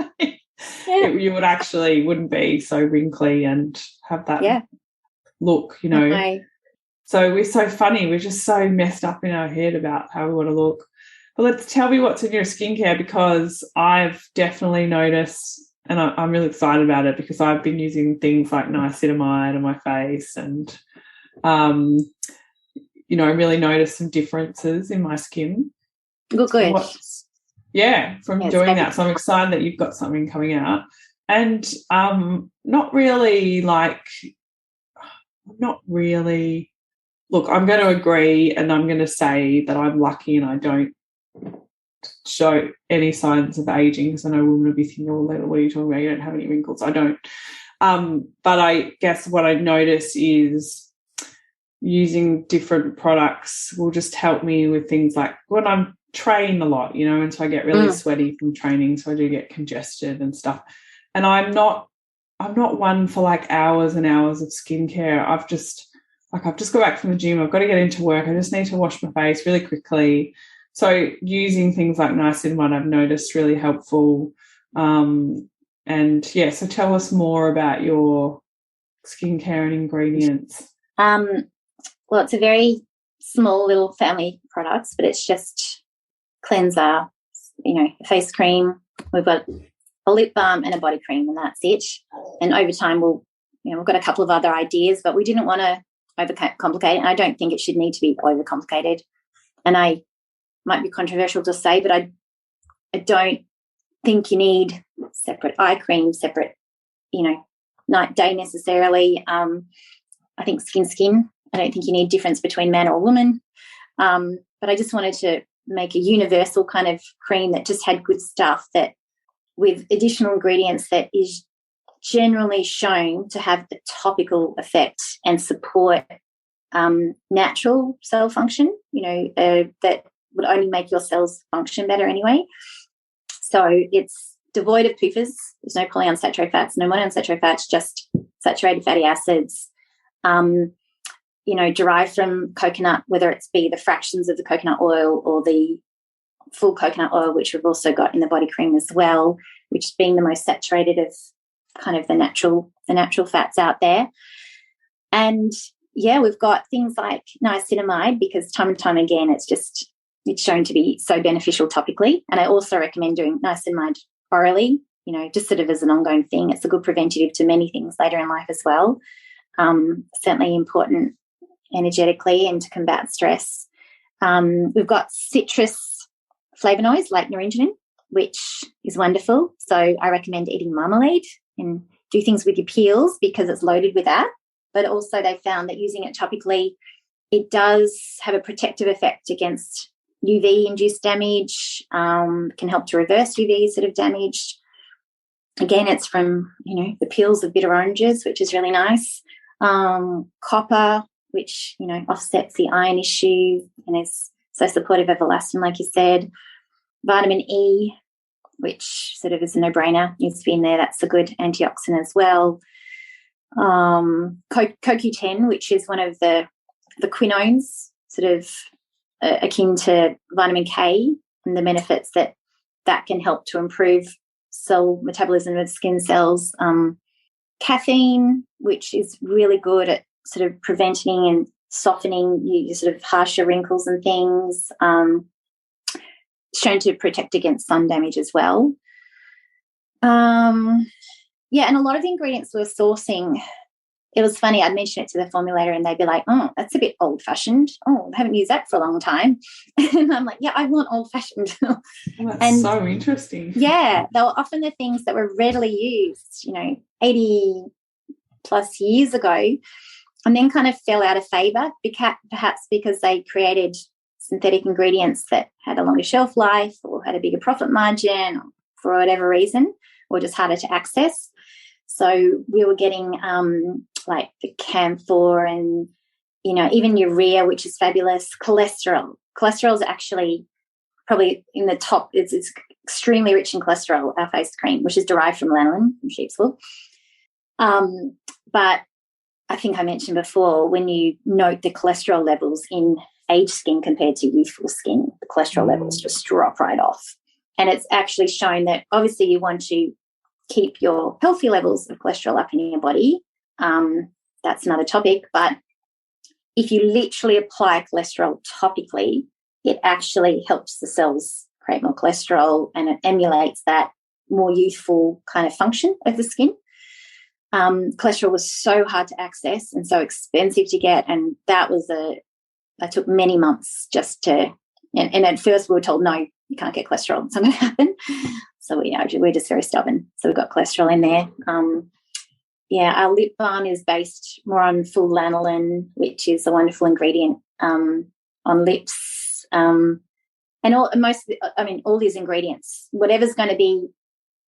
You wouldn't be so wrinkly and have that look, So we're so funny. We're just so messed up in our head about how we want to look. But tell me what's in your skincare, because I've definitely noticed, and I'm really excited about it, because I've been using things like niacinamide on my face, and really noticed some differences in my skin. Good. From doing that. So I'm excited that you've got something coming out. And not really. Look, I'm going to agree, and I'm going to say that I'm lucky and I don't show any signs of aging, because I know women will be thinking, oh, what are you talking about? You don't have any wrinkles. I don't. But I guess what I notice is using different products will just help me with things like when I'm train a lot, and so I get really sweaty from training, so I do get congested and stuff. And I'm not one for like hours and hours of skincare. I've just got back from the gym. I've got to get into work. I just need to wash my face really quickly. So using things like niacinamide, I've noticed really helpful. So tell us more about your skincare and ingredients. Well, it's a very small little family of products, but it's just cleanser, a face cream. We've got a lip balm and a body cream, and that's it. And over time, we've got a couple of other ideas, but we didn't want to overcomplicate it, and I don't think it should need to be overcomplicated. And I might be controversial to say, but I don't think you need separate eye cream, separate, night, day necessarily. I think skin. I don't think you need difference between man or woman. But I just wanted to make a universal kind of cream that just had good stuff, that with additional ingredients that is generally shown to have a topical effect and support natural cell function, that would only make your cells function better anyway. So it's devoid of PUFAs. There's no polyunsaturated fats, no monounsaturated fats, just saturated fatty acids, derived from coconut, whether it's be the fractions of the coconut oil or the full coconut oil, which we've also got in the body cream as well, which being the most saturated of kind of the natural fats out there. And we've got things like niacinamide, because time and time again it's shown to be so beneficial topically. And I also recommend doing niacinamide orally, just sort of as an ongoing thing. It's a good preventative to many things later in life as well. Certainly important energetically and to combat stress. We've got citrus flavonoids like naringenin, which is wonderful. So I recommend eating marmalade and do things with your peels because it's loaded with that. But also they found that using it topically, it does have a protective effect against UV-induced damage, can help to reverse UV sort of damage. Again, it's from, the peels of bitter oranges, which is really nice. Copper, which, offsets the iron issue and is so supportive of elastin, like you said. Vitamin E, which sort of is a no-brainer, needs to be in there. That's a good antioxidant as well. CoQ10, which is one of the quinones, sort of akin to vitamin K, and the benefits that can help to improve cell metabolism of skin cells. Caffeine, which is really good at sort of preventing and softening your sort of harsher wrinkles and things, shown to protect against sun damage as well. And a lot of the ingredients we're sourcing, it was funny, I'd mention it to the formulator and they'd be like, oh, that's a bit old-fashioned. Oh, I haven't used that for a long time. And I'm like, yeah, I want old-fashioned. Well, that's so interesting. Yeah, they were often the things that were readily used, 80-plus years ago, and then kind of fell out of favour, perhaps because they created synthetic ingredients that had a longer shelf life or had a bigger profit margin or for whatever reason, or just harder to access. So we were getting like the camphor and, even urea, which is fabulous. Cholesterol. Cholesterol is actually probably in the top. It's extremely rich in cholesterol, our face cream, which is derived from lanolin, from sheep's wool. But I think I mentioned before, when you note the cholesterol levels in aged skin compared to youthful skin, the cholesterol levels just drop right off. And it's actually shown that obviously you want to keep your healthy levels of cholesterol up in your body. That's another topic. But if you literally apply cholesterol topically, it actually helps the cells create more cholesterol and it emulates that more youthful kind of function of the skin. Cholesterol was so hard to access and so expensive to get, and that took many months just to, and at first we were told, no, you can't get cholesterol, it's not going to happen. So we're just very stubborn. So we've got cholesterol in there. Our lip balm is based more on full lanolin, which is a wonderful ingredient on lips. And all these ingredients, whatever's going to be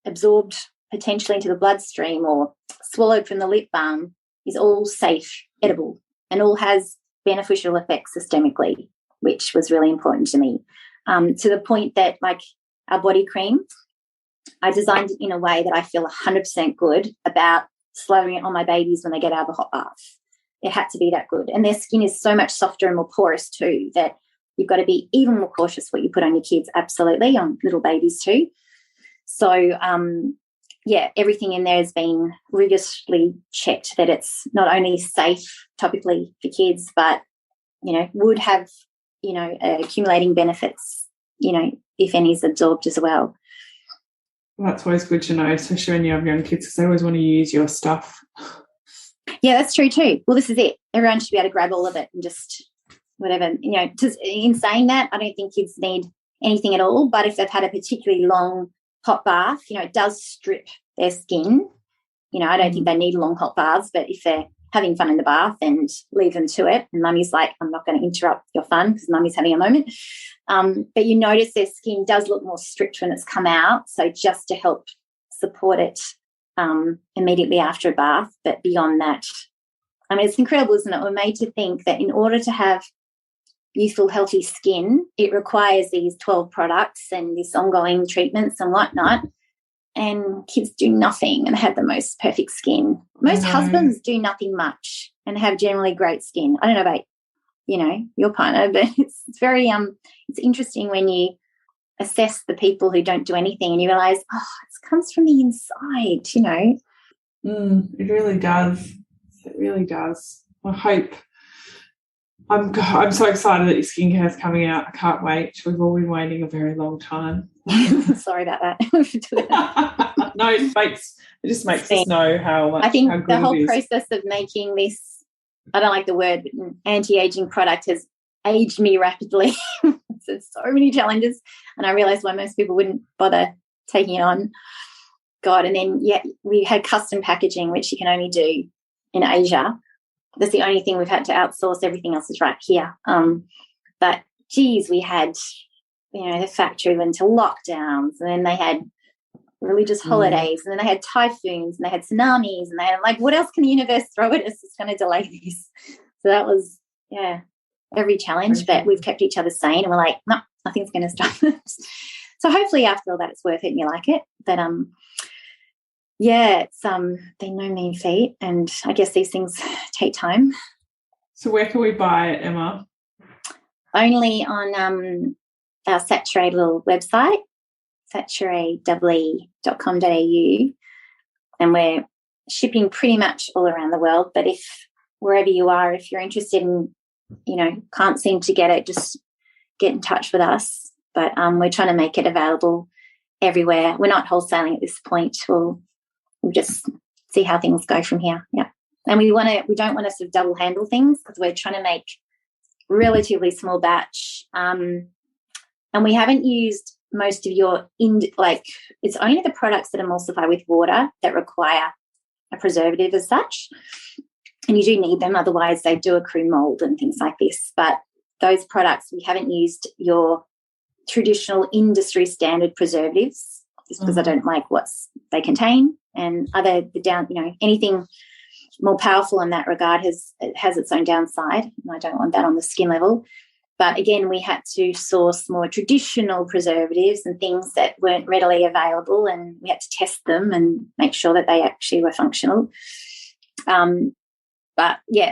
absorbed potentially into the bloodstream or swallowed from the lip balm, is all safe, edible, and all has beneficial effects systemically, which was really important to me. To the point that, like our body cream, I designed it in a way that I feel 100% good about slathering it on my babies when they get out of the hot bath. It had to be that good. And their skin is so much softer and more porous too that you've got to be even more cautious what you put on your kids, absolutely, on little babies too. So, everything in there has been rigorously checked that it's not only safe topically for kids, but, would have, accumulating benefits, if any is absorbed as well. Well, that's always good to know, especially when you have young kids, because they always want to use your stuff. Yeah, that's true too. Well, this is it. Everyone should be able to grab all of it and just whatever. Just in saying that, I don't think kids need anything at all, but if they've had a particularly long hot bath, it does strip their skin. I don't think they need long hot baths, but if they're having fun in the bath and leave them to it, and mummy's like, I'm not going to interrupt your fun because mummy's having a moment. But you notice their skin does look more stripped when it's come out, so just to help support it immediately after a bath. But beyond that, it's incredible, isn't it? We're made to think that in order to have youthful, healthy skin, it requires these 12 products and these ongoing treatments and whatnot. and kids do nothing and have the most perfect skin. Most husbands do nothing much and have generally great skin. I don't know about, your partner, but it's very it's interesting when you assess the people who don't do anything and you realise, it comes from the inside, It really does. It really does. I hope. I'm so excited that your skincare is coming out. I can't wait. We've all been waiting a very long time. Sorry about that. No, it just makes us know how much. I think how good the whole it is. process of making this, I don't like the word, but anti-aging product has aged me rapidly. There's so many challenges, and I realised why most people wouldn't bother taking it on. God, and then we had custom packaging, which you can only do in Asia. That's the only thing we've had to outsource. Everything else is right here. But geez, we had, the factory went into lockdowns, and then they had religious holidays, and then they had typhoons, and they had tsunamis, and they had what else can the universe throw at us that's going to delay this? So that was, every challenge, but we've kept each other sane, and we're like, no, nothing's going to stop us. So hopefully after all that it's worth it and you like it. But it's been no mean feat, and I guess these things take time. So where can we buy it, Emma? Only on our Saturee little website, satureee.com.au, and we're shipping pretty much all around the world. But if wherever you are, if you're interested in, can't seem to get it, just get in touch with us. But we're trying to make it available everywhere. We're not wholesaling at this point. We'll just see how things go from here. Yeah. And we don't want to sort of double handle things, because we're trying to make relatively small batch. And we haven't used most of your it's only the products that emulsify with water that require a preservative as such. And you do need them, otherwise they do accrue mold and things like this. But those products, we haven't used your traditional industry standard preservatives, just because I don't like what they contain. And anything more powerful in that regard has its own downside, and I don't want that on the skin level. But again, we had to source more traditional preservatives and things that weren't readily available, and we had to test them and make sure that they actually were functional.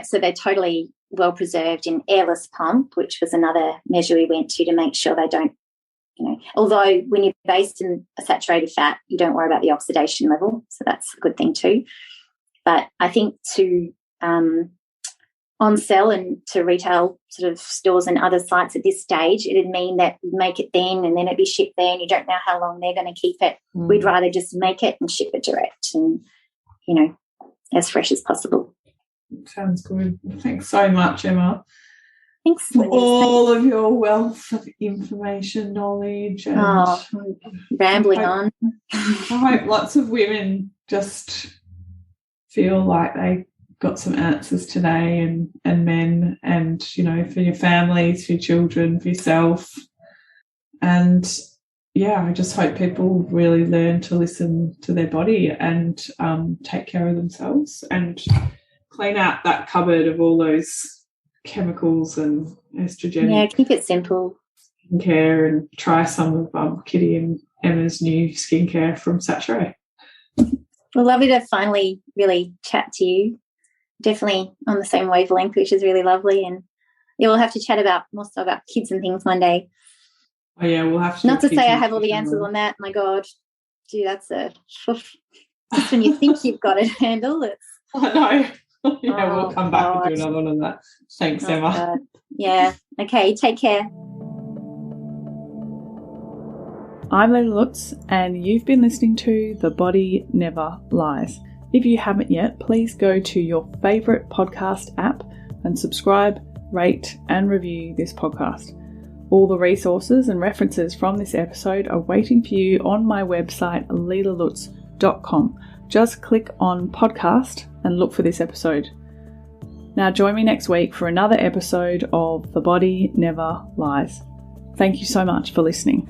So they're totally well preserved in airless pump, which was another measure we went to make sure they don't, although when you're based in a saturated fat, you don't worry about the oxidation level, so that's a good thing too. But I think to on sell and to retail sort of stores and other sites at this stage, it'd mean that we'd make it then and then it'd be shipped there, and you don't know how long they're going to keep it. We'd rather just make it and ship it direct and, as fresh as possible. Sounds good. Thanks so much, Emma. Thanks for all of your wealth of information, knowledge. And rambling on. I hope lots of women just feel like they got some answers today, and men, and, for your families, for your children, for yourself. And, I just hope people really learn to listen to their body and take care of themselves and clean out that cupboard of all those chemicals and estrogen. Yeah, keep it simple. Skincare, and try some of Kitty and Emma's new skincare from Saturee. Well, lovely to finally really chat to you. Definitely on the same wavelength, which is really lovely. And we'll have to chat more so about kids and things one day. Oh yeah, we'll have to. Not to say I have all the answers on that. My God, gee, that's just when you think you've got it handled. I know. We'll come back and do another one on that. Thanks, Emma. God. Yeah. Okay. Take care. I'm Leila Lutz, and you've been listening to The Body Never Lies. If you haven't yet, please go to your favourite podcast app and subscribe, rate and review this podcast. All the resources and references from this episode are waiting for you on my website, leilalutz.com. Just click on podcast and look for this episode. Now join me next week for another episode of The Body Never Lies. Thank you so much for listening.